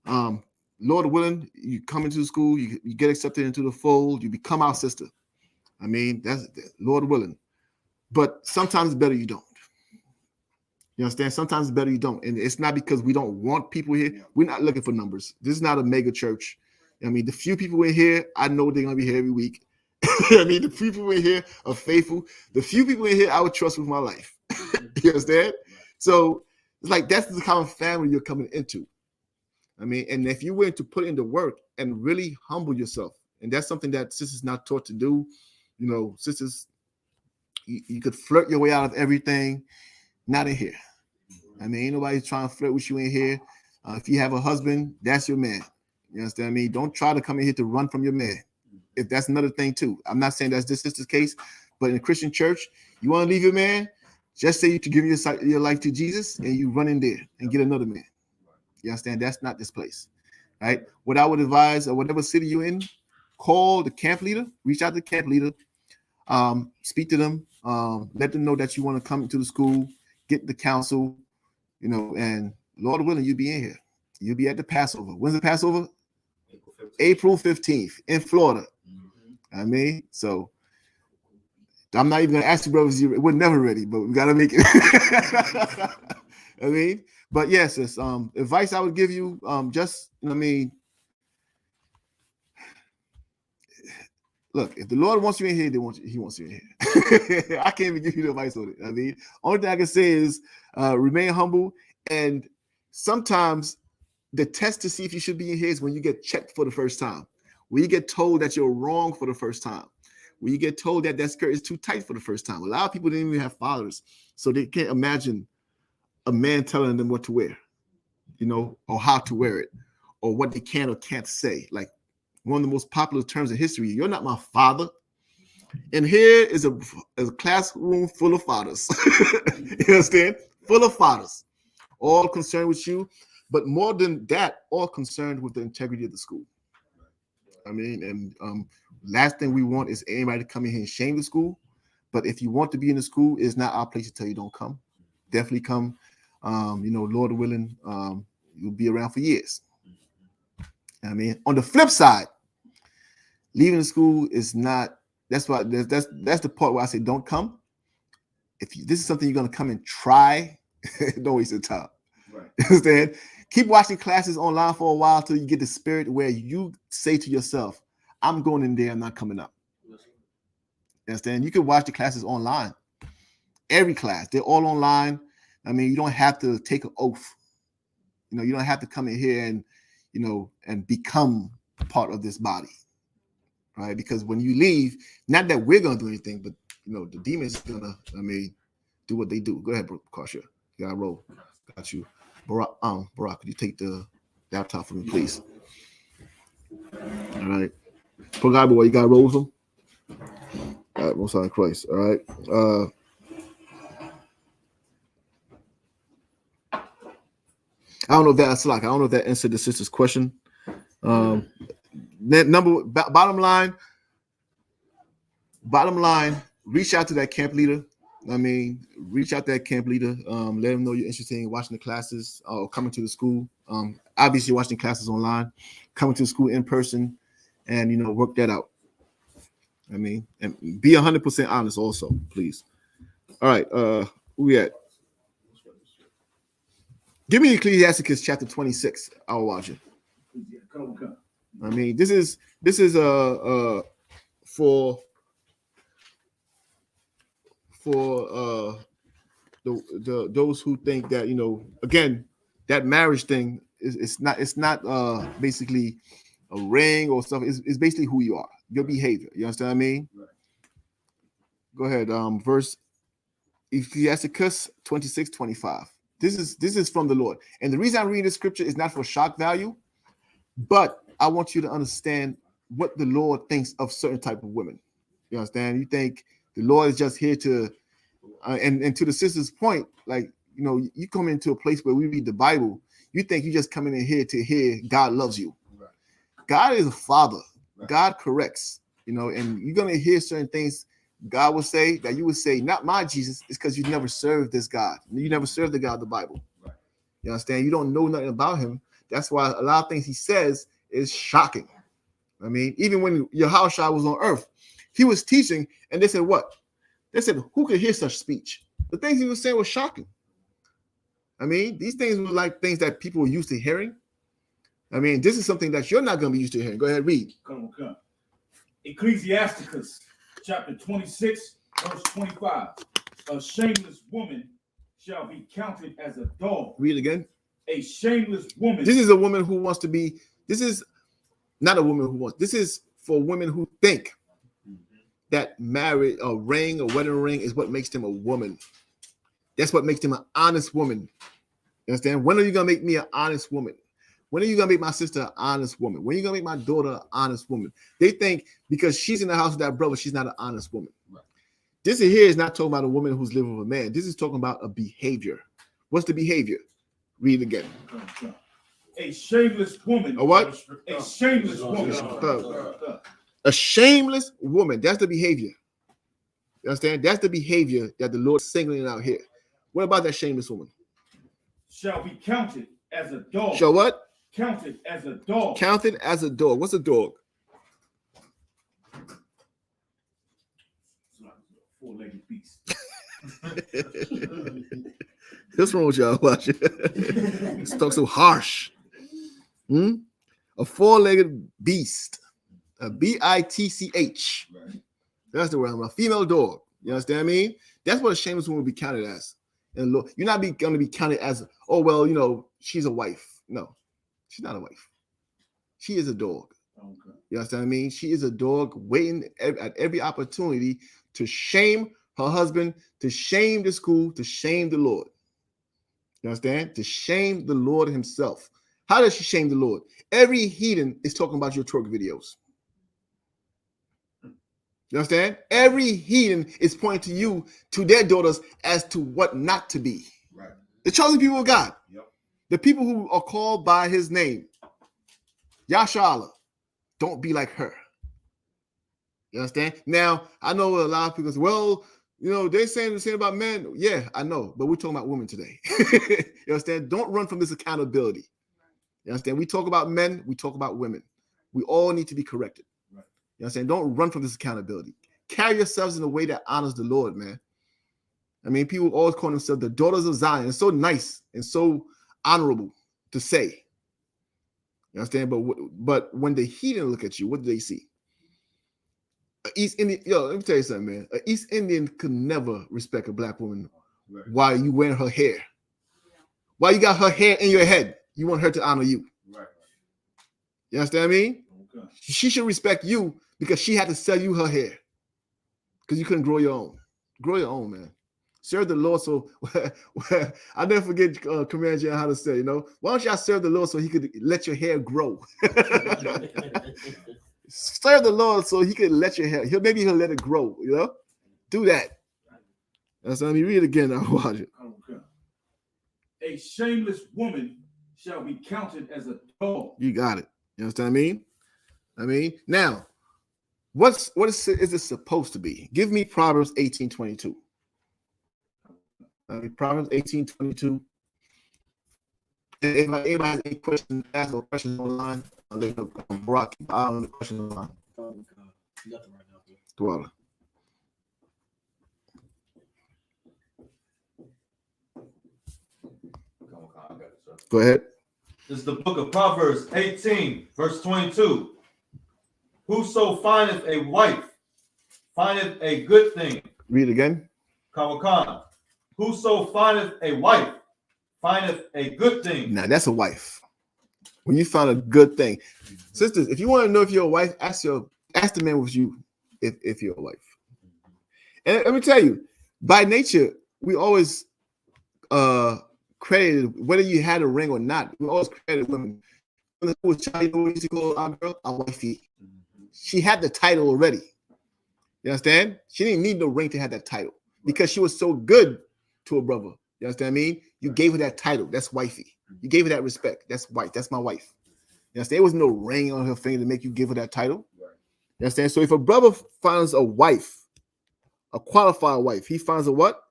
S1: Lord willing, you come into the school, you get accepted into the fold, you become our sister. I mean, that's Lord willing. But sometimes it's better you don't. You understand? Sometimes it's better you don't, and it's not because we don't want people here. We're not looking for numbers. This is not a mega church. I mean, the few people in here, I know they're gonna be here every week. I mean, the few people in here are faithful. The few people in here, I would trust with my life. You understand? So it's like that's the kind of family you're coming into. I mean, and if you're willing to put in the work and really humble yourself, and that's something that sisters not taught to do. Sisters, you could flirt your way out of everything. Not in here. I mean, ain't nobody trying to flirt with you in here. If you have a husband, that's your man. You understand me? Don't try to come in here to run from your man. if that's another thing too. I'm not saying that's this sister's case, but in a Christian church, you want to leave your man, just say you to give your life to Jesus, and you run in there and get another man. You understand? That's not this place, right? What I would advise, or whatever city you're in, call the camp leader, reach out to the camp leader, speak to them, let them know that you want to come to the school, get the counsel, and Lord willing, you'll be in here. You'll be at the Passover. When's the Passover? April 15th in Florida. I mean, so I'm not even gonna ask you, brothers. We're never ready, but we gotta make it. I mean, but yes, it's advice I would give you. Look, if the Lord wants you in here, He wants you in here. I can't even give you the advice on it. I mean, only thing I can say is remain humble, and sometimes the test to see if you should be in here is when you get checked for the first time, when you get told that you're wrong for the first time, when you get told that that skirt is too tight for the first time. A lot of people didn't even have fathers, so they can't imagine a man telling them what to wear, or how to wear it, or what they can or can't say. Like one of the most popular terms in history, "You're not my father." And here is a classroom full of fathers. You understand? Full of fathers, all concerned with you. But more than that, all concerned with the integrity of the school. I mean, and last thing we want is anybody to come in here and shame the school. But if you want to be in the school, it's not our place to tell you don't come. Definitely come. Lord willing, you'll be around for years. I mean, on the flip side, leaving the school is not. That's why that's the part where I say don't come. If this is something you're going to come and try, don't waste your time. Right. Understand? Keep watching classes online for a while till you get the spirit where you say to yourself, "I'm going in there. I'm not coming up." You understand? You can watch the classes online. Every class, they're all online. I mean, you don't have to take an oath. You don't have to come in here and become part of this body, right? Because when you leave, not that we're gonna do anything, but the demons gonna, do what they do. Go ahead, Kasha. You gotta roll. Got you. Barack, could you take the laptop for me, please? All right. Poor guy, boy, you got to roll with him? All right, most high Christ. All right. I don't know if that's like, I don't know if that answered the sister's question. Bottom line, reach out to that camp leader. Reach out to that camp leader. Let them know you're interested in watching the classes or coming to the school. Obviously, watching classes online, coming to the school in person, and work that out. And be 100% honest also, please. All right, who we at? Give me Ecclesiasticus chapter 26. I'll watch it. This is for those who think that again, that marriage thing it's not basically a ring or stuff. It's basically who you are, your behavior. You understand what I mean? Right. Go ahead. Verse Ecclesiasticus 26:25. This is from the Lord, and the reason I'm reading this scripture is not for shock value, but I want you to understand what the Lord thinks of certain type of women. You understand? You think the Lord is just here to and to the sister's point, like, you come into a place where we read the Bible, you think you just coming in here to hear God loves you. Right. God is a father. Right. God corrects, and you're going to hear certain things God will say that you would say, not my Jesus, is because you never served this God. You never served the God of the Bible. Right. You understand? You don't know nothing about him. That's why a lot of things he says is shocking. Even when Yahushua was on earth, he was teaching, and they said, what? They said, who could hear such speech? The things he was saying was shocking. These things were like things that people were used to hearing. This is something that you're not going to be used to hearing. Go ahead, read.
S7: Come. Ecclesiasticus chapter 26, verse 25. A shameless woman shall be counted as a dog.
S1: Read again.
S7: A shameless woman.
S1: This is a woman who wants to be, this is not a woman who wants, this is for women who think that marriage, a ring, a wedding ring is what makes them a woman. That's what makes them an honest woman. You understand? When are you going to make me an honest woman? When are you gonna make my sister an honest woman? When are you gonna make my daughter an honest woman? They think because she's in the house with that brother, she's not an honest woman.
S6: Right.
S1: This here is not talking about a woman who's living with a man. This is talking about a behavior. What's the behavior? Read it again.
S7: A shameless woman.
S1: A what?
S7: A shameless woman.
S1: A shameless woman. That's the behavior. You understand? That's the behavior that the Lord is singling out here. What about that shameless woman?
S7: Shall be counted as a dog.
S1: Shall what?
S7: Counted as a dog.
S1: Counted as a dog. What's a dog?
S7: Four-legged beast.
S1: What's wrong with y'all? Watch it. It's talk so harsh. A four-legged beast. A bitch.
S6: Right.
S1: That's the word. I'm a female dog. You understand what I mean? That's what a shameless woman will be counted as. And look, you're not going to be counted as, oh, well, you know, she's a wife. No, she's not a wife. She is a dog.
S7: Okay.
S1: You understand what I mean? She is a dog waiting at every opportunity to shame her husband, to shame the school, to shame the Lord. You understand? To shame the Lord himself. How does she shame the Lord? Every heathen is talking about your twerk videos. You understand? Every heathen is pointing to you, to their daughters, as to what not to be.
S6: Right.
S1: The chosen people of God.
S6: Yep.
S1: The people who are called by his name. Yashala. Don't be like her. You understand? Now, I know a lot of people say, well, you know, they're saying the same about men. Yeah, I know. But we're talking about women today. You understand? Don't run from this accountability. You understand? We talk about men. We talk about women. We all need to be corrected. You know what I'm saying? Don't run from this accountability. Carry yourselves in a way that honors the Lord, man. I mean, people always call themselves the daughters of Zion. It's so nice and so honorable to say. You understand? But when the heathen look at you, what do they see? East Indian, let me tell you something, man. An East Indian could never respect a black woman while you wearing her hair. While you got her hair in your head, you want her to honor you.
S6: Right.
S1: You understand what I mean?
S7: Okay.
S1: She should respect you because she had to sell you her hair because you couldn't grow your own. Grow your own, man. Serve the Lord. So I'll never forget Command General how to say, why don't y'all serve the Lord so he could let your hair grow? Serve the Lord so he could let your hair. Maybe he'll let it grow, Do that. That's let me read it again. I'll watch it.
S7: Okay. A shameless woman shall be counted as a dog.
S1: You got it. You understand what I mean? Now, what is this supposed to be? Give me Proverbs 18:22. Proverbs 18:22. And if anybody has any questions, ask or questions online, I'll let Brock keep eye on the questions online.
S4: Nothing right now.
S1: Dwella. Go ahead.
S9: This is the book of Proverbs 18, verse 22. Whoso findeth a wife findeth a good thing.
S1: Read again.
S9: Kawakan. Whoso findeth a wife findeth a good thing.
S1: Now that's a wife. When you find a good thing. Sisters, if you want to know if you're a wife, ask the man with you if you're a wife. And let me tell you, by nature, we always credited, whether you had a ring or not, we always credited women. When the child, we used to call our girl a wifey. She had the title already. You understand? She didn't need no ring to have that title because she was so good to her brother. You understand what I mean? You gave her that title. That's wifey. You gave her that respect. That's wife. That's my wife. You understand? There was no ring on her finger to make you give her that title. You understand? So if a brother finds a wife, a qualified wife, he finds a what?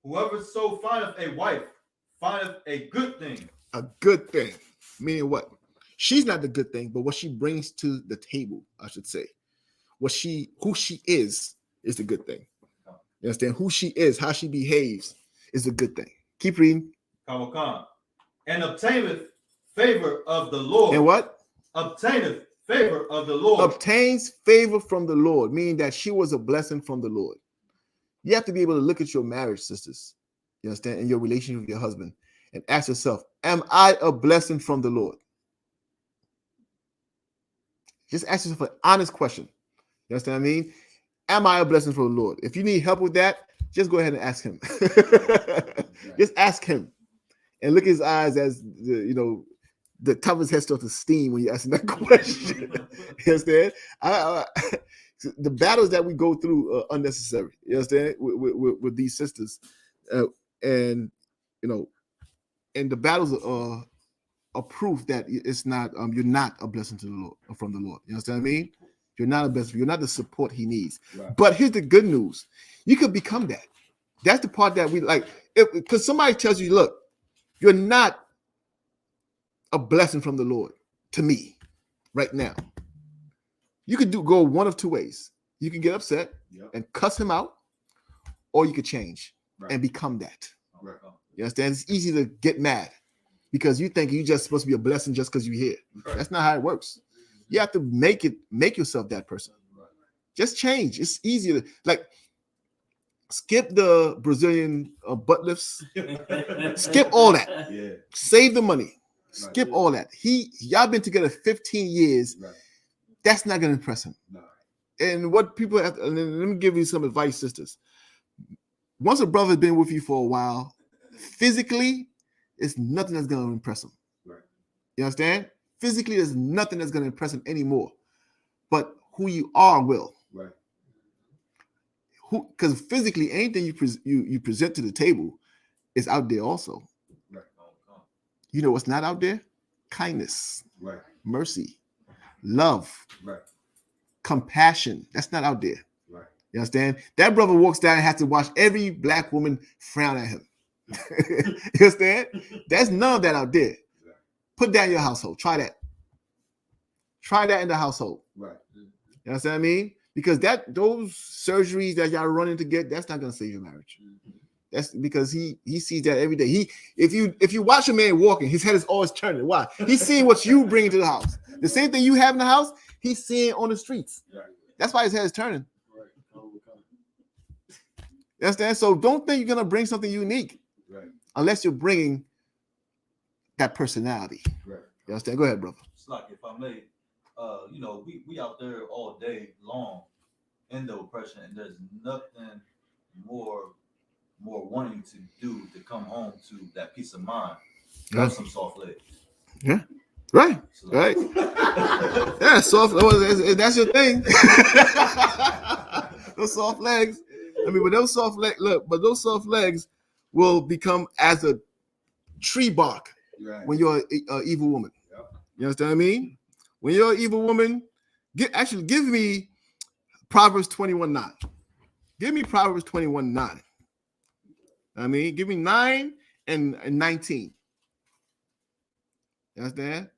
S9: Whoever so findeth a wife findeth a good thing.
S1: A good thing. Meaning what? She's not the good thing, but what she brings to the table, I should say. Who she is the good thing. You understand? Who she is, how she behaves is a good thing. Keep reading.
S9: Kawakan. And obtaineth favor of the Lord.
S1: And what?
S9: Obtaineth favor of the Lord.
S1: Obtains favor from the Lord, meaning that she was a blessing from the Lord. You have to be able to look at your marriage, sisters. You understand? And your relationship with your husband and ask yourself, am I a blessing from the Lord? Just ask yourself an honest question. You understand what I mean? Am I a blessing from the Lord? If you need help with that, just go ahead and ask him. Just ask him and look at his eyes as the top of his head starts to steam when you ask that question. You understand? The battles that we go through are unnecessary. You understand? With these sisters, and and the battles are a proof that it's not you're not a blessing to the Lord from the Lord. You understand what I mean? You're not a blessing. You're not the support he needs. Right. But here's the good news: you could become that. That's the part that we like. Because somebody tells you, "Look, you're not a blessing from the Lord to me right now." You could go one of two ways. You can get upset and cuss him out, or you could change and become that. Right. You understand? It's easy to get mad because you think you're just supposed to be a blessing just because you're here. Right. That's not how it works. You have to make yourself that person. Right. Just change. It's easier to skip the Brazilian butt lifts. Skip all that. Yeah. Save the money. Skip all that. Y'all been together 15 years. Right. That's not going to impress him. No. And what people have, and let me give you some advice, sisters. Once a brother's been with you for a while, physically, it's nothing that's going to impress him. Right. You understand? Physically, there's nothing that's going to impress him anymore. But who you are will. Right. Because physically, anything you present to the table is out there also. Right. You know what's not out there? Kindness. Right. Mercy. Love, right? Compassion. That's not out there. Right. You understand? That brother walks down and has to watch every black woman frown at him. You understand? There's none of that out there. Right. Put that in your household. Try that. Try that in the household. Right. You understand what I mean? Because those surgeries that y'all running to get, that's not going to save your marriage. That's because he sees that every day. If you watch a man walking, his head is always turning. Why? He's seeing what you bring into the house. The same thing you have in the house, he's seeing on the streets. That's why his head is turning. You understand? So don't think you're gonna bring something unique, unless you're bringing that personality. Right. You understand? Go ahead, brother.
S9: It's like if I may, we out there all day long in the oppression, and there's nothing more wanting to do to come home to that peace of mind. Have some soft legs.
S1: Yeah. Right. So, right. Yeah, soft. That's your thing. Those soft legs. I mean, but those soft legs will become as a tree bark when you're an evil woman. Yep. You understand what I mean? When you're an evil woman, give me Proverbs 21:9. Give me Proverbs 21:9. I mean, give me 9 and 19. You understand?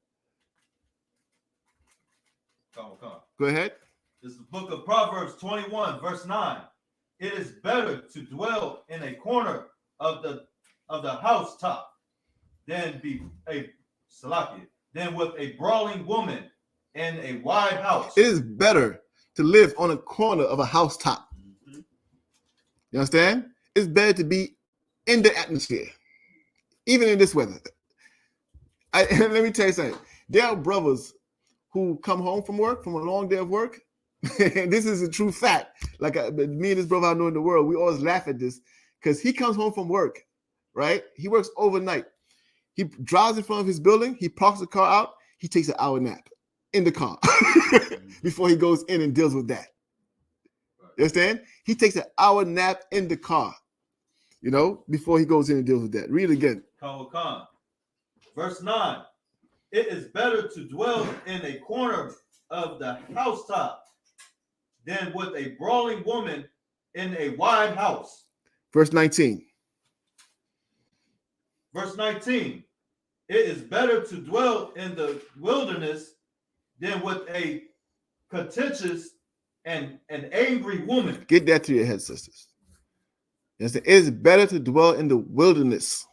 S9: Come.
S1: Go ahead.
S9: This is the book of Proverbs 21, verse 9. It is better to dwell in a corner of the housetop than with a brawling woman in a wide house.
S1: It is better to live on a corner of a housetop. Mm-hmm. You understand? It's better to be in the atmosphere, even in this weather. Let me tell you something. There are brothers who come home from a long day of work, and this is a true fact. Like me and this brother I know in the world, we always laugh at this because he comes home from work, right? He works overnight. He drives in front of his building. He parks the car out. He takes an hour nap in the car before he goes in and deals with that. You understand? He takes an hour nap in the car, before he goes in and deals with that. Read it again.
S9: Verse 9. It is better to dwell in a corner of the housetop than with a brawling woman in a wide house.
S1: Verse 19.
S9: Verse 19. It is better to dwell in the wilderness than with a contentious and an angry woman.
S1: Get that to your head, sisters. It is better to dwell in the wilderness.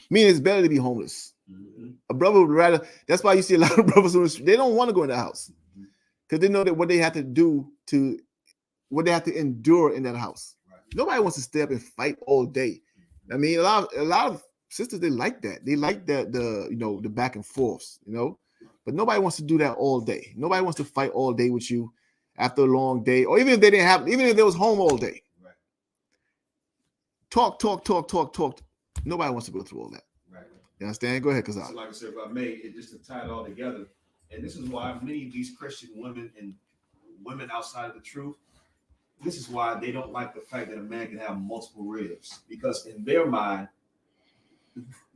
S1: Meaning it's better to be homeless. Mm-hmm. A brother would rather. That's why you see a lot of brothers on the street. They don't want to go in the house because they know that what they have to do what they have to endure in that house. Right. Nobody wants to stay up and fight all day. I mean, a lot of sisters, they like that. They like that the back and forths, But nobody wants to do that all day. Nobody wants to fight all day with you after a long day, or even if they was home all day. Right. Talk. Nobody wants to go through all that. Right. You understand? Go ahead,
S6: So
S1: Kazan.
S6: like I said, if I may, it just to tie it all together, and this is why many of these Christian women and women outside of the truth, this is why they don't like the fact that a man can have multiple ribs, because in their mind,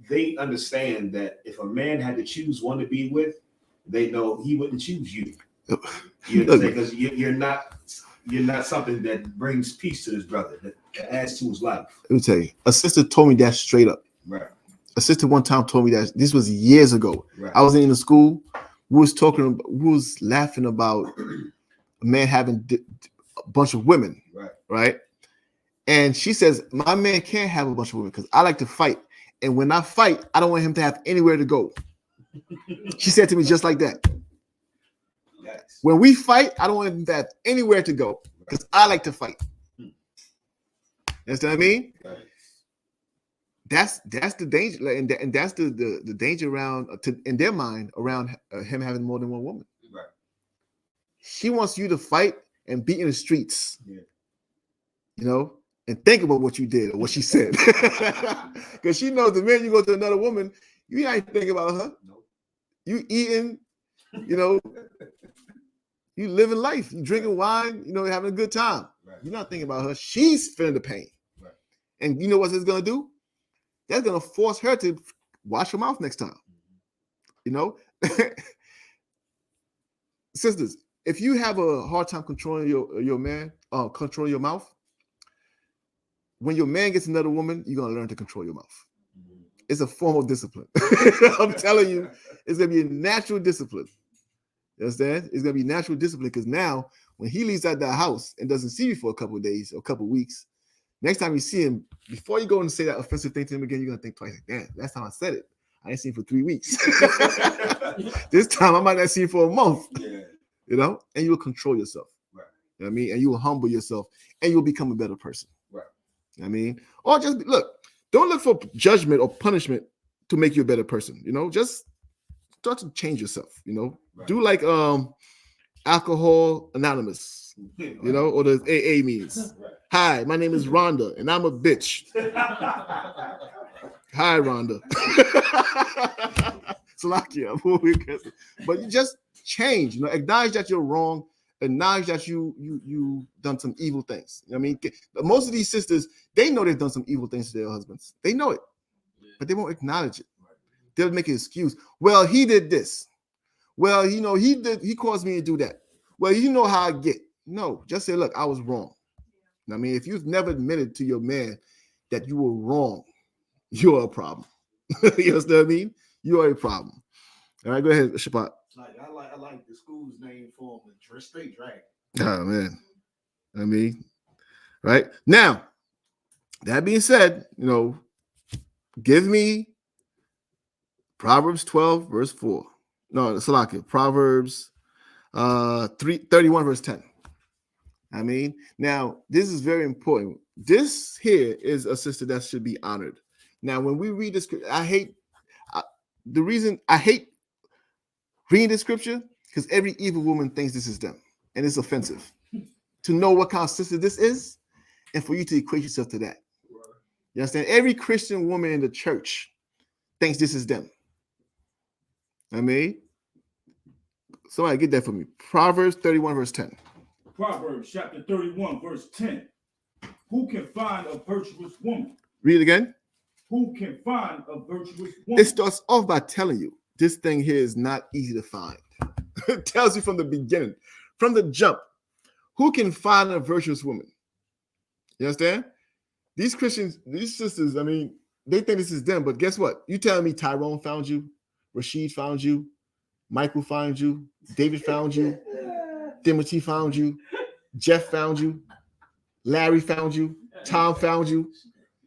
S6: they understand that if a man had to choose one to be with, they know he wouldn't choose you. You understand? Because you're not something that brings peace to this brother, that adds to his life.
S1: Let me tell you, a sister told me that straight up.
S6: Right.
S1: A sister one time told me that. This was years ago.
S6: Right.
S1: I was in the school. We was laughing about a man having a bunch of women. Right. And she says, my man can't have a bunch of women because I like to fight. And when I fight, I don't want him to have anywhere to go. She said to me just like that.
S6: Yes.
S1: When we fight, I don't want him to have anywhere to go because I like to fight. You understand what I mean?
S6: Right.
S1: That's the danger, and that's the danger around in their mind around him having more than one woman.
S6: Right.
S1: She wants you to fight and be in the streets,
S6: yeah.
S1: You know, and think about what you did or what she said, because she knows the minute you go to another woman, you ain't thinking about her.
S6: Nope.
S1: You eating, you know, you living life, you drinking wine, you know, having a good time.
S6: Right. You're
S1: not thinking about her. She's feeling the pain,
S6: right.
S1: And you know what it's gonna do? That's gonna force her to wash her mouth next time. You know, sisters, if you have a hard time controlling your man, controlling your mouth, when your man gets another woman, you're gonna learn to control your mouth. It's a form of discipline. I'm telling you, it's gonna be a natural discipline. You understand? It's gonna be natural discipline because now when he leaves out that house and doesn't see you for a couple of days or a couple of weeks, next time you see him, before you go and say that offensive thing to him again, you're gonna think twice. Like, damn, last time I said it, I ain't seen him for 3 weeks. This time I might not see him for a month.
S6: Yeah.
S1: You know, and you will control yourself.
S6: Right.
S1: You know what I mean? And you will humble yourself and you'll become a better person.
S6: Right.
S1: You know what I mean? Or just look, don't look for judgment or punishment to make you a better person. You know, just start to change yourself, you know. Right. Do like Alcohol Anonymous, you know, or the AA means. Right. Hi, my name is Rhonda and I'm a bitch. Hi, Rhonda. Salakia. But you just change, you know, acknowledge that you're wrong, acknowledge that you done some evil things. You know what I mean? Most of these sisters, they know they've done some evil things to their husbands. They know it, but they won't acknowledge it. They'll make an excuse. Well, he did this. Well, you know, he caused me to do that. Well, you know how I get. No, just say, look, I was wrong. I mean, if you've never admitted to your man that you were wrong, you're a problem. You understand what I mean? You are a problem. All right, go ahead, Shabbat.
S4: I like the school's name for him, the Straight Drag.
S1: Oh man, I mean, right now. That being said, you know, give me Proverbs 12 verse 4. No, Salakia. Proverbs 31 verse 10. I mean, now this is very important. This here is a sister that should be honored. Now, when we read this, the reason I hate reading the scripture because every evil woman thinks this is them, and it's offensive to know what kind of sister this is, and for you to equate yourself to that. You understand? Every Christian woman in the church thinks this is them. I mean, somebody get that for me. Proverbs 31 verse 10.
S7: Proverbs chapter 31 verse 10. Who can find a virtuous woman?
S1: Read it again.
S7: Who can find a virtuous woman?
S1: It starts off by telling you this thing here is not easy to find. It tells you from the beginning, from the jump, who can find a virtuous woman? You understand? These Christians, these sisters, I mean, they think this is them, but guess what? You telling me Tyrone found you, Rashid found you, Michael found you, David found you, Timothy found you, Jeff found you, Larry found you, Tom found you.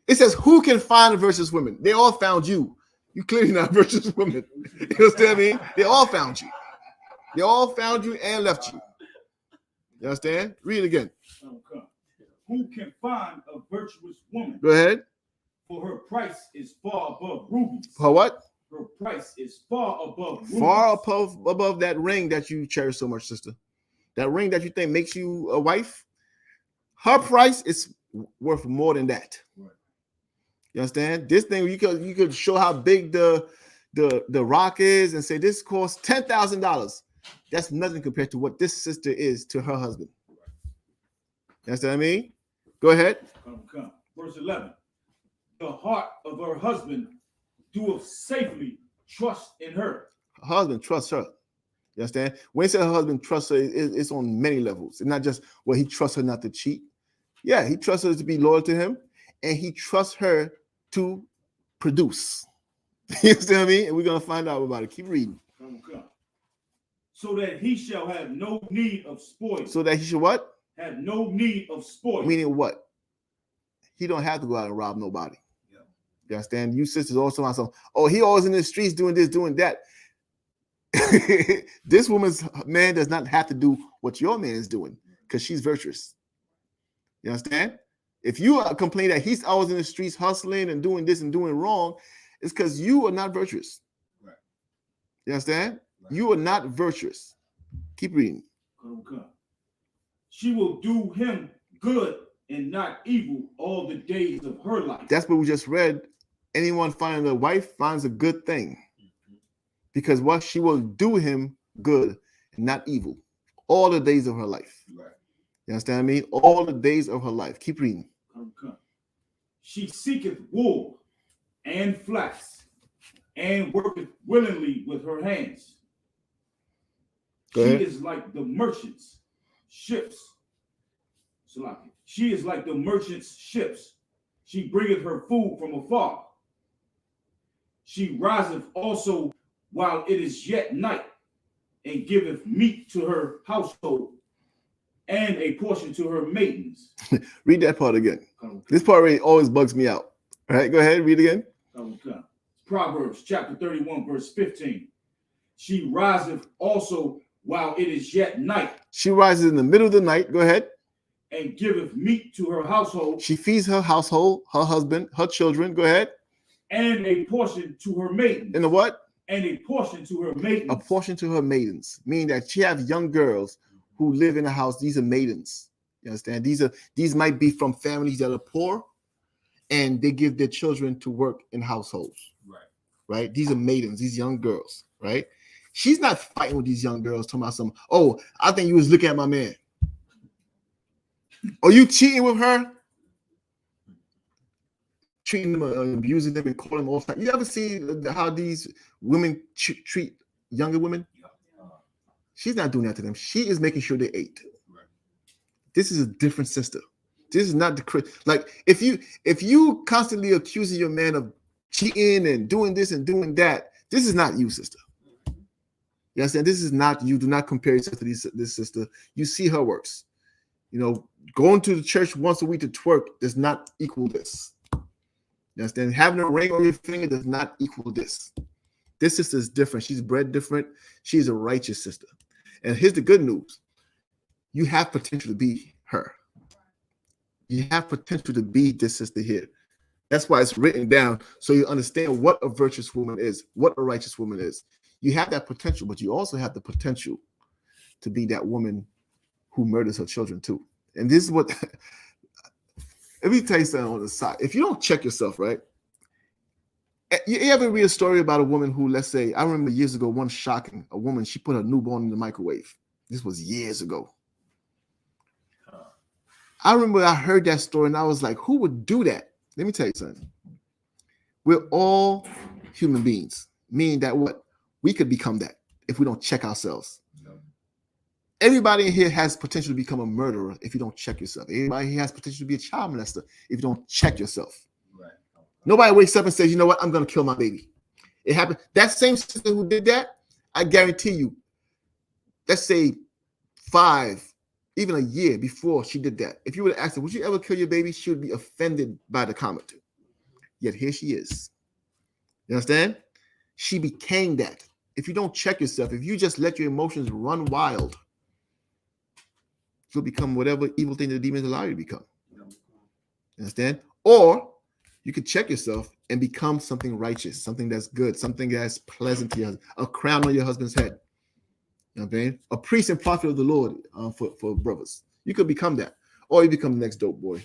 S1: It says, who can find a virtuous woman? They all found you. You clearly not a virtuous woman. You understand what I mean? They all found you. They all found you and left you. You understand? Read it again.
S7: Okay. Who can find a virtuous woman?
S1: Go ahead.
S7: For her price is far above rubies.
S1: For what?
S7: Her price is far above rubies.
S1: Far above that ring that you cherish so much, sister. That ring that you think makes you a wife. Her price is worth more than that.
S7: Right.
S1: You understand? This thing you could show how big the rock is and say this costs $10,000. That's nothing compared to what this sister is to her husband. You understand what I mean? Go ahead.
S7: Come. Verse 11. The heart of her husband doeth safely trust in her.
S1: Her husband trusts her. You understand? When he said her husband trusts her, it's on many levels. It's not just, well, he trusts her not to cheat. Yeah, he trusts her to be loyal to him, and he trusts her to produce. You understand what I mean? And we're going to find out about it. Keep reading.
S7: Come. So that he shall have no need of spoil.
S1: So that he should what?
S7: Have no need of spoil.
S1: Meaning what? He don't have to go out and rob nobody. Yeah. You understand? You sisters also want some, oh, he always in the streets doing this, doing that. This woman's man does not have to do what your man is doing because she's virtuous. You understand? If you complain that he's always in the streets hustling and doing this and doing wrong, it's because you are not virtuous.
S7: Right.
S1: You understand?
S7: Right.
S1: You are not virtuous. Keep reading.
S7: Come. She will do him good and not evil all the days of her life.
S1: That's what we just read. Anyone finding a wife finds a good thing. Because what she will do him good and not evil all the days of her life.
S7: Right.
S1: You understand what I mean? All the days of her life. Keep reading.
S7: Come. She seeketh wool and flax and worketh willingly with her hands. She is like the merchant's ships. She is like the merchant's ships. She bringeth her food from afar. She riseth also while it is yet night, and giveth meat to her household, and a portion to her maidens.
S1: Read that part again. This part really always bugs me out. All right, go ahead, read again.
S7: Proverbs chapter 31, verse 15. She riseth also while it is yet night.
S1: She rises in the middle of the night. Go ahead.
S7: And giveth meat to her household.
S1: She feeds her household, her husband, her children. Go ahead.
S7: And a portion to her maidens.
S1: And a what?
S7: And a portion to her maidens.
S1: A portion to her maidens, meaning that she have young girls who live in the house. These are maidens. You understand? These might be from families that are poor, and they give their children to work in households. Right? These are maidens, these young girls, right? She's not fighting with these young girls talking about some, oh, I think you was looking at my man. Are you cheating with her? Treating them, abusing them, and calling them all the time. You ever see how these women treat younger women? She's not doing that to them. She is making sure they ate. This is a different sister. This is not the like if you constantly accusing your man of cheating and doing this and doing that, this is not you, sister. You understand? This is not you. Do not compare yourself to this sister. You see her works. You know, going to the church once a week to twerk does not equal this. You understand? Having a ring on your finger does not equal this. This sister is different. She's bred different. She's a righteous sister. And here's the good news. You have potential to be her. You have potential to be this sister here. That's why it's written down so you understand what a virtuous woman is, what a righteous woman is. You have that potential, but you also have the potential to be that woman who murders her children too. And this is what, let me tell you something on the side. If you don't check yourself, right? You ever read a story about a woman who, let's say, I remember years ago, one shocking, a woman, she put her newborn in the microwave. This was years ago. I remember I heard that story and I was like, who would do that? Let me tell you something. We're all human beings, meaning that what? We could become that if we don't check ourselves. Everybody in here has potential to become a murderer if you don't check yourself. Everybody here has potential to be a child molester if you don't check yourself. Right. Nobody wakes up and says, you know what, I'm going to kill my baby. It happened. That same sister who did that, I guarantee you, let's say 5, even a year before she did that, if you would have asked her, would you ever kill your baby? She would be offended by the comment. Yet here she is. You understand? She became that. If you don't check yourself, if you just let your emotions run wild, you'll become whatever evil thing the demons allow you to become. You understand? Or you could check yourself and become something righteous, something that's good, something that's pleasant to your husband, a crown on your husband's head. You know what I mean? A priest and prophet of the Lord for brothers. You could become that. Or you become the next dope boy.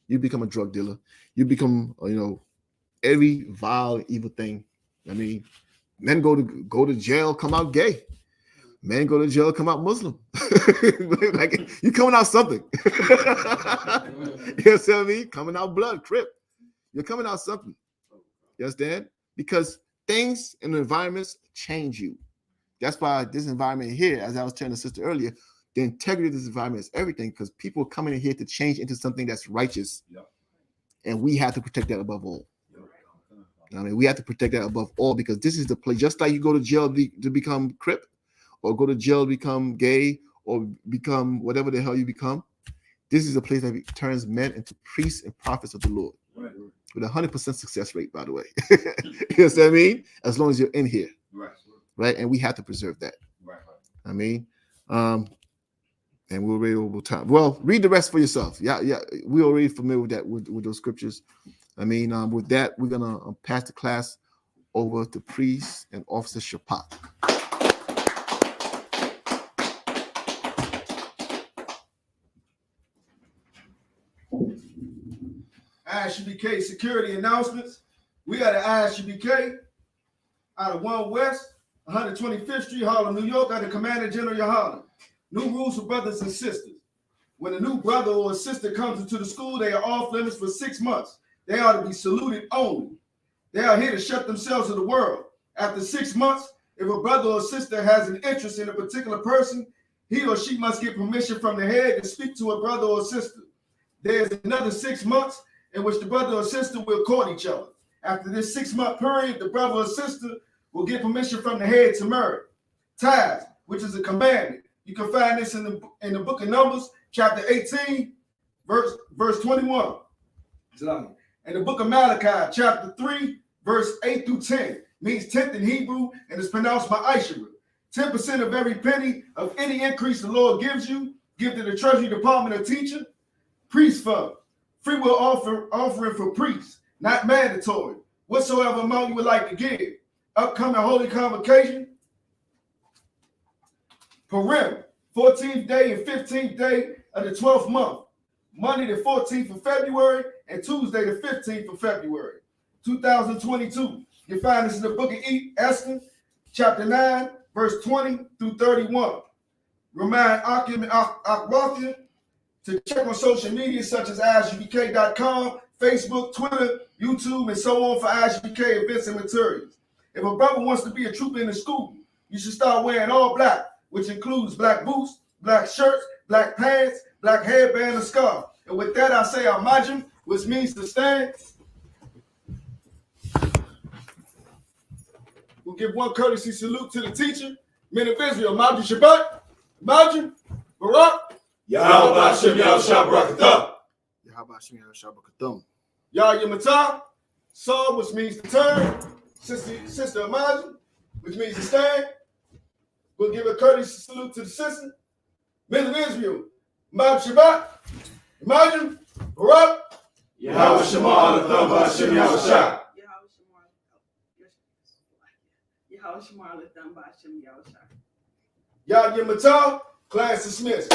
S1: You become a drug dealer. You become, every vile, evil thing. I mean, men go to jail, come out gay. Men go to jail, come out Muslim. Like you coming out something. You know what I mean? Coming out blood, crip. You're coming out something. You understand? Because things and environments change you. That's why this environment here, as I was telling the sister earlier, the integrity of this environment is everything, because people are coming in here to change into something that's righteous. Yep. And we have to protect that above all. Yep. I mean, we have to protect that above all, because this is the place, just like you go to jail to become crip, or go to jail to become gay, or become whatever the hell you become. This is a place that turns men into priests and prophets of the Lord. Right. With 100% success rate, by the way. You know what I mean? As long as you're in here. Right. Right. And we have to preserve that. Right. I mean, and we're ready over time. Well, read the rest for yourself. Yeah. We're already familiar with that, with those scriptures. I mean, with that, we're going to pass the class over to Priest and Officer Shapak.
S2: I.S.U.P.K security announcements. We got an I.S.U.P.K out of 1 West, 125th Street, Harlem, New York, under Commander General YAHANNA. New rules for brothers and sisters. When a new brother or sister comes into the school, they are off limits for 6 months. They are to be saluted only. They are here to shut themselves to the world. After 6 months, if a brother or sister has an interest in a particular person, he or she must get permission from the head to speak to a brother or sister. There is another 6 months in which the brother or sister will court each other. After this 6-month period, the brother or sister will get permission from the head to marry. Tithes, which is a commandment. You can find this in the book of Numbers, chapter 18, verse 21. And the book of Malachi, chapter 3, verse 8 through 10, means 10th in Hebrew and is pronounced by I.S.U.P.K. 10% of every penny of any increase the Lord gives you, give to the Treasury Department or teacher. Priest fund, free will offering for priests, not mandatory. Whatsoever amount you would like to give. Upcoming holy convocation. Purim, 14th day and 15th day of the 12th month. Monday the 14th of February and Tuesday the 15th of February, 2022. You find this in the book of Esther, chapter 9, verse 20 through 31. Remind Akim and Akwathia to check on social media such as ISUPK.com, Facebook, Twitter, YouTube, and so on for I.S.U.P.K events and materials. If a brother wants to be a trooper in the school, you should start wearing all black, which includes black boots, black shirts, black pants, black headband, and scarf. And with that, I say Amajim, which means to stand. We'll give one courtesy salute to the teacher, men of Israel, Majim Shabbat, Majim, Barak,
S3: Yahweh Shem Yahushua Barakatam.
S1: Yahweh Shem Yahushua Barakatam.
S2: Yah Yamatah, Saw, which means to turn. Sister Amajim, which means to stand. We'll give a courtesy salute to the sister, men of Israel, Majim Shabbat, Majim, Barak,
S3: Yahweh Shema Alatham Hashem Yahushua.
S2: Yah Yamatah, class dismissed.